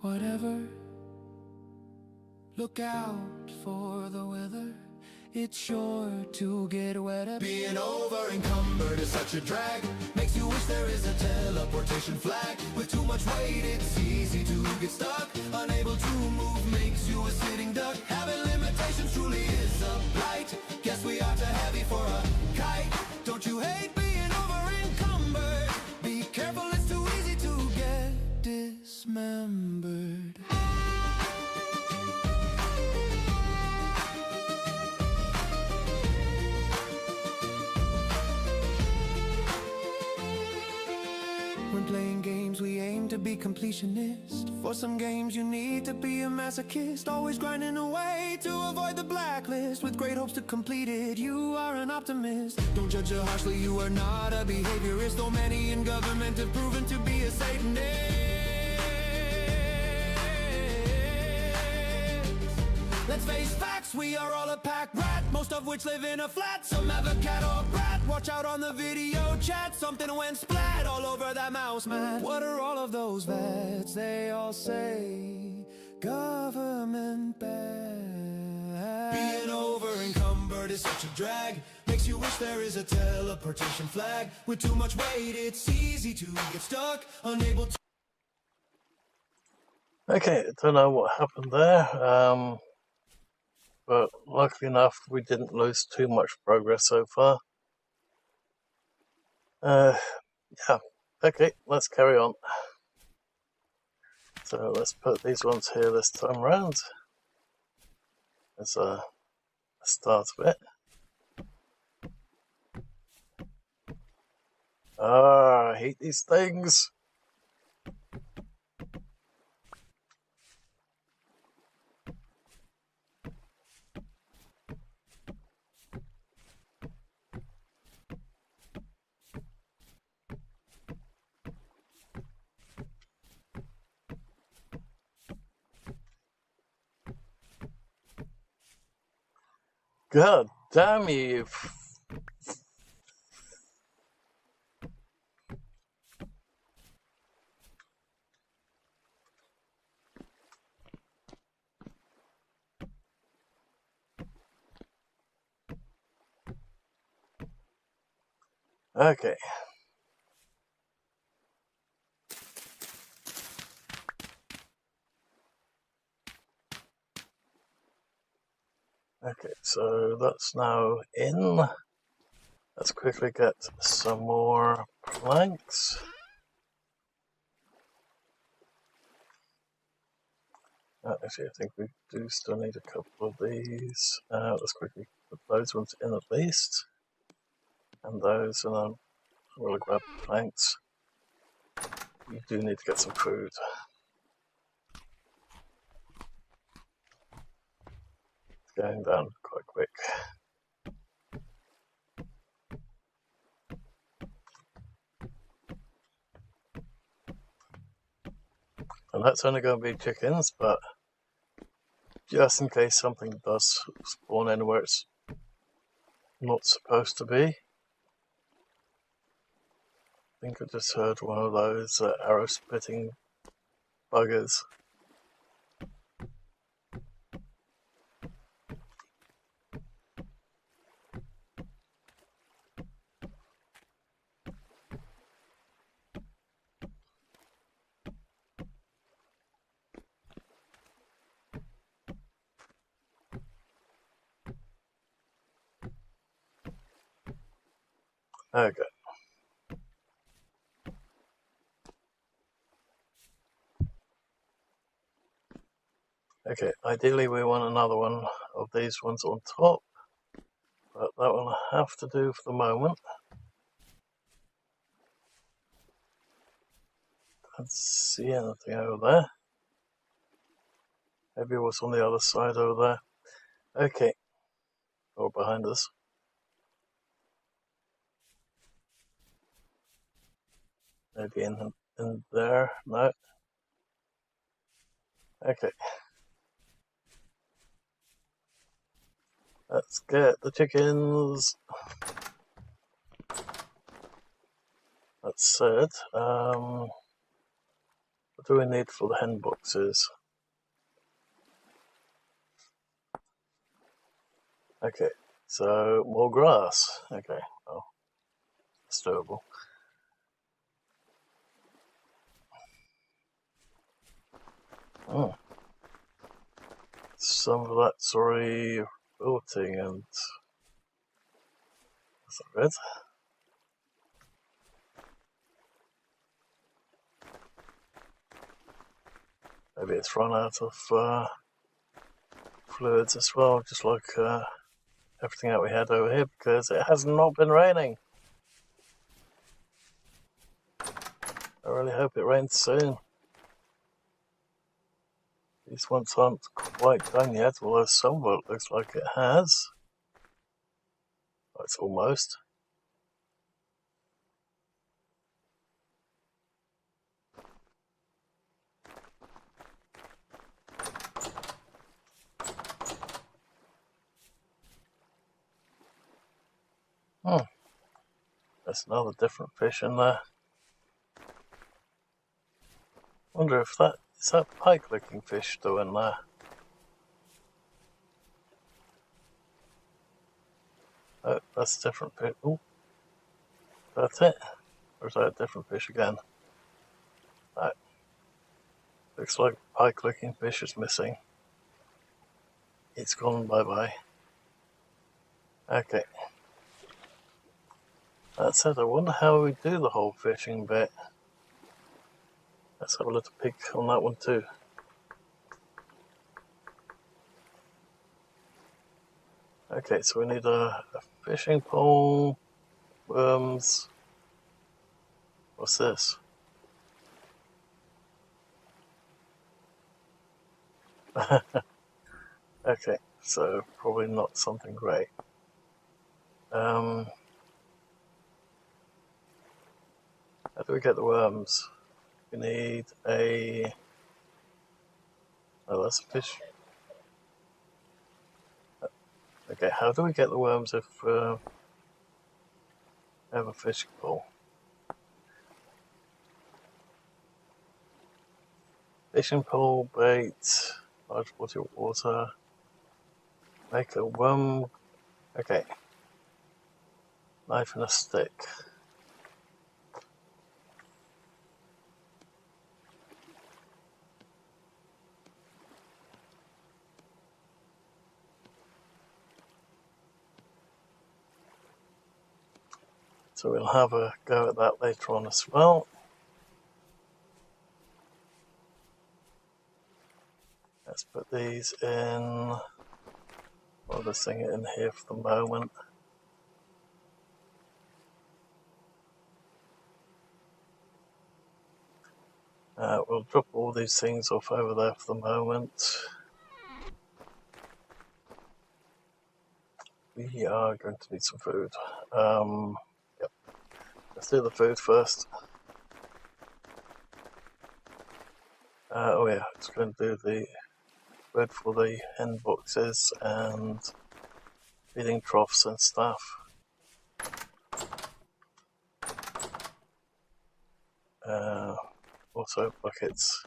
whatever. Look out for the weather. It's sure to get wetter. Being over encumbered is such a drag. Makes you wish there is a teleportation flag. With too much weight it's easy to get stuck. Unable to move makes you a sitting duck. Having limitations truly is a blight. Guess we are too heavy for a kite. Don't you hate being over encumbered? Be careful, it's too easy to get dismembered. When playing games we aim to be completionist. For some games you need to be a masochist. Always grinding away to avoid the blacklist. With great hopes to complete it, you are an optimist. Don't judge her harshly, you are not a behaviorist. Though many in government have proven to be a Satanist. Let's face facts, we are all a pack rat. Most of which live in a flat. Some have a cat or brat. Watch out on the video chat. Something went splat all over that mouse mat. What are all of those vets? They all say government bad. Being over encumbered is such a drag. Makes you wish there is a teleportation flag. With too much weight it's easy to get stuck. Unable to... Okay, don't know what happened there. But luckily enough, we didn't lose too much progress so far. Yeah, okay, let's carry on. So let's put these ones here this time round as a start of it. Ah, I hate these things. God damn you. Okay. Okay, so that's now in. Let's quickly get some more planks. Actually, I think we do still need a couple of these. Let's quickly put those ones in at least. And those, and then we'll grab planks. You do need to get some food. It's going down quite quick. And that's only going to be chickens, but just in case something does spawn anywhere it's not supposed to be. I think I just heard one of those arrow spitting buggers. Okay. Okay, ideally we want another one of these ones on top, but that will have to do for the moment. Can't see anything over there. Maybe what's on the other side over there. Okay, or behind us. Maybe in there. No. Okay. Let's get the chickens. That's it. What do we need for the hen boxes? Okay, so more grass. Okay, well, that's doable. Oh. Some of that's already wilting and that's not good. Maybe it's run out of fluids as well, just like everything that we had over here, because it has not been raining. I really hope it rains soon. These ones aren't quite done yet, although some of it looks like it has. It's almost. There's another different fish in there. Wonder if that is that pike-looking fish still in there. Oh, that's a different fish. Oh, that's it. Or is that a different fish again? No. Looks like pike-looking fish is missing. It's gone bye-bye. Okay. That's it. I wonder how we do the whole fishing bit. Let's have a little peek on that one too. Okay, so we need a fishing pole, worms, What's this? Okay, so probably not something great. How do we get the worms? We need a... Oh, that's a fish. Okay, how do we get the worms if we have a fishing pole? Fishing pole, bait, large body of water, make a worm. Okay, knife and a stick. So we'll have a go at that later on as well. Let's put these in. I'll just sing it in here for the moment. We'll drop all these things off over there for the moment. We are going to need some food. Yep. Let's do the food first. Oh yeah, it's going to do the bread for the hen boxes and feeding troughs and stuff. Also buckets.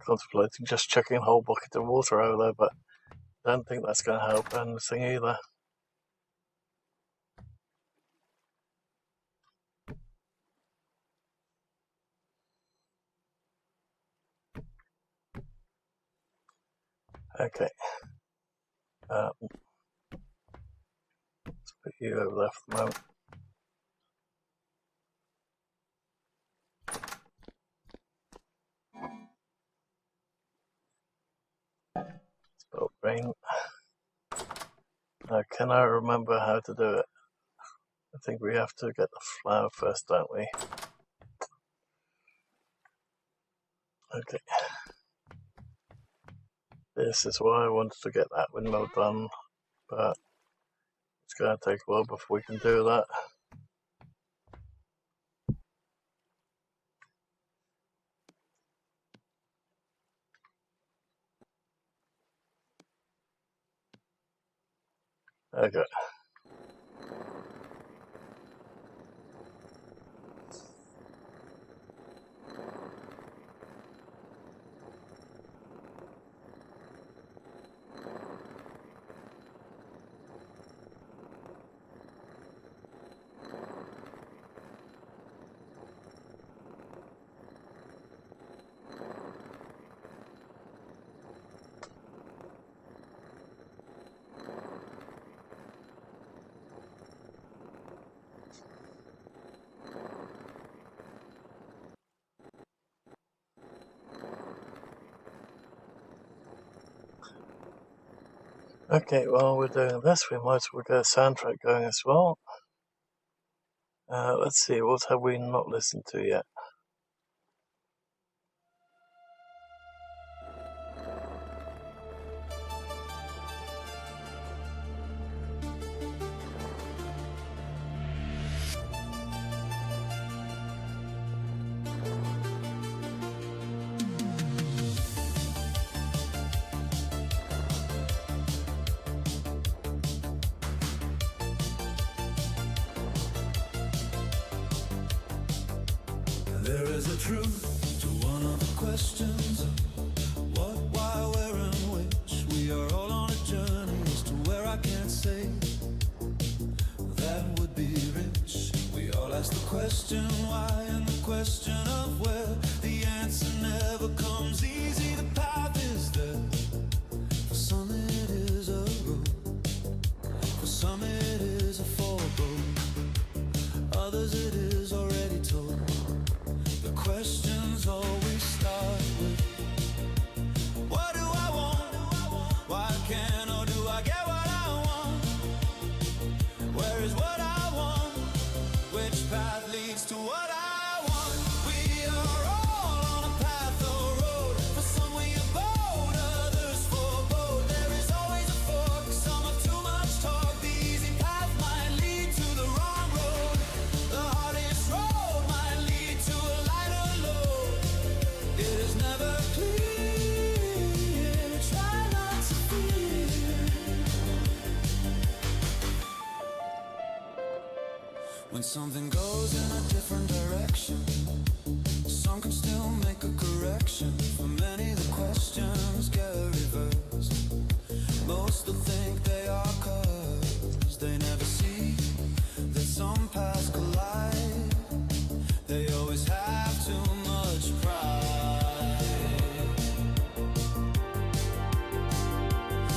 Contemplating just chucking a whole bucket of water over there, but I don't think that's going to help anything either. Okay. Let's put you over there for the moment. Spell brain. Now, can I remember how to do it? I think we have to get the flour first, don't we? Okay. This is why I wanted to get that windmill done, but it's going to take a while before we can do that. Okay. Okay, while we're doing this, we might as well get a soundtrack going as well. Let's see, what have we not listened to yet? There is a truth to one of the questions: what, why, where, and which. We are all on a journey as to where I can't say that would be rich. We all ask the question why and the question of where. The answer never comes easy. The path is there. For some it is a road, for some it is a forebode. When something goes in a different direction, some can still make a correction. For many the questions get reversed. Most will think they are cursed. They never see that some paths collide. They always have too much pride.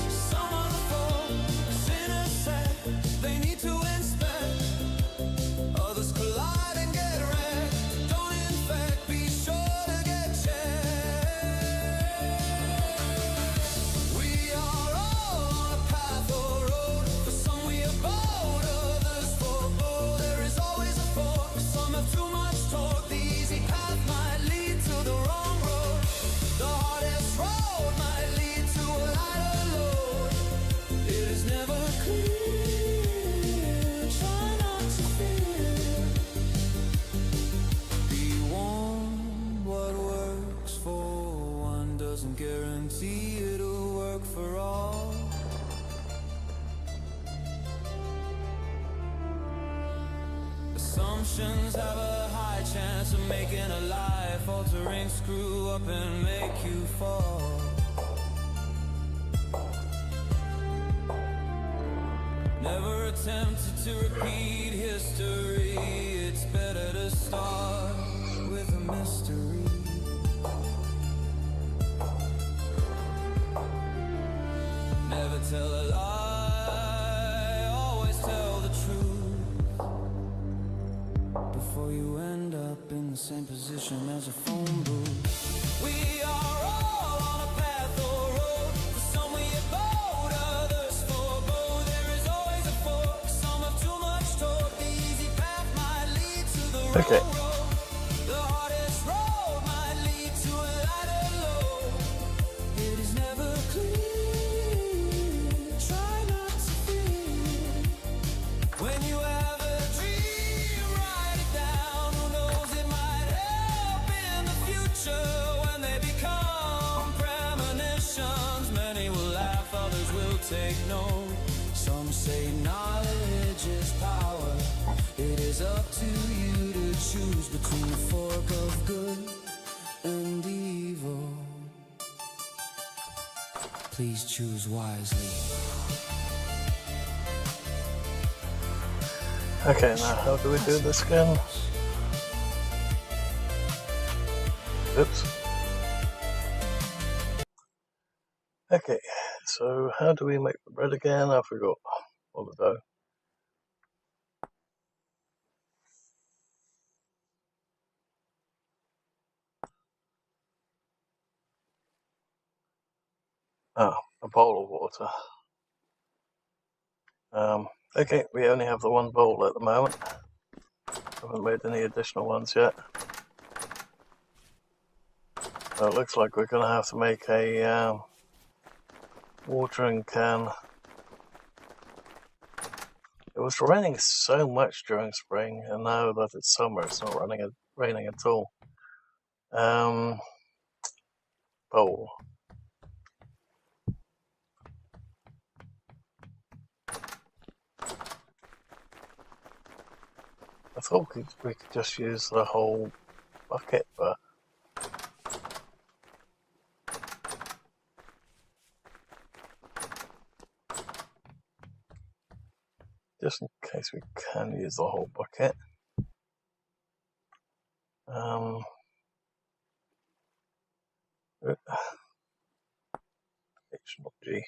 Some of the folks innocent, they need to inspect. Others collide and get wrecked. Don't infect, be sure to get checked. We are all on a path or road. For some we are bold, others forebode. There is always a fork. Some have too much torque. The easy path might lead to the wrong road. The hardest road might lead to a lighter load. It is never clear. Try not to fear. Be warned, what works for one doesn't guarantee it'll work for all. Assumptions have a high chance of making a life-altering screw up and make you fall. Never attempted to repeat history. It's better to start with a mystery. Never tell a lie, always tell the truth. Before you end up in the same position as a phone booth. We are all on a path or road. For some we are bold, others forebode. There is always a fork. Some have too much torque. The easy path might lead to the wrong Okay. road. The hardest road might lead to a lighter load. It is never clear. Try not to fear. When you have a dream, write it down. Who knows, it might help in the future when they become premonitions. Many will laugh, others will take note. Some say knowledge is power. It is up to you to choose between the fork of good and evil. Please choose wisely. Okay, now how do we do this again? Oops. Okay, so how do we make the bread again? I forgot all the dough. Ah, a bowl of water. Okay, we only have the one bowl at the moment. Haven't made any additional ones yet. So it looks like we're going to have to make a watering can. It was raining so much during spring, and now that it's summer, it's not raining at all. Bowl. I thought we could just use the whole bucket, but just in case we can use the whole bucket. H not G.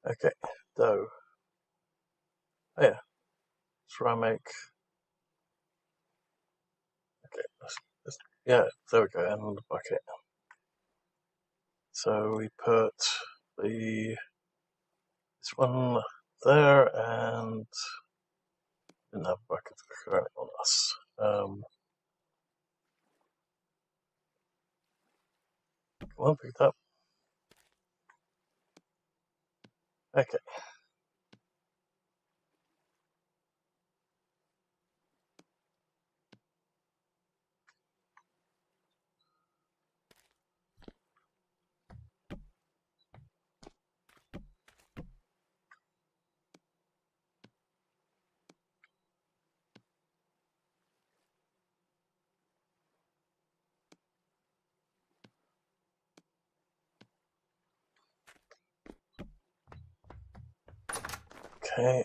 Okay, dough. Oh yeah, try and make. Okay, yeah, there we go, and the bucket. So we put this one there, and didn't have buckets currently on us. Come on, pick it up. Okay. Okay.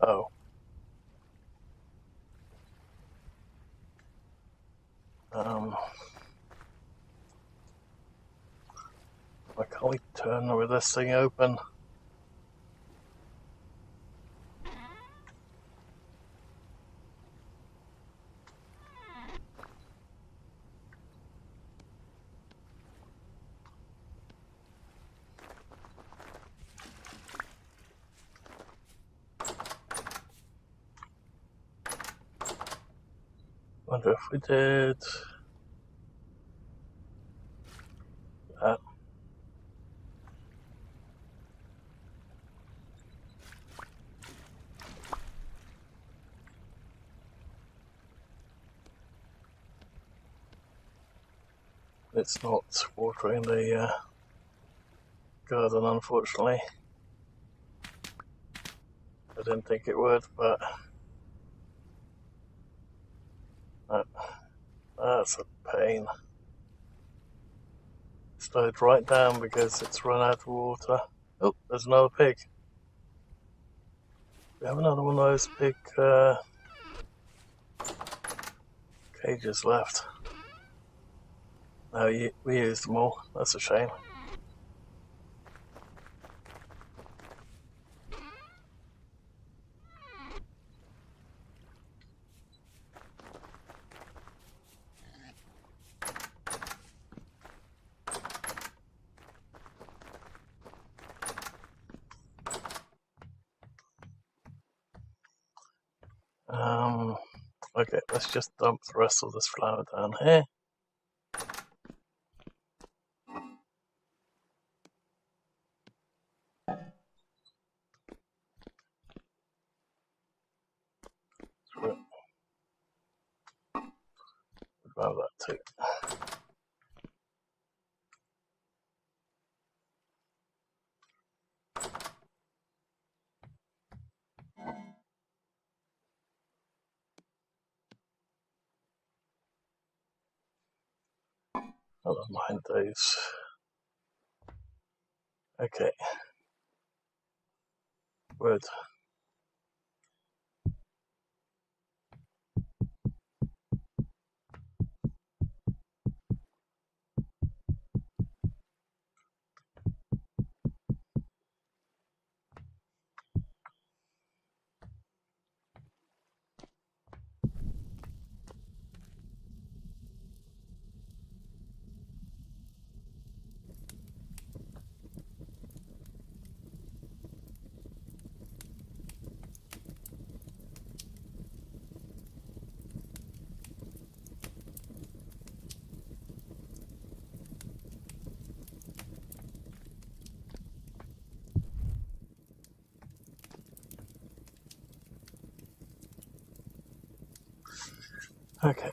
Oh. Why can't we turn with this thing open? Wonder if we did that. It's not watering the garden, unfortunately. I didn't think it would, but that's a pain. Slowed right down because it's run out of water. Oh, there's another pig. We have another one of those big cages left. No, we used them all. That's a shame. Okay, let's just dump the rest of this flour down here. Grab that too. I don't mind those. Okay. Wood. Okay.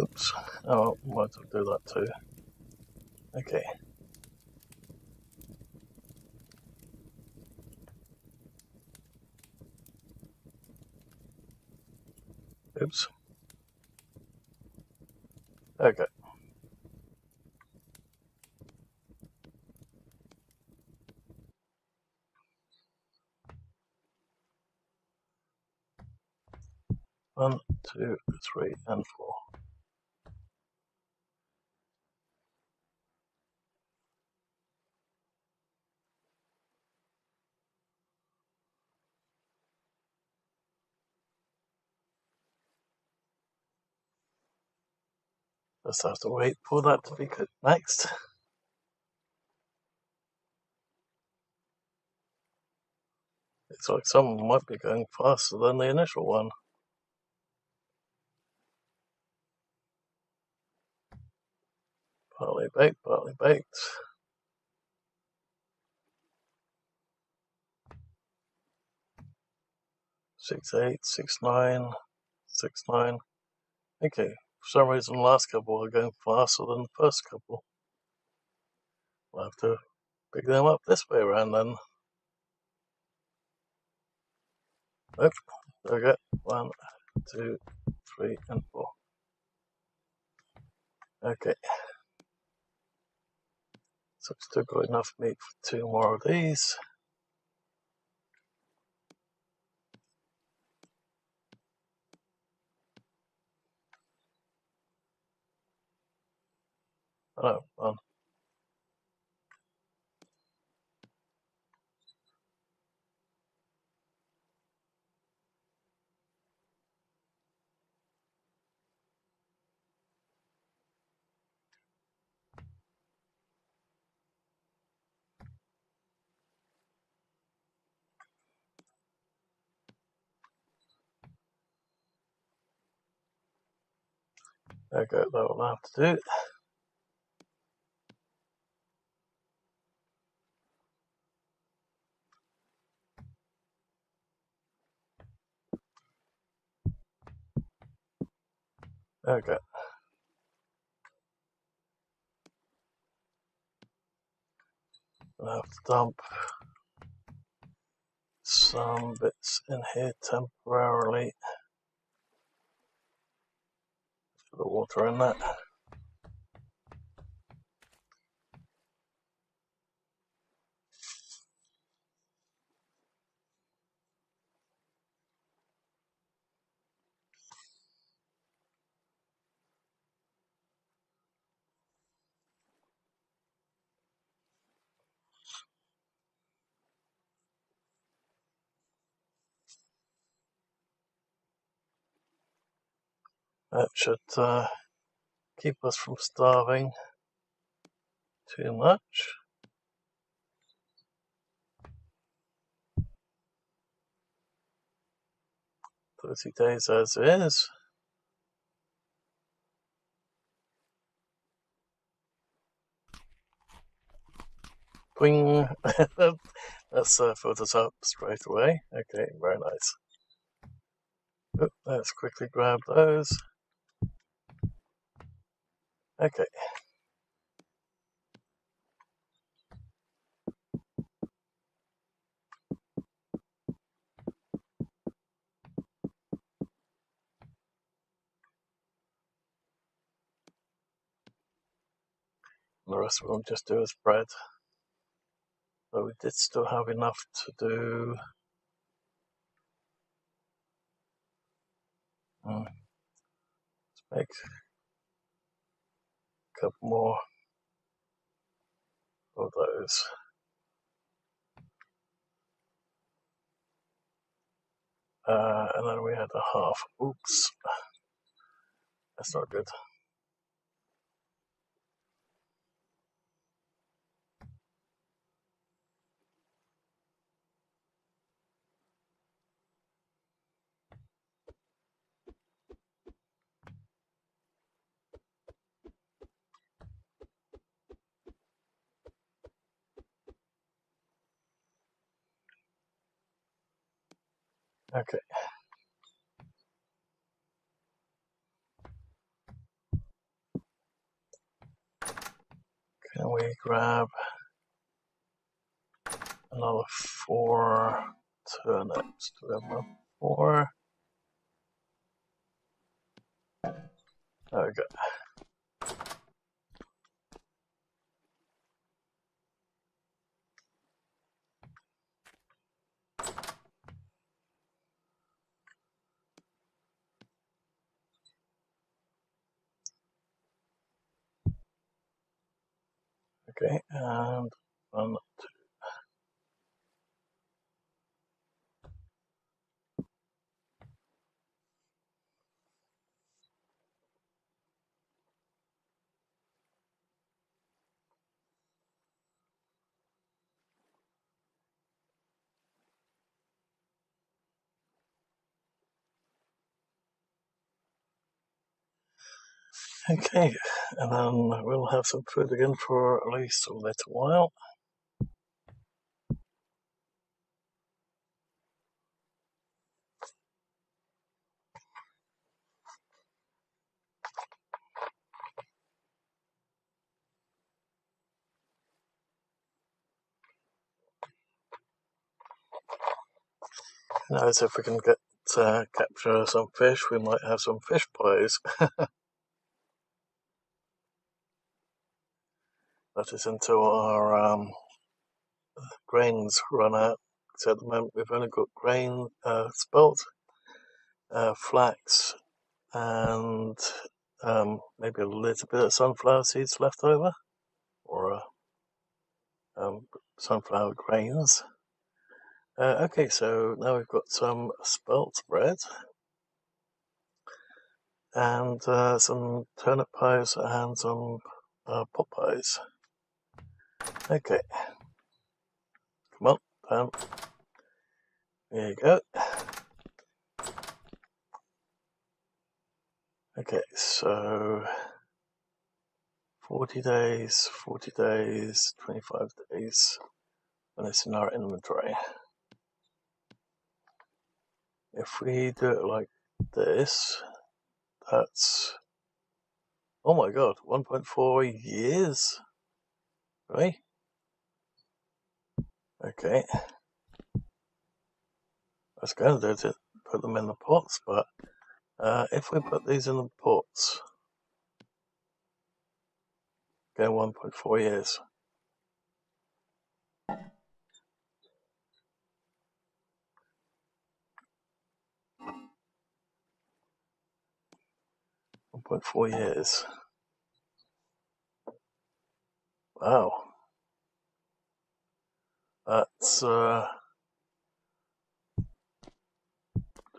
Oops. Oh, might as well do that too. Okay. Oops. Okay. One, two, three, and four. Just have to wait for that to be cooked next. Looks like some might be going faster than the initial one. Partly baked, partly baked. 6.8, 6.9, 6.9. Okay, for some reason the last couple are going faster than the first couple. We'll have to pick them up this way around then. Nope, there we go. 1, 2, 3, and 4. Okay. So we've still got enough meat for 2 more of these. Oh, 1. Okay, that will have to do. Okay. I'll have to dump some bits in here temporarily. Put the water in that. That should keep us from starving too much. 30 days as is. Bing! That's filled us up straight away. Okay, very nice. Oop, let's quickly grab those. Okay. The rest we'll just do as bread. But we did still have enough to do. Let's make a couple more of those. And then we had a half. Oops. That's not good. Okay. Can we grab another 4 turnips? Do we have enough? 4. There we go. Okay, and 1, 2. Okay, and then we'll have some food again for at least a little while. Now, as if we can get capture some fish, we might have some fish pies. That is until our grains run out. So at the moment we've only got grain, spelt, flax, and maybe a little bit of sunflower seeds left over, or sunflower grains. Okay, so now we've got some spelt bread and some turnip pies and some pot pies. Okay, come on, Pam. There you go. Okay, so 40 days, 25 days, and it's in our inventory. If we do it like this, that's, oh my god, 1.4 years, right? Okay. I was going to do it, put them in the pots, but if we put these in the pots, go 1.4 years. .4 years. Wow. That's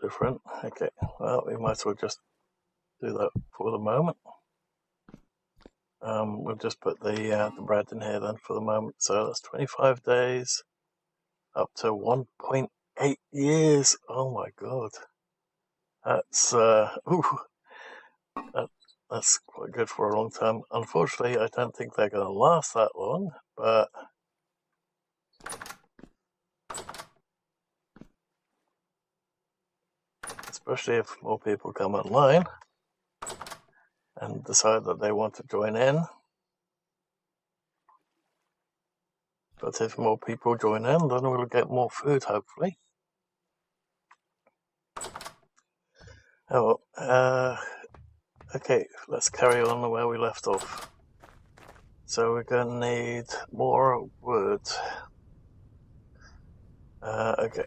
different. Okay, well, we might as well just do that for the moment. We'll just put the bread in here then for the moment. So that's 25 days up to 1.8 years. Oh my god. That's that's quite good for a long time. Unfortunately, I don't think they're going to last that long, but especially if more people come online and decide that they want to join in. But if more people join in, then we'll get more food, hopefully. Oh, okay, let's carry on where we left off. So we're going to need more wood. Okay.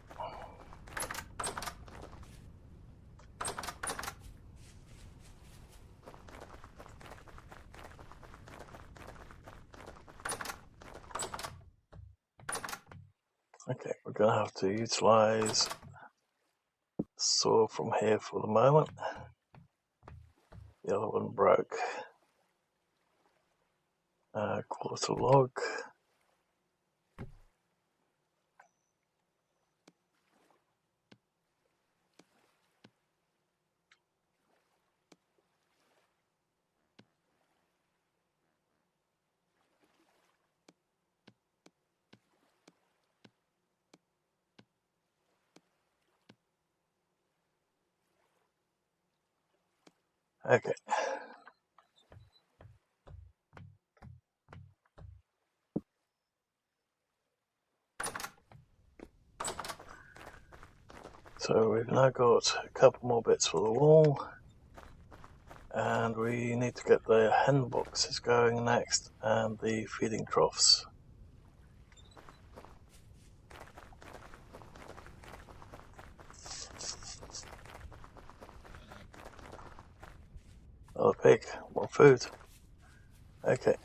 Okay, we're going to have to utilize saw from here for the moment. The other one broke. Quarter log. Okay. So we've now got a couple more bits for the wall, and we need to get the hen boxes going next and the feeding troughs. Oh, pig, more food. Okay.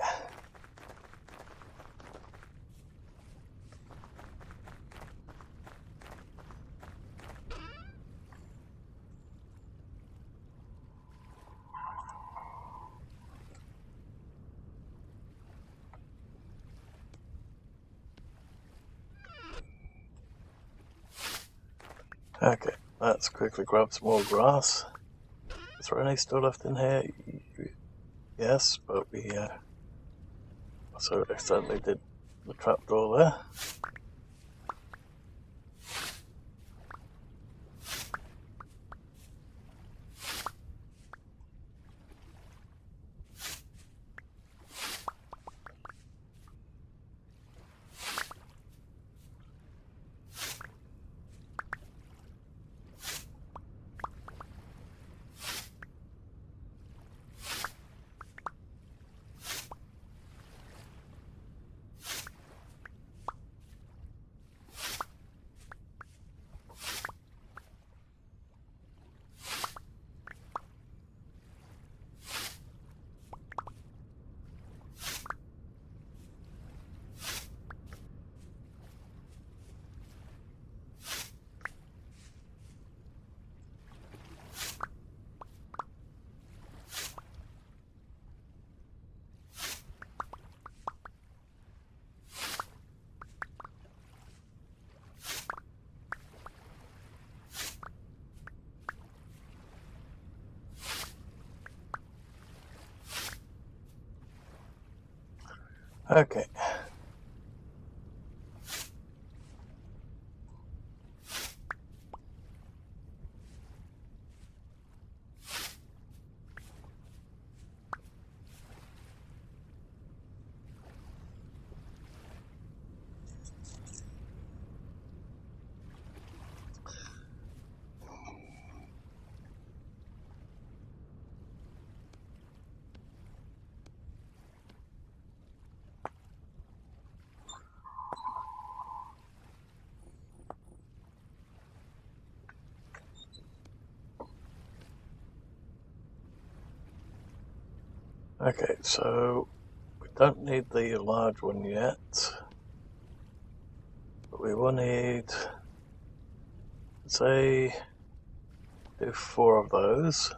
Okay, let's quickly grab some more grass. Is there any still left in here? yes, but we also accidentally did the trapdoor there. Okay. Okay, so we don't need the large one yet, but we will need, say, do 4 of those.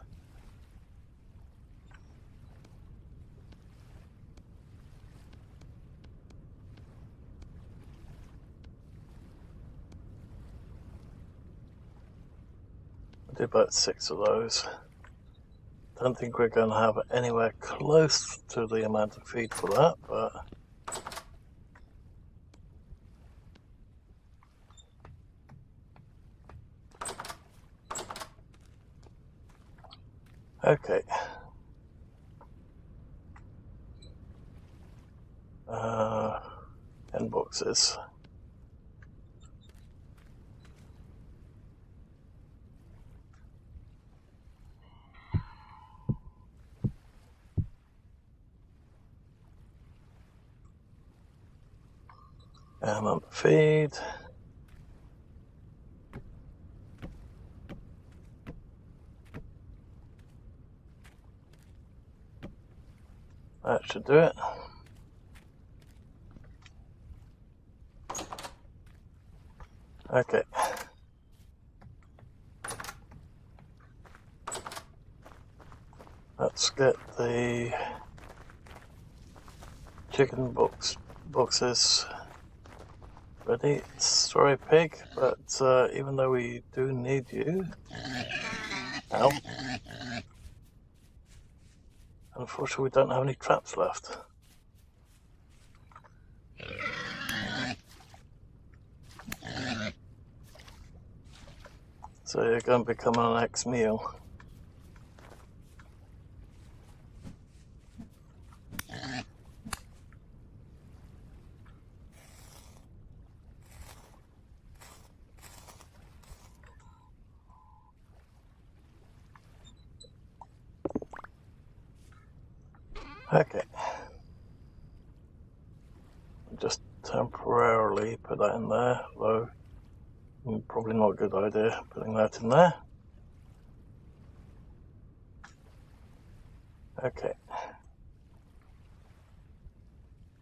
We'll do about 6 of those. Don't think we're going to have anywhere close to the amount of feed for that, but okay. End boxes. And feed. That should do it. Okay. Let's get the chicken boxes ready. Sorry, pig, but even though we do need you, ow, unfortunately we don't have any traps left. So you're going to become an next meal. Okay. Just temporarily put that in there, though probably not a good idea putting that in there. Okay.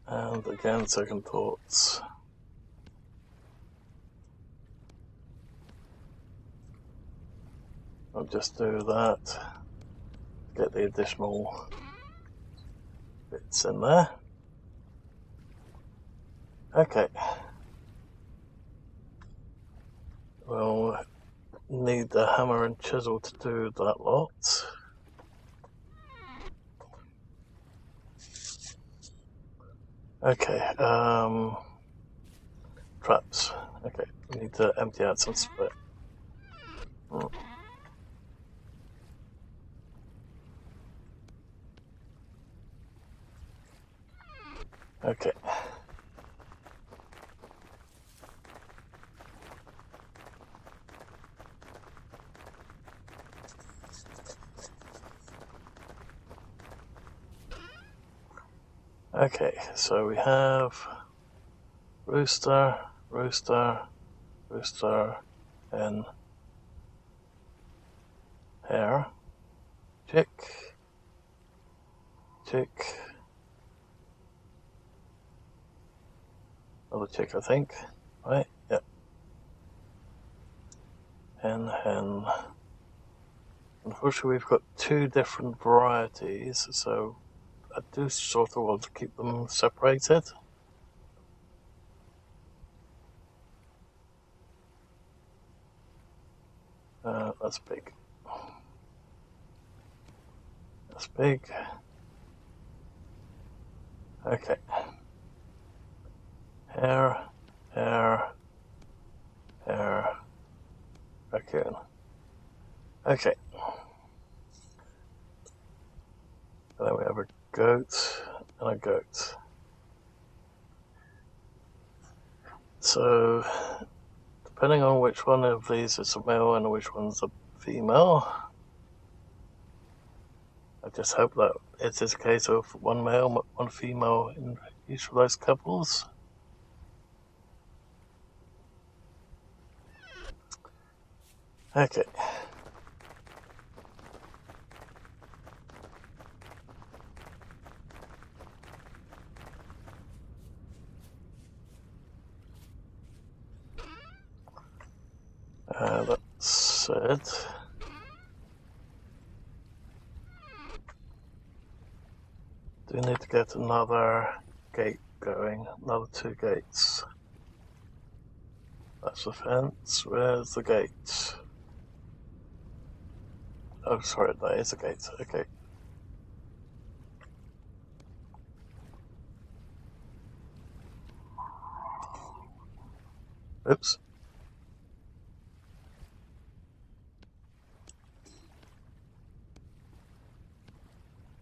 And again, second thoughts. I'll just do that. Get the additional bits in there. Okay. We'll need the hammer and chisel to do that lot. Okay, traps. Okay, we need to empty out some spit. Okay. Okay, so we have rooster, rooster, rooster, hen, hare, chick, chick, another chick, I think, right? Yep. Hen, hen. Unfortunately, we've got two different varieties, so I do sort of want to keep them separated. That's big. That's big. Okay. Hare, hare, hare, raccoon. Okay. And then we have a goat and a goat. So, depending on which one of these is a male and which one's a female, I just hope that it is a case of one male, one female in each of those couples. Okay. That said, do need to get another gate going, another 2 gates. That's the fence. Where's the gate? Oh, sorry, that is a gate. Okay. Oops.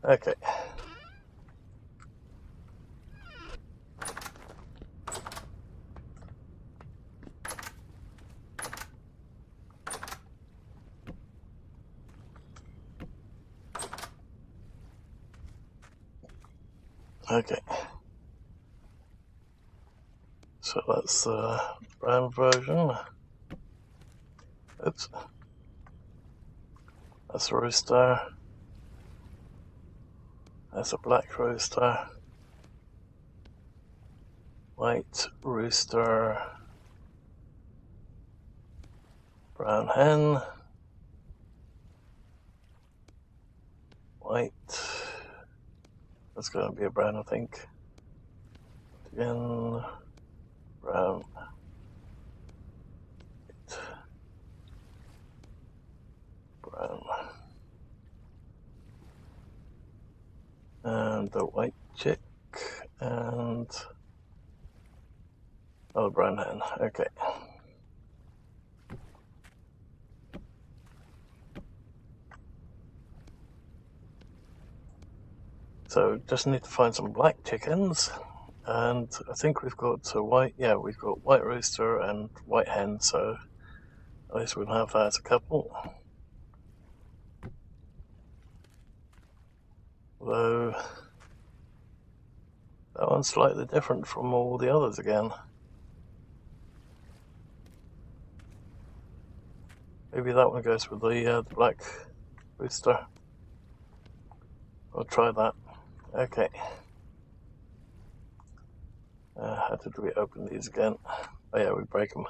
Okay. Okay. So that's the brown version. Oops. That's a rooster. That's a black rooster. White rooster. Brown hen. White. That's going to be a brown, I think. Again, brown. White. Brown. And the white chick and the brown hen. Okay. So just need to find some black chickens, and I think we've got a white, yeah, we've got white rooster and white hen, so at least we'll have that as a couple. Although that one's slightly different from all the others again. Maybe that one goes with the black rooster. I'll try that. Okay. How did we open these again? Oh yeah, we break them.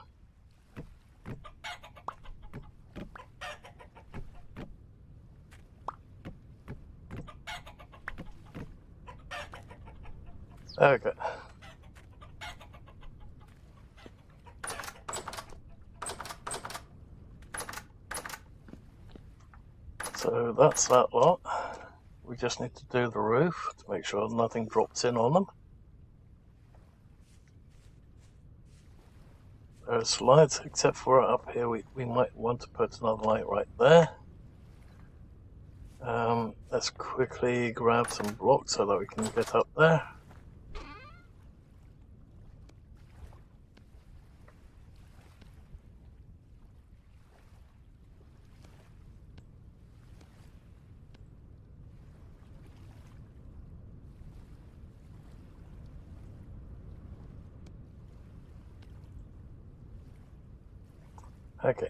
Okay. So that's that lot. We just need to do the roof to make sure nothing drops in on them. There's lights, except for up here we might want to put another light right there. Let's quickly grab some blocks so that we can get up there. Okay.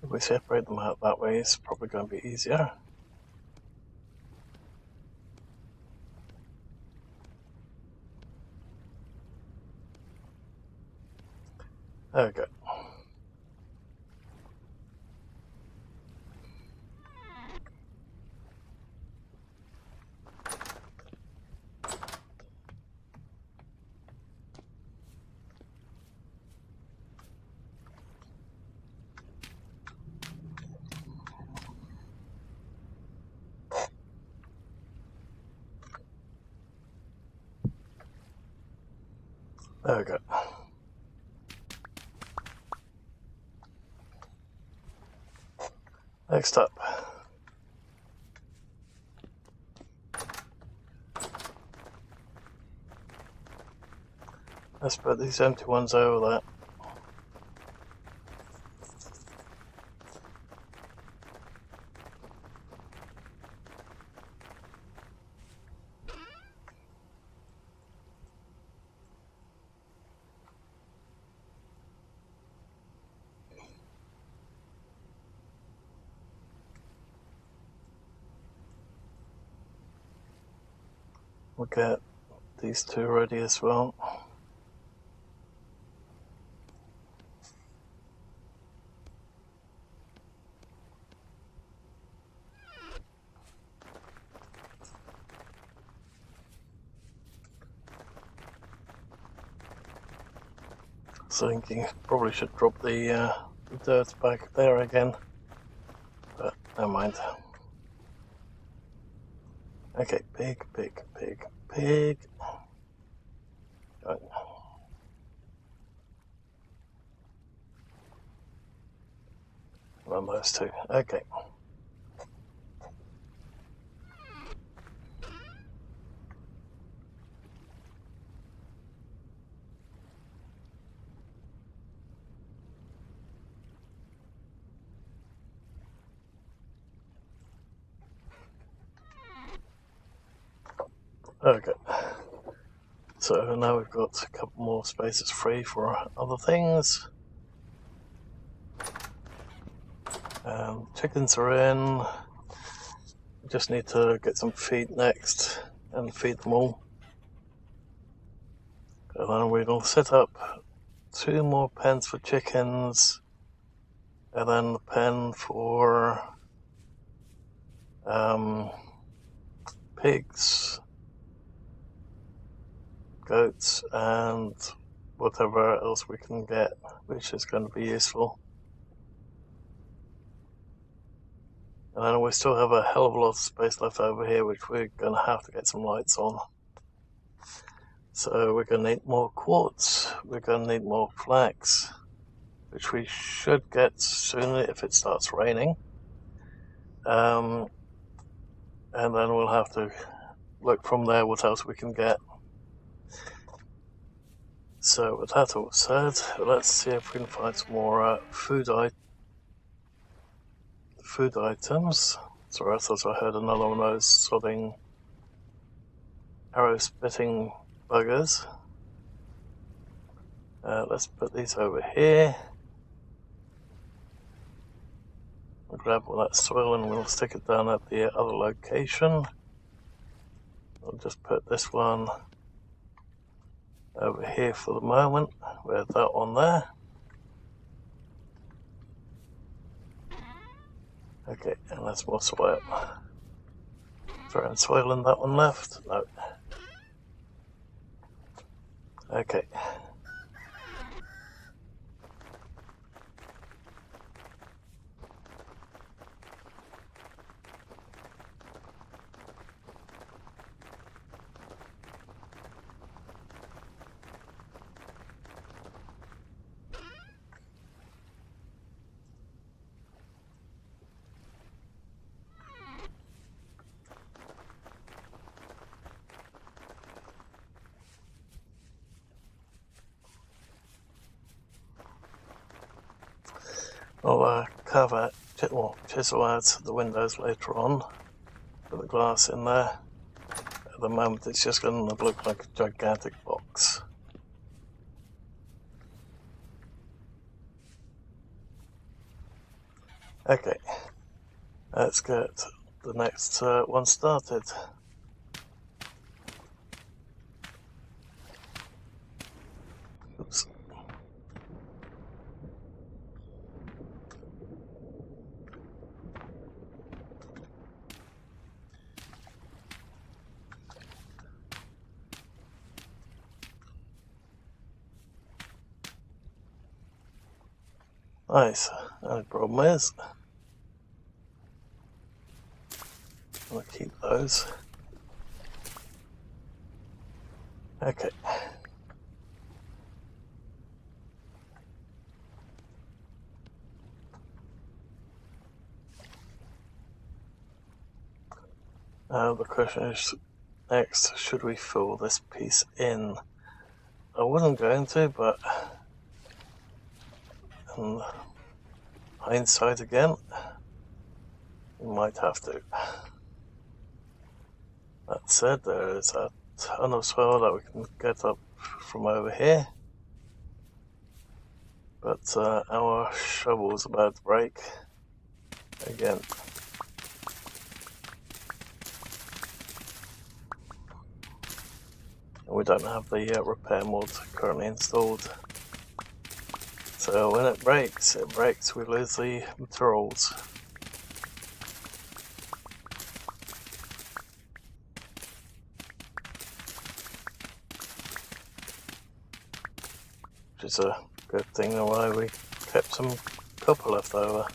If we separate them out that way, it's probably going to be easier. There we go. There we go. Next up. Let's put these empty ones over there. We'll get these two ready as well. Thinking probably should drop the dirt back there again, but never mind. Okay, pig. Right. Run those two. Okay. Okay. So now we've got a couple more spaces free for other things. Chickens are in. We just need to get some feed next and feed them all. And then we'll set up 2 more pens for chickens, and then the pen for pigs, goats, and whatever else we can get, which is going to be useful. And then we still have a hell of a lot of space left over here, which we're going to have to get some lights on. So we're going to need more quartz, we're going to need more flax, which we should get soon if it starts raining. And then we'll have to look from there what else we can get. So with that all said, let's see if we can find some more food items. Sorry, I thought I heard another one of those sodding arrow spitting buggers. Let's put these over here. We'll grab all that soil and we'll stick it down at the other location. We'll just put this one over here for the moment, with that one there. Okay, and that's more soil. Throw in soil in that one left? No. Okay. I'll chisel out the windows later on, put the glass in there. At the moment it's just going to look like a gigantic box. Okay, let's get the next one started. Oops. Nice. Only problem is, I'll keep those. Okay. Now the question is, next, should we fill this piece in? I wasn't going to, but in hindsight again, we might have to. That said, there is a ton of soil that we can get up from over here, but our shovel's about to break again. And we don't have the repair mod currently installed. So when it breaks, we lose the materials. Which is a good thing, why we kept some copper left over.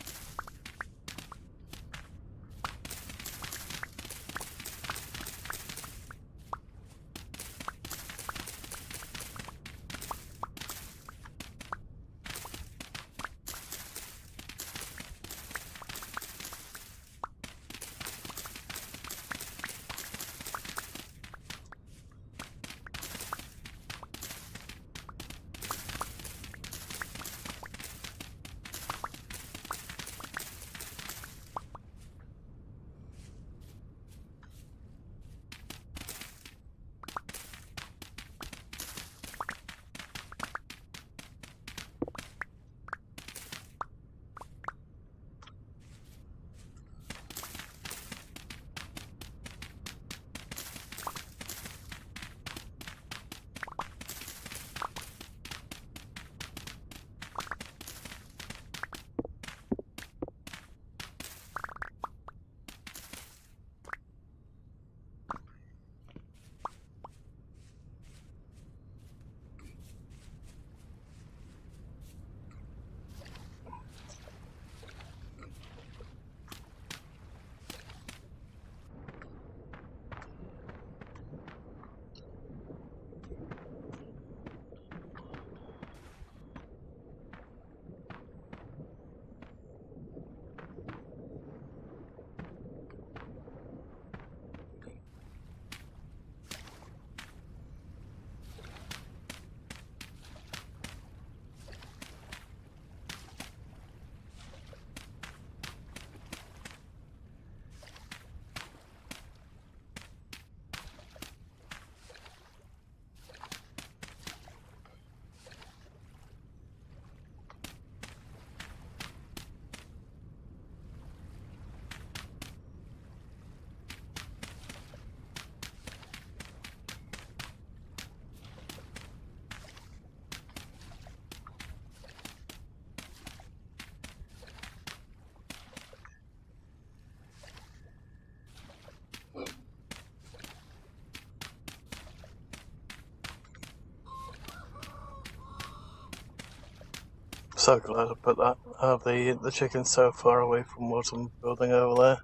So glad I put that. The chicken's so far away from what I'm building over there.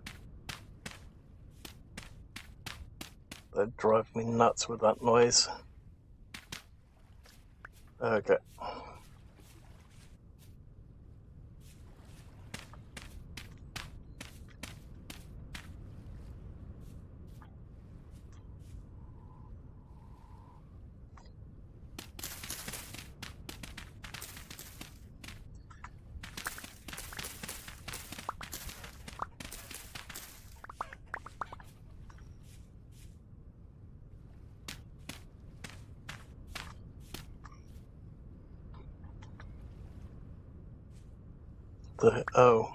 They drive me nuts with that noise. Okay. the... Oh.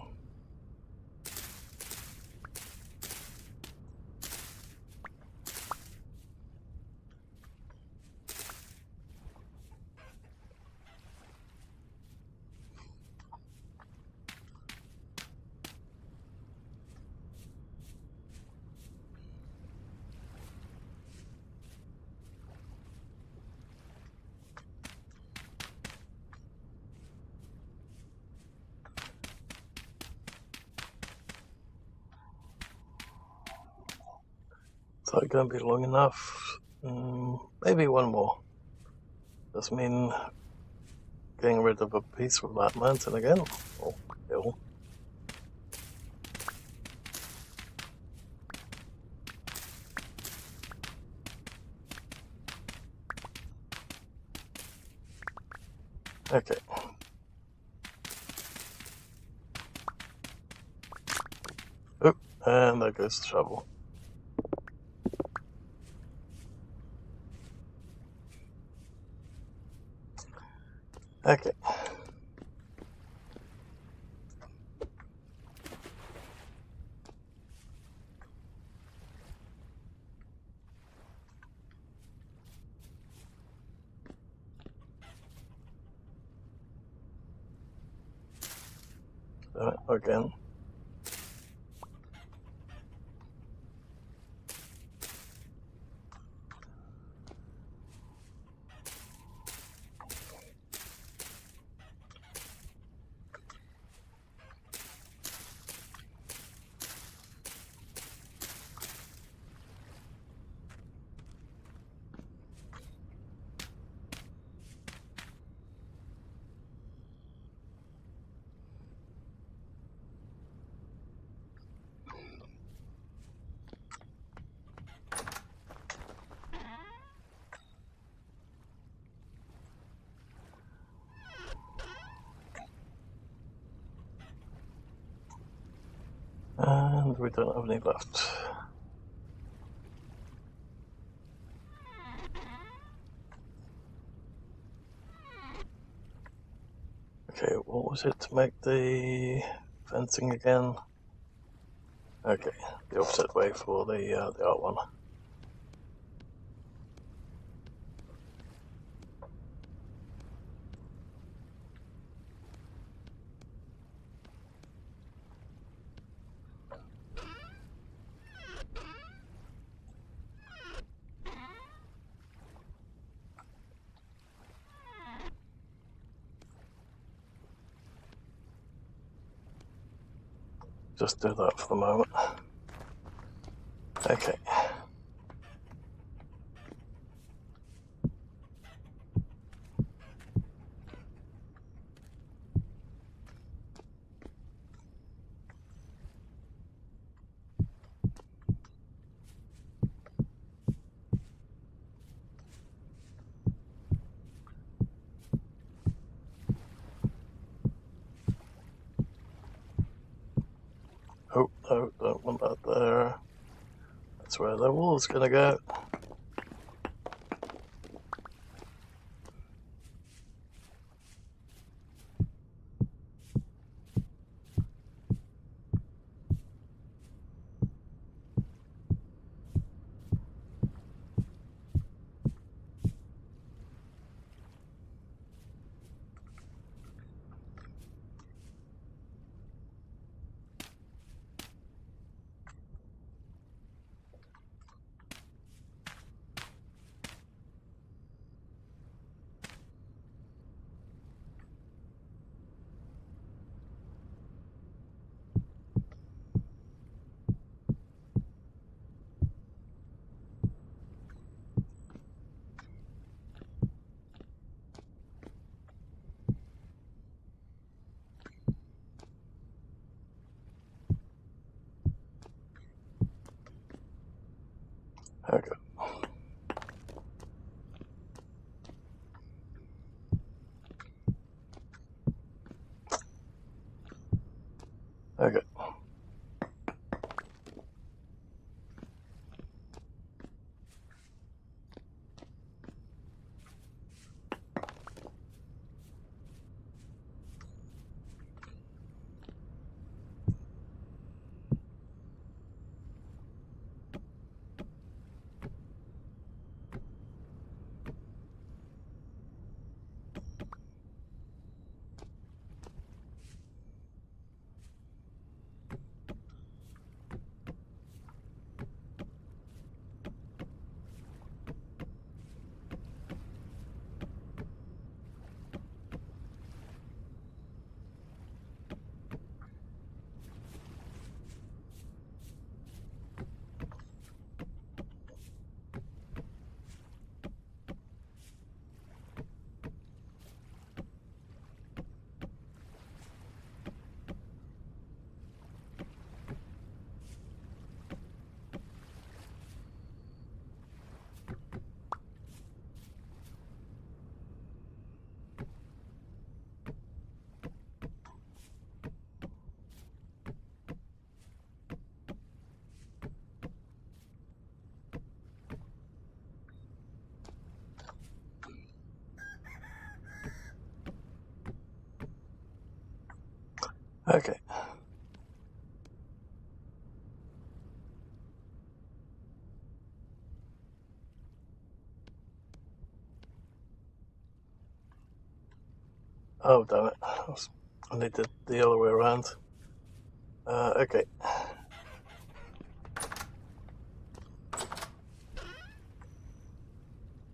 Is that going to be long enough? Maybe one more. Does mean getting rid of a piece of that mountain again, or hill. Okay. Oh, and there goes the shovel. Okay. Again. And we don't have any left. Okay, what was it to make the fencing again? Okay, the opposite way for the art one. Just do that for the moment. Okay. Oh, no, don't want that there. That's where the wall's gonna go. Okay. Okay. Okay. Oh, damn it. I needed the other way around. Okay.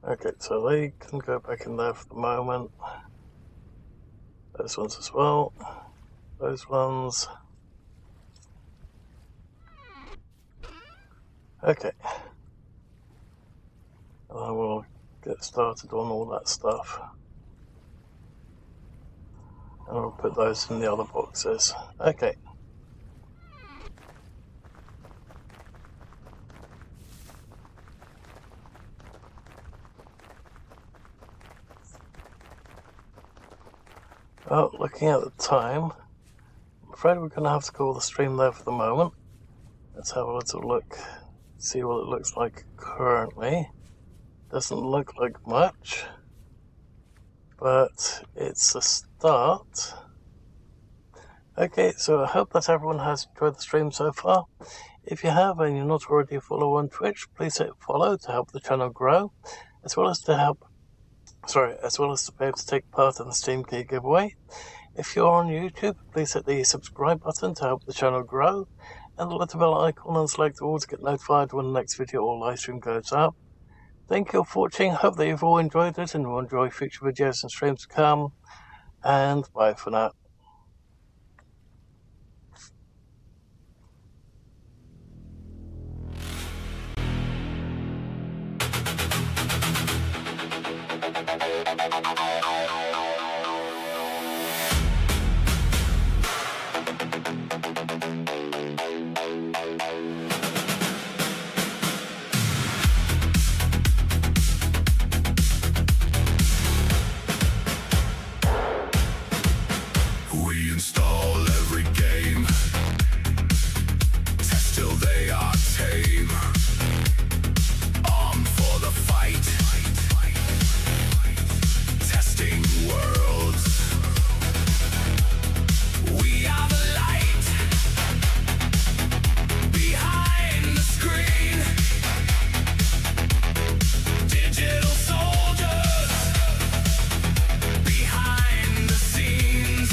Okay, so they can go back in there for the moment. Those ones as well. Those ones. Okay. And I will get started on all that stuff. And I'll put those in the other boxes. Okay. Well, looking at the time, I'm afraid we're going to have to call the stream there for the moment. Let's have a little look, see what it looks like currently. Doesn't look like much, but it's a start. Okay, so I hope that everyone has enjoyed the stream so far. If you have and you're not already a follower on Twitch, please hit follow to help the channel grow, as well as to be able to take part in the Steam Key giveaway. If you're on YouTube, please hit the subscribe button to help the channel grow, and the little bell icon and select all to get notified when the next video or live stream goes up. Thank you for watching, hope that you've all enjoyed it and will enjoy future videos and streams to come, and bye for now. We install every game, test till they are tame, armed for the fight, testing worlds. We are the light behind the screen, digital soldiers behind the scenes.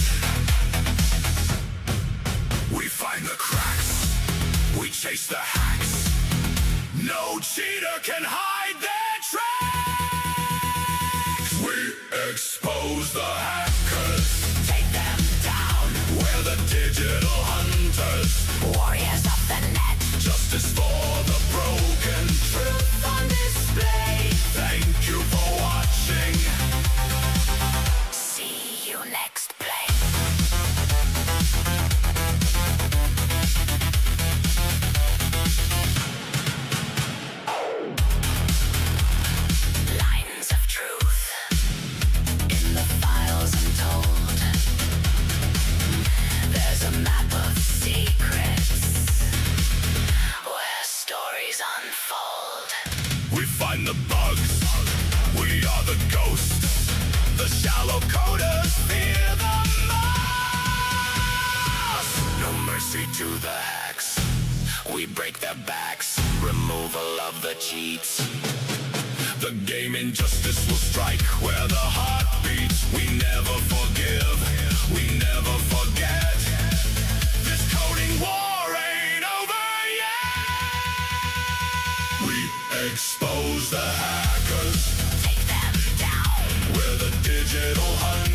We find the cracks, we chase the hacks. No cheater can hide their tracks. We expose the hackers, take them down. We're the digital hunters, warriors of the net. Justice for the broken, truth on display. Thank you for watching. See you next play. Lines of truth in the files untold. There's a map of secrets where stories unfold. We find the bugs, we are the ghosts. The shallow coders fear the most. No mercy to the hacks, we break their backs. Removal of the cheats. The game injustice will strike where the heart beats. We never forgive, we never forget. This coding war ain't over yet. We expose the hackers, take them down. We're the digital hunters.